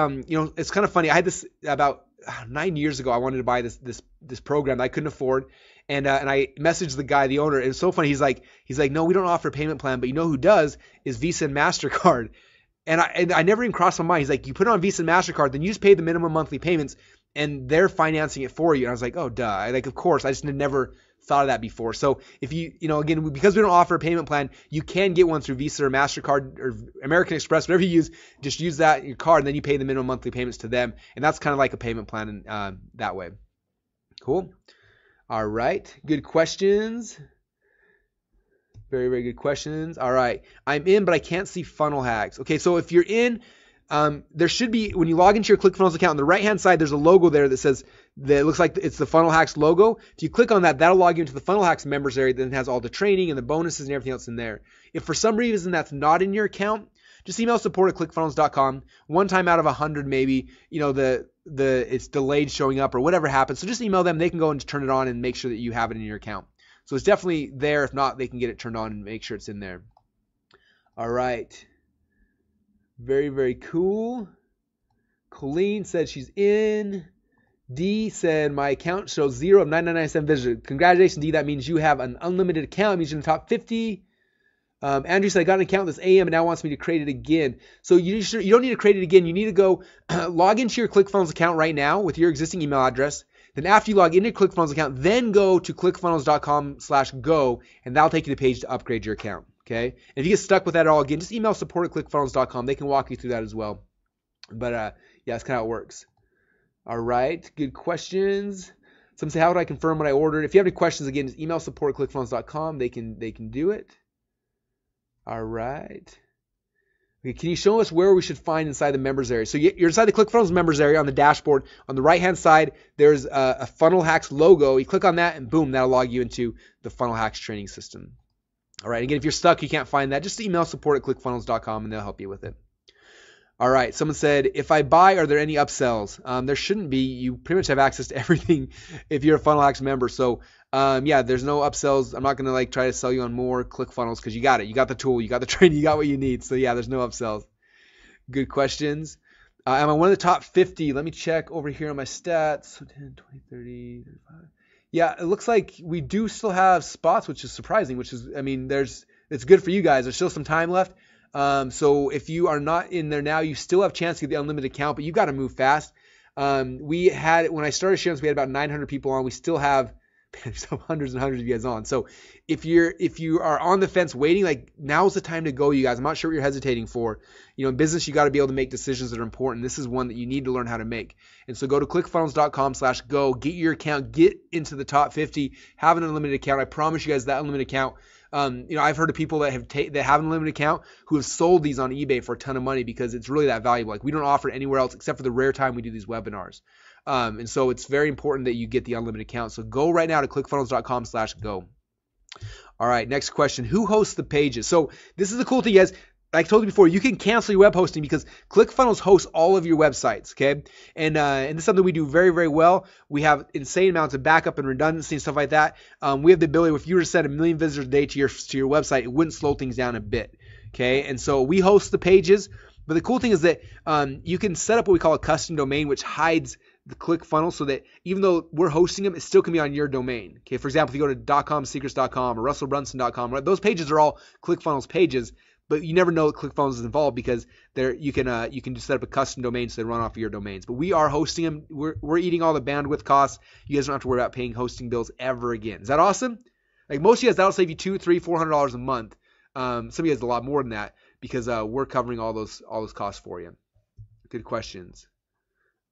it's kind of funny. I had this about 9 years ago. I wanted to buy this program that I couldn't afford. And I messaged the guy, the owner. It was so funny. He's like, no, we don't offer a payment plan, but you know who does is Visa and MasterCard. And I never even crossed my mind. He's like, you put it on Visa and MasterCard, then you just pay the minimum monthly payments, and they're financing it for you. And I was like, oh, duh. Of course. I just had never thought of that before. So if again, because we don't offer a payment plan, you can get one through Visa or MasterCard or American Express, whatever you use. Just use that in your card, and then you pay the minimum monthly payments to them. And that's kind of like a payment plan that way. Cool. All right. Good questions. Very, very good questions. All right. I'm in, but I can't see funnel hacks. Okay. So if you're in, there should be, when you log into your ClickFunnels account, on the right-hand side, there's a logo there that says, that it looks like it's the Funnel Hacks logo. If you click on that, that'll log you into the Funnel Hacks members area. Then it has all the training and the bonuses and everything else in there. If for some reason that's not in your account, just email support@clickfunnels.com. One time out of 100, maybe, it's delayed showing up or whatever happens. So just email them. They can go and turn it on and make sure that you have it in your account. So it's definitely there. If not, they can get it turned on and make sure it's in there. All right. Very, very cool. Colleen said she's in. D said, my account shows 0 of 9997 visitors. Congratulations, D. That means you have an unlimited account. It means you're in the top 50. Andrew said, I got an account this AM and now wants me to create it again. So you don't need to create it again. You need to go log into your ClickFunnels account right now with your existing email address. Then after you log into your ClickFunnels account, then go to clickfunnels.com/go, and that'll take you to the page to upgrade your account. Okay. And if you get stuck with that at all, again, just email support@clickfunnels.com. They can walk you through that as well. But yeah, that's kind of how it works. All right. Good questions. Some say, how would I confirm what I ordered? If you have any questions, again, just email support@clickfunnels.com. They can do it. All right. Okay, can you show us where we should find inside the members area? So you're inside the ClickFunnels members area on the dashboard. On the right-hand side, there's a Funnel Hacks logo. You click on that, and boom, that'll log you into the Funnel Hacks training system. All right. Again, if you're stuck, you can't find that, just email support@clickfunnels.com, and they'll help you with it. All right. Someone said, if I buy, are there any upsells? There shouldn't be. You pretty much have access to everything if you're a Funnel Hacks member. So yeah, there's no upsells. I'm not going to try to sell you on more ClickFunnels because you got it. You got the tool. You got the training. You got what you need. So yeah, there's no upsells. Good questions. Am I one of the top 50? Let me check over here on my stats. 10, 20, 30, 35. Yeah, it looks like we do still have spots, which is surprising, it's good for you guys. There's still some time left. So if you are not in there now, you still have a chance to get the unlimited account, but you got to move fast. When I started sharing this, we had about 900 people on. We still have hundreds and hundreds of you guys on. So if you are on the fence waiting, now's the time to go, you guys. I'm not sure what you're hesitating for. In business, you got to be able to make decisions that are important. This is one that you need to learn how to make. And so go to clickfunnels.com/go, get your account, get into the top 50, have an unlimited account. I promise you guys that unlimited account. I've heard of people that have an unlimited account who have sold these on eBay for a ton of money because it's really that valuable. We don't offer it anywhere else except for the rare time we do these webinars. And so it's very important that you get the unlimited account. So go right now to clickfunnels.com/go. All right, next question. Who hosts the pages? So this is the cool thing, guys. Like I told you before, you can cancel your web hosting because ClickFunnels hosts all of your websites, okay? And this is something we do very, very well. We have insane amounts of backup and redundancy and stuff like that. We have the ability, if you were to send 1 million visitors a day to your website, it wouldn't slow things down a bit, okay? And so we host the pages. But the cool thing is that you can set up what we call a custom domain, which hides the ClickFunnels so that even though we're hosting them, it still can be on your domain. Okay, for example, if you go to .comsecrets.com or russellbrunson.com, right, those pages are all ClickFunnels pages, but you never know that ClickFunnels is involved because you can just set up a custom domain so they run off of your domains. But we are hosting them. We're eating all the bandwidth costs. You guys don't have to worry about paying hosting bills ever again. Is that awesome? Like most of you guys, that'll save you $200, $300, $400 a month. Some of you guys a lot more than that because we're covering all those costs for you. Good questions.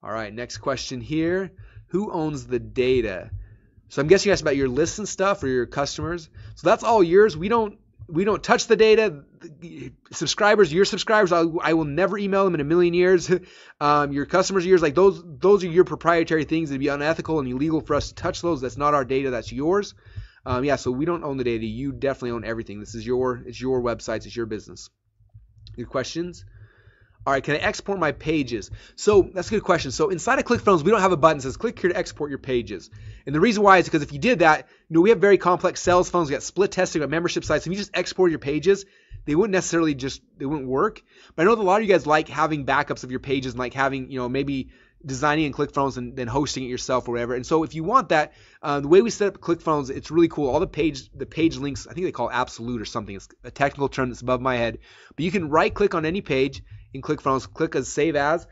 All right, next question here. Who owns the data? So I'm guessing you asked about your lists and stuff or your customers. So that's all yours. We don't touch the data. Subscribers, your subscribers, I will never email them in a million years. Your customers are yours. Like those are your proprietary things. It'd be unethical and illegal for us to touch those. That's not our data. That's yours. So we don't own the data. You definitely own everything. It's your websites. It's your business. Good questions. All right, can I export my pages? So that's a good question. So inside of ClickFunnels, we don't have a button that says click here to export your pages. And the reason why is because if you did that, we have very complex sales funnels. We got split testing, we got membership sites. If you just export your pages, they wouldn't necessarily they wouldn't work. But I know that a lot of you guys like having backups of your pages and like having, maybe designing in ClickFunnels and then hosting it yourself or whatever. And so if you want that, the way we set up ClickFunnels, it's really cool. All the page links, I think they call it absolute or something. It's a technical term that's above my head. But you can right click on any page in ClickFunnels, click as save as,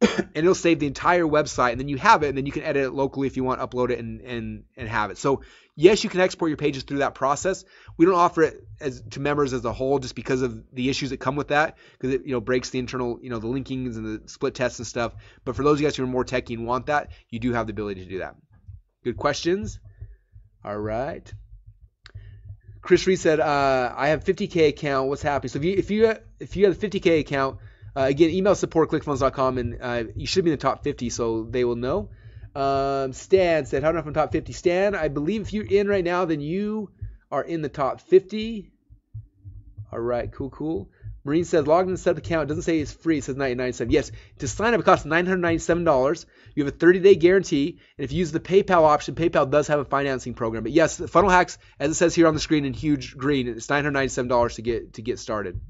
and it'll save the entire website. And then you have it, and then you can edit it locally if you want, upload it and have it. So yes, you can export your pages through that process. We don't offer it to members as a whole just because of the issues that come with that, because it breaks the internal, the linkings and the split tests and stuff. But for those of you guys who are more techy and want that, you do have the ability to do that. Good questions. All right. Chris Reed said, I have 50K account. What's happening? So if you have a 50K account, again, email support@clickfunnels.com, and you should be in the top 50, so they will know. Stan said, how do I know if I'm top 50? Stan, I believe if you're in right now, then you are in the top 50. All right, cool. Marine says, log in and set up the account. It doesn't say it's free. It says $9.97. Yes, to sign up, it costs $997. You have a 30-day guarantee. And if you use the PayPal option, PayPal does have a financing program. But yes, Funnel Hacks, as it says here on the screen in huge green, it's $997 to get started.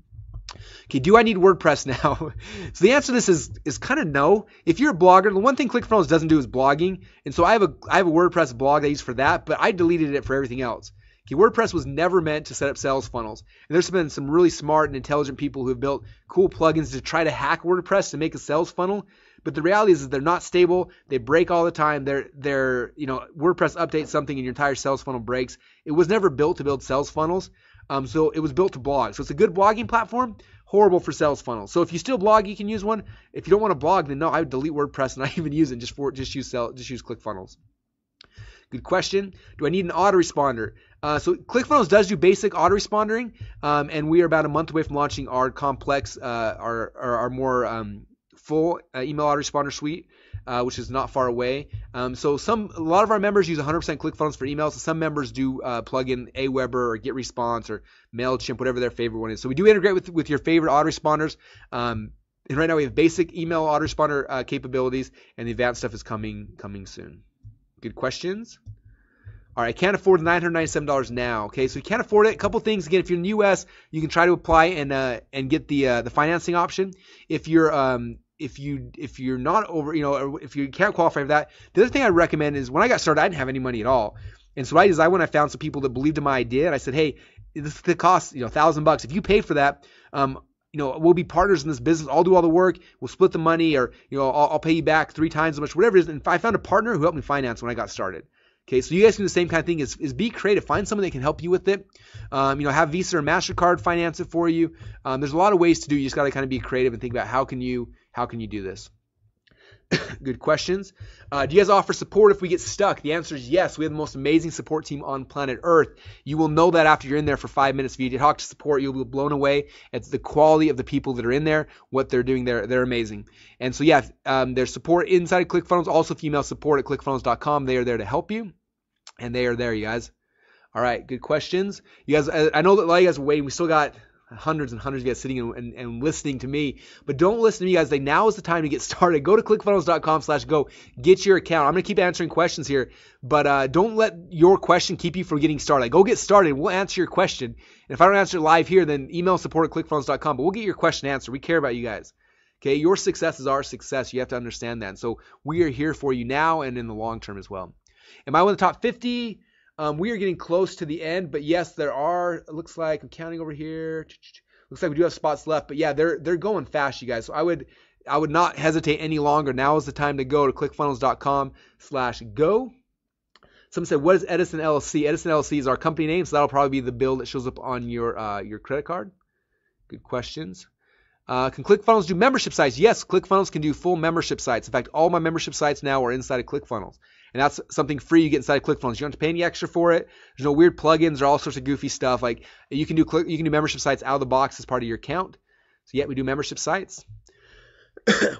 Okay, do I need WordPress now? So the answer to this is kind of no. If you're a blogger, the one thing ClickFunnels doesn't do is blogging. And so I have a WordPress blog I use for that, but I deleted it for everything else. Okay, WordPress was never meant to set up sales funnels. And there's been some really smart and intelligent people who have built cool plugins to try to hack WordPress to make a sales funnel. But the reality is they're not stable. They break all the time. WordPress updates something and your entire sales funnel breaks. It was never built to build sales funnels. So it was built to blog. So it's a good blogging platform, horrible for sales funnels. So if you still blog, you can use one. If you don't want to blog, then no, I would delete WordPress and not even use it. Just use ClickFunnels. Good question. Do I need an autoresponder? So ClickFunnels does do basic autorespondering, and we are about a month away from launching our complex, our more full email autoresponder suite, which is not far away. So a lot of our members use 100% ClickFunnels for emails. Some members do plug in Aweber or GetResponse or MailChimp, whatever their favorite one is. So we do integrate with your favorite autoresponders. And right now we have basic email autoresponder capabilities, and the advanced stuff is coming soon. Good questions. All right, I can't afford $997 now. Okay, so you can't afford it. A couple things. Again, if you're in the U.S., you can try to apply and get the financing option. If you're not over, or if you can't qualify for that, the other thing I recommend is when I got started, I didn't have any money at all, and so what I did is I went and I found some people that believed in my idea, and I said, hey, this is the cost, $1,000. If you pay for that, we'll be partners in this business. I'll do all the work. We'll split the money, or I'll pay you back 3 times as much, whatever it is. And I found a partner who helped me finance when I got started. Okay, so you guys can do the same kind of thing. Is be creative. Find someone that can help you with it. Have Visa or MasterCard finance it for you. There's a lot of ways to do. You just got to kind of be creative and think about how can you do this. Good questions. Do you guys offer support if we get stuck? The answer is yes. We have the most amazing support team on planet Earth. You will know that after you're in there for 5 minutes. If you talk to support, you'll be blown away at the quality of the people that are in there, what they're doing there. They're amazing. And so, yeah, there's support inside of ClickFunnels. Also, if you email support@clickfunnels.com, they are there to help you. And they are there, you guys. All right, good questions. You guys, I know that a lot of you guys are waiting. We still got hundreds and hundreds of you guys sitting and listening to me, but don't listen to me, guys. Now is the time to get started. Go to clickfunnels.com/go. Get your account. I'm going to keep answering questions here, but don't let your question keep you from getting started. Go get started. We'll answer your question. And if I don't answer it live here, then email support@clickfunnels.com, but we'll get your question answered. We care about you guys. Okay, your success is our success. You have to understand that. And so we are here for you now and in the long term as well. Am I one of the top 50? We are getting close to the end, but yes, there are. It looks like I'm counting over here. Looks like we do have spots left, but yeah, they're going fast, you guys. So I would not hesitate any longer. Now is the time to go to clickfunnels.com/go. Someone said, what is Edison LLC? Edison LLC is our company name, so that'll probably be the bill that shows up on your credit card. Good questions. Can ClickFunnels do membership sites? Yes, ClickFunnels can do full membership sites. In fact, all my membership sites now are inside of ClickFunnels. And that's something free you get inside of ClickFunnels. You don't have to pay any extra for it. There's no weird plugins or all sorts of goofy stuff. Like you can do membership sites out of the box as part of your account. So yeah, we do membership sites.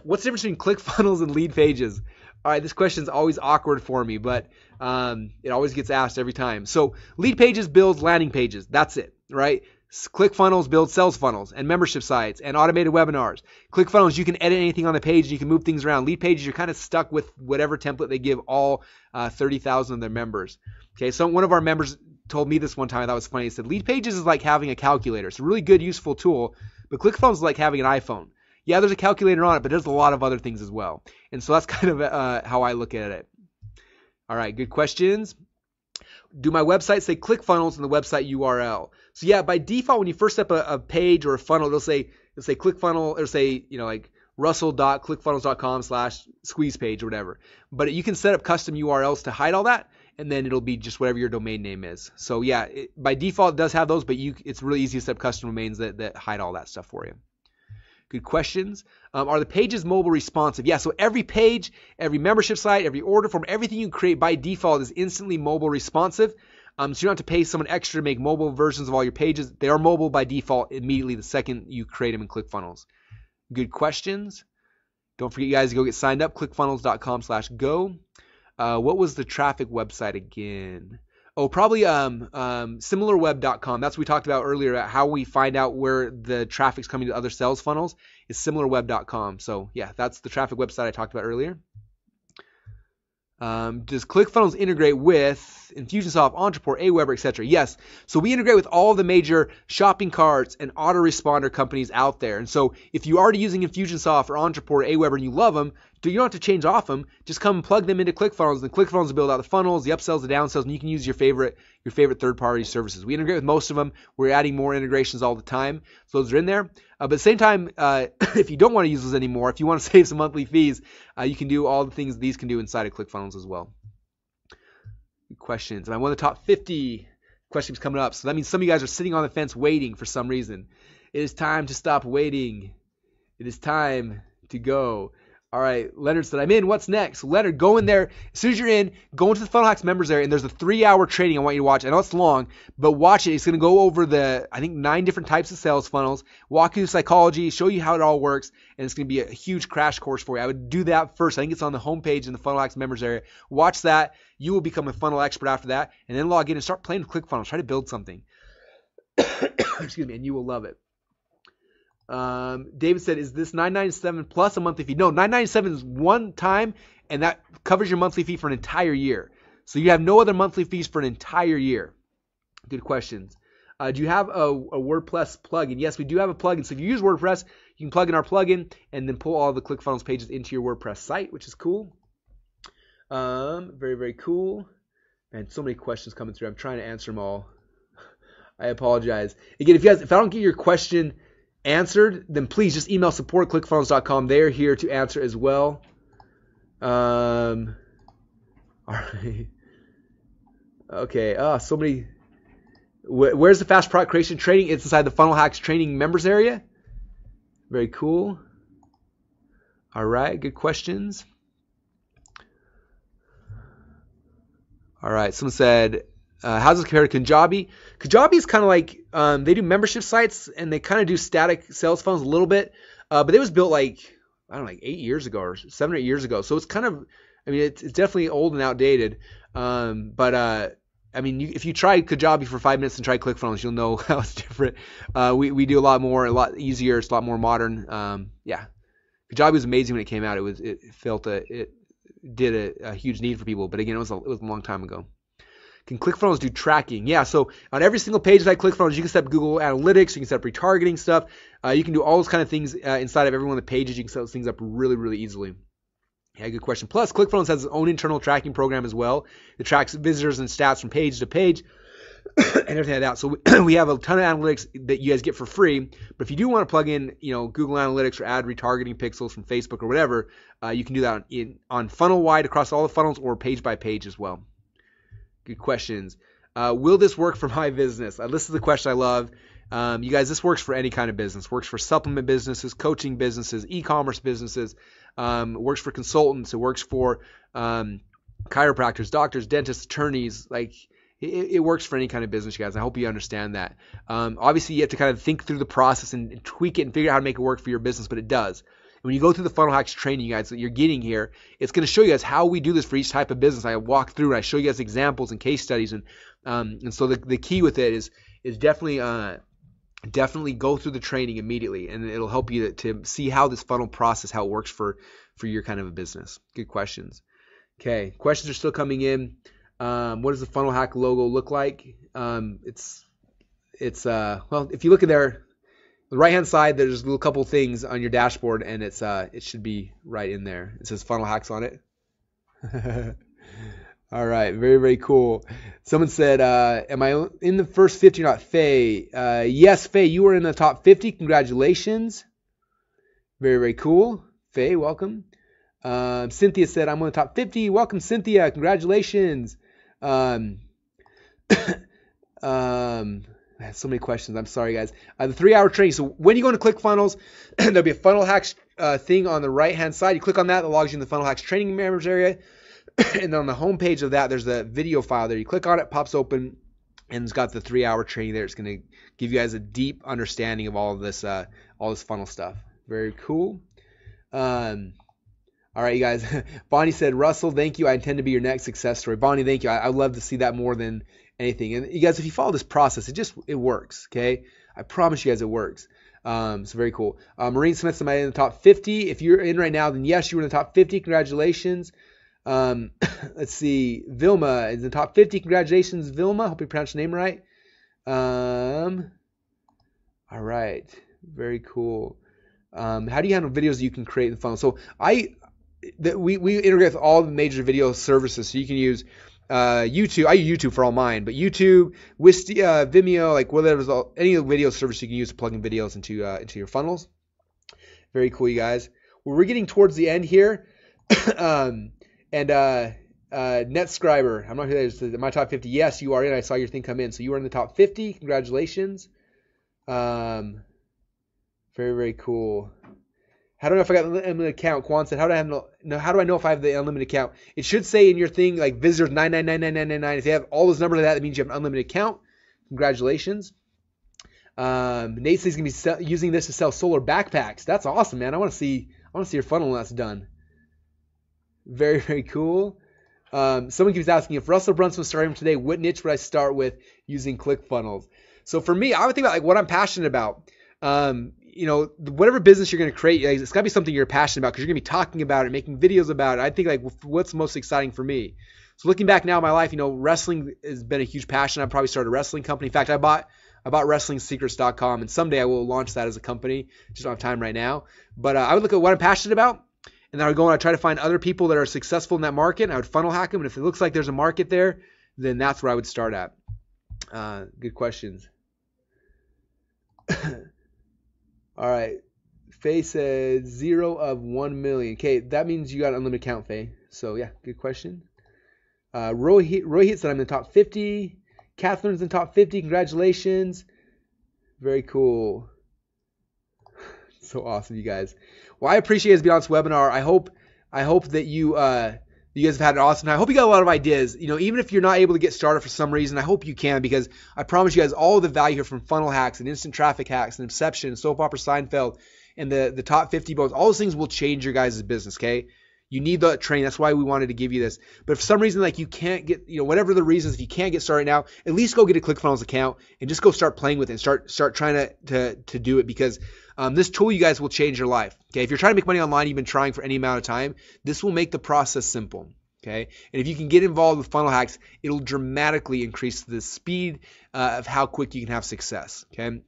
What's the difference between ClickFunnels and lead pages? All right, this question is always awkward for me, but it always gets asked every time. So lead pages builds landing pages. That's it, right? ClickFunnels builds sales funnels and membership sites and automated webinars. ClickFunnels, you can edit anything on the page. You can move things around. Lead pages, you're kind of stuck with whatever template they give all 30,000 of their members. Okay, so one of our members told me this one time. I thought it was funny. He said, lead pages is like having a calculator. It's a really good, useful tool, but ClickFunnels is like having an iPhone. Yeah, there's a calculator on it, but there's a lot of other things as well. And so that's kind of how I look at it. All right, good questions. Do my website say ClickFunnels in the website URL? So yeah, by default, when you first set up a page or a funnel, it'll say ClickFunnel, or say, like russell.clickfunnels.com/squeeze page or whatever. But you can set up custom URLs to hide all that, and then it'll be just whatever your domain name is. So yeah, by default, it does have those, but it's really easy to set up custom domains that hide all that stuff for you. Good questions. Are the pages mobile responsive? Yeah, so every page, every membership site, every order form, everything you create by default is instantly mobile responsive. So you don't have to pay someone extra to make mobile versions of all your pages. They are mobile by default immediately the second you create them in ClickFunnels. Good questions. Don't forget, you guys, to go get signed up, clickfunnels.com/go. What was the traffic website again? Oh, probably similarweb.com. That's what we talked about earlier, about how we find out where the traffic's coming to other sales funnels, is similarweb.com. So yeah, that's the traffic website I talked about earlier. Does ClickFunnels integrate with Infusionsoft, Entreport, Aweber, etc.? Yes. So we integrate with all the major shopping carts and autoresponder companies out there. And so if you're already using Infusionsoft or Entreport or Aweber and you love them, you don't have to change off them. Just come and plug them into ClickFunnels, and ClickFunnels will build out the funnels, the upsells, the downsells, and you can use your favorite third-party services. We integrate with most of them. We're adding more integrations all the time, so those are in there. But at the same time, if you don't want to use those anymore, if you want to save some monthly fees, you can do all the things these can do inside of ClickFunnels as well. Good questions. And I want the top 50 questions coming up. So that means some of you guys are sitting on the fence waiting for some reason. It is time to stop waiting. It is time to go. All right, Leonard said, I'm in. What's next? Leonard, go in there. As soon as you're in, go into the Funnel Hacks members area, and there's a 3-hour training I want you to watch. I know it's long, but watch it. It's going to go over I think 9 different types of sales funnels, walk you through psychology, show you how it all works, and it's going to be a huge crash course for you. I would do that first. I think it's on the homepage in the Funnel Hacks members area. Watch that. You will become a funnel expert after that, and then log in and start playing with ClickFunnels. Try to build something. Excuse me, and you will love it. David said, is this $9.97 plus a monthly fee? No, $9.97 is one time, and that covers your monthly fee for an entire year. So you have no other monthly fees for an entire year. Good questions. Do you have a WordPress plugin? Yes, we do have a plugin. So if you use WordPress, you can plug in our plugin and then pull all the ClickFunnels pages into your WordPress site, which is cool. Very, very cool. Man, so many questions coming through. I'm trying to answer them all. I apologize. Again, if I don't get your question answered, then please just email support@clickfunnels.com. They're here to answer as well. All right. Okay. So many. Where's the fast product creation training? It's inside the Funnel Hacks training members area. Very cool. All right. Good questions. All right. Someone said, how does it compare to Kajabi? Kajabi is kind of like, they do membership sites and they kind of do static sales funnels a little bit, but it was built like 8 years ago or 7 or 8 years ago. So it's kind of, it's definitely old and outdated. If you try Kajabi for 5 minutes and try ClickFunnels, you'll know how it's different. We do a lot more, a lot easier. It's a lot more modern. Kajabi was amazing when it came out. It did a huge need for people, but again, it was a long time ago. Can ClickFunnels do tracking? Yeah, so on every single page inside ClickFunnels, you can set up Google Analytics, you can set up retargeting stuff. You can do all those kind of things inside of every one of the pages. You can set those things up really, really easily. Yeah, good question. Plus, ClickFunnels has its own internal tracking program as well. It tracks visitors and stats from page to page and everything like that. So we have a ton of analytics that you guys get for free. But if you do want to plug in, Google Analytics or add retargeting pixels from Facebook or whatever, you can do that on funnel-wide across all the funnels or page by page as well. Good questions. Will this work for my business? This is the question I love. You guys, this works for any kind of business. Works for supplement businesses, coaching businesses, e-commerce businesses. Works for consultants. It works for chiropractors, doctors, dentists, attorneys. Like it works for any kind of business, you guys. I hope you understand that. Obviously, you have to kind of think through the process and tweak it and figure out how to make it work for your business, but it does. When you go through the funnel hacks training, you guys, that you're getting here, it's going to show you guys how we do this for each type of business. I walk through and I show you guys examples and case studies, and so the key with it is definitely go through the training immediately, and it'll help you to see how this funnel process, how it works for your kind of a business. Good questions. Okay, questions are still coming in. What does the funnel hack logo look like? It's well, if you look at there, the right-hand side, there's a little couple things on your dashboard, and it should be right in there. It says funnel hacks on it. All right, very, very cool. Someone said, am I in the first 50 or not? Faye, yes, Faye, you were in the top 50. Congratulations. Very, very cool. Faye, welcome. Cynthia said, I'm on the top 50. Welcome, Cynthia. Congratulations. I have so many questions. I'm sorry, guys. The 3-hour training. So when you go into ClickFunnels, there'll be a funnel hacks thing on the right-hand side. You click on that. It logs you in the funnel hacks training members area. And on the home page of that, there's a video file there. You click on it, pops open, and it's got the 3-hour training there. It's going to give you guys a deep understanding of all this funnel stuff. Very cool. All right, you guys. Bonnie said, Russell, thank you. I intend to be your next success story. Bonnie, thank you. I love to see that more than anything. And you guys, if you follow this process, it works. Okay, I promise you guys, it works. So very cool. Marine Smith, am I in the top 50? If you're in right now, then yes, you were in the top 50. Congratulations. Let's see. Vilma is in the top 50. Congratulations, Vilma. Hope you pronounced your name right. All right. Very cool. How do you handle videos that you can create in the funnel? So we integrate with all the major video services. So you can use YouTube. I use YouTube for all mine, but YouTube, Wistia, Vimeo, like whatever, any of the video service you can use to plug in videos into your funnels. Very cool, you guys. Well, we're getting towards the end here. NetScriber, I'm not sure that is my top 50. Yes, you are in. I saw your thing come in. So you are in the top 50. Congratulations. Very, very cool. How do I know if I got an unlimited account? Quan said, how do I know if I have the unlimited account? It should say in your thing, like visitors 9999999. If you have all those numbers like that means you have an unlimited account. Congratulations. Nate says he's going to be using this to sell solar backpacks. That's awesome, man. I want to see your funnel when that's done. Very, very cool. Someone keeps asking, if Russell Brunson was starting today, what niche would I start with using ClickFunnels? So for me, I would think about like what I'm passionate about. Whatever business you're going to create, it's got to be something you're passionate about because you're going to be talking about it, making videos about it. I think like what's most exciting for me. So looking back now in my life, wrestling has been a huge passion. I probably started a wrestling company. In fact, I bought WrestlingSecrets.com, and someday I will launch that as a company. Just don't have time right now. But I would look at what I'm passionate about. And then I would go and I try to find other people that are successful in that market. And I would funnel hack them. And if it looks like there's a market there, then that's where I would start at. Good questions. All right. Faye said 0 of 1 million. Okay, that means you got an unlimited account, Faye. So yeah, good question. Rohit said I'm in the top 50. Catherine's in the top 50. Congratulations. Very cool. So awesome, you guys. Well, I appreciate you guys being on this webinar. I hope that you guys have had an awesome time. I hope you got a lot of ideas. Even if you're not able to get started for some reason, I hope you can, because I promise you guys all the value here from funnel hacks and instant traffic hacks and Inception and Soap Opera Seinfeld and the top 50 bones. All those things will change your guys' business, okay? You need the training. That's why we wanted to give you this. But if for some reason, like you can't get, whatever the reasons, if you can't get started now, at least go get a ClickFunnels account and just go start playing with it and start trying to do it, because this tool, you guys, will change your life. Okay, if you're trying to make money online, you've been trying for any amount of time, this will make the process simple. Okay, and if you can get involved with funnel hacks, it'll dramatically increase the speed of how quick you can have success. Okay,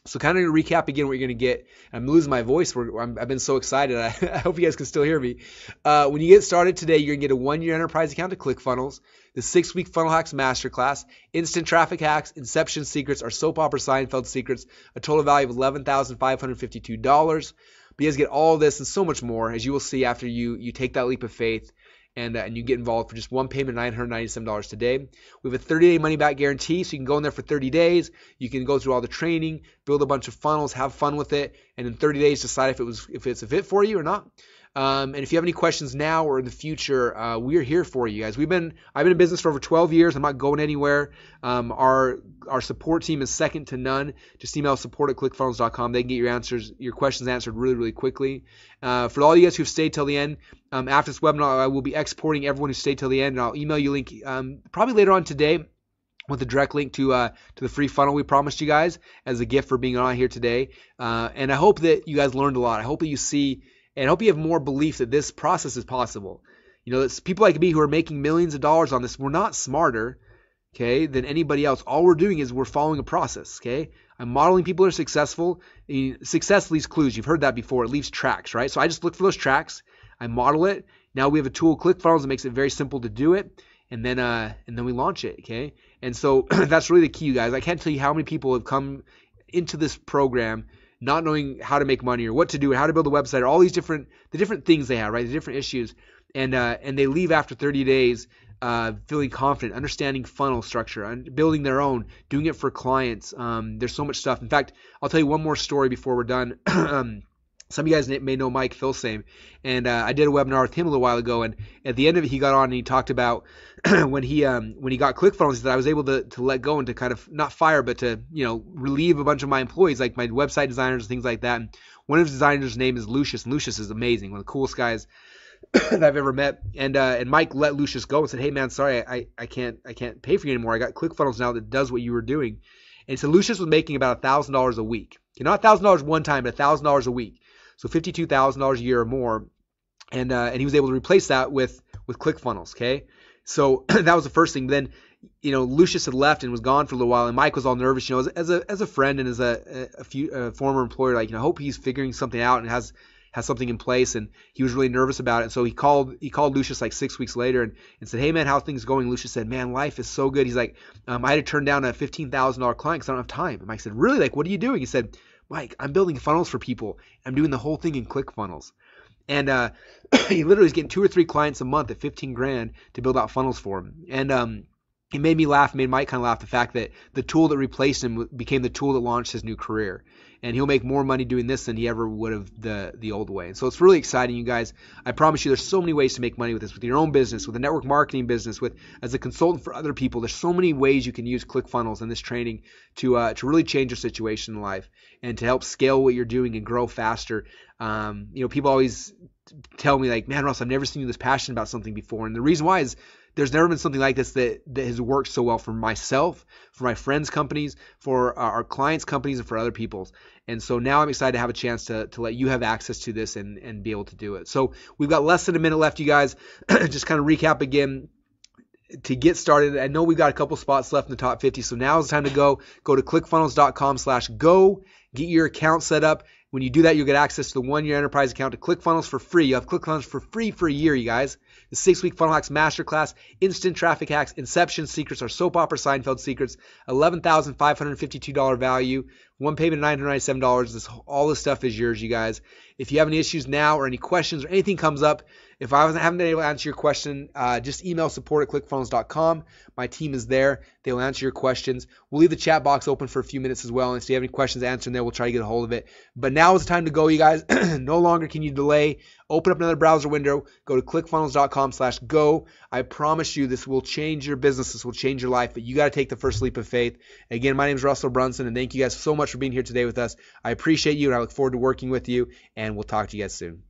so kind of to recap again what you're going to get. I'm losing my voice. I've been so excited. I hope you guys can still hear me. When you get started today, you're going to get a 1-year enterprise account to Clickfunnels, the 6-week Funnel Hacks Masterclass, instant traffic hacks, inception secrets, our soap opera Seinfeld secrets, a total value of $11,552. But you guys get all this and so much more, as you will see after you take that leap of faith and you get involved for just one payment, $997 today. We have a 30-day money-back guarantee, so you can go in there for 30 days. You can go through all the training, build a bunch of funnels, have fun with it, and in 30 days decide if it's a fit for you or not. And if you have any questions now or in the future, we are here for you guys. I've been in business for over 12 years. I'm not going anywhere. Our support team is second to none. Just email support@clickfunnels.com. They can get your questions answered really, really quickly. For all you guys who've stayed till the end, after this webinar, I will be exporting everyone who stayed till the end, and I'll email you a link probably later on today with a direct link to the free funnel we promised you guys as a gift for being on here today. And I hope that you guys learned a lot. I hope that you see. And I hope you have more belief that this process is possible. You know, it's people like me who are making millions of dollars on this. We're not smarter, okay, than anybody else. All we're doing is we're following a process, okay? I'm modeling people who are successful. Success leaves clues. You've heard that before. It leaves tracks, right? So I just look for those tracks. I model it. Now we have a tool, Clickfunnels, that makes it very simple to do it. And then we launch it, okay? And so that's really the key, you guys. I can't tell you how many people have come into this program not knowing how to make money or what to do, or how to build a website, or all these different things they have, right? The different issues, and they leave after 30 days feeling confident, understanding funnel structure, and building their own, doing it for clients. There's so much stuff. In fact, I'll tell you one more story before we're done. Some of you guys may know Mike Filsame, and I did a webinar with him a little while ago, and at the end of it, he got on and he talked about when he got Clickfunnels, he said I was able to let go and to kind of not fire, but to relieve a bunch of my employees, like my website designers and things like that. And one of his designers' name is Lucius, and Lucius is amazing, one of the coolest guys that I've ever met. And Mike let Lucius go and said, "Hey man, sorry, I can't pay for you anymore. I got Clickfunnels now that does what you were doing." And so Lucius was making about $1,000 a week, not $1,000 one time, but $1,000 a week. So $52,000 a year or more, and he was able to replace that with Clickfunnels. Okay, so that was the first thing. Then, Lucius had left and was gone for a little while, and Mike was all nervous. As a friend and as a former employer, I hope he's figuring something out and has something in place. And he was really nervous about it. And so he called Lucius like 6 weeks later and said, "Hey man, how things going?" Lucius said, "Man, life is so good." He's like, "I had to turn down a $15,000 client because I don't have time." And Mike said, "Really? Like, what are you doing?" He said, "Mike, I'm building funnels for people. I'm doing the whole thing in Clickfunnels." And he literally is getting 2 or 3 clients a month at $15,000 to build out funnels for him. And it made me laugh, made Mike kind of laugh, the fact that the tool that replaced him became the tool that launched his new career. And he'll make more money doing this than he ever would have the old way. And so it's really exciting, you guys. I promise you there's so many ways to make money with this, with your own business, with a network marketing business, as a consultant for other people. There's so many ways you can use Clickfunnels in this training to really change your situation in life and to help scale what you're doing and grow faster. People always tell me like, "Man, Russ, I've never seen you this passionate about something before." And the reason why is there's never been something like this that has worked so well for myself, for my friends' companies, for our clients' companies, and for other people's. And so now I'm excited to have a chance to let you have access to this and be able to do it. So we've got less than a minute left, you guys. Just kind of recap again. To get started, I know we've got a couple spots left in the top 50, so now is the time to go to clickfunnels.com/go, get your account set up. When you do that, you'll get access to the 1-year enterprise account to Clickfunnels for free. You have Clickfunnels for free for a year, you guys. The 6-week Funnel Hacks Masterclass, instant traffic hacks, inception secrets, our soap opera Seinfeld secrets, $11,552 value, one payment of $997. All this stuff is yours, you guys. If you have any issues now or any questions or anything comes up, if I haven't been able to answer your question, just email support@clickfunnels.com. My team is there. They will answer your questions. We'll leave the chat box open for a few minutes as well. And if you have any questions answered there, we'll try to get a hold of it. But now is the time to go, you guys. No longer can you delay. Open up another browser window. Go to clickfunnels.com/go. I promise you this will change your business. This will change your life. But you got to take the first leap of faith. Again, my name is Russell Brunson, and thank you guys so much for being here today with us. I appreciate you, and I look forward to working with you. And we'll talk to you guys soon.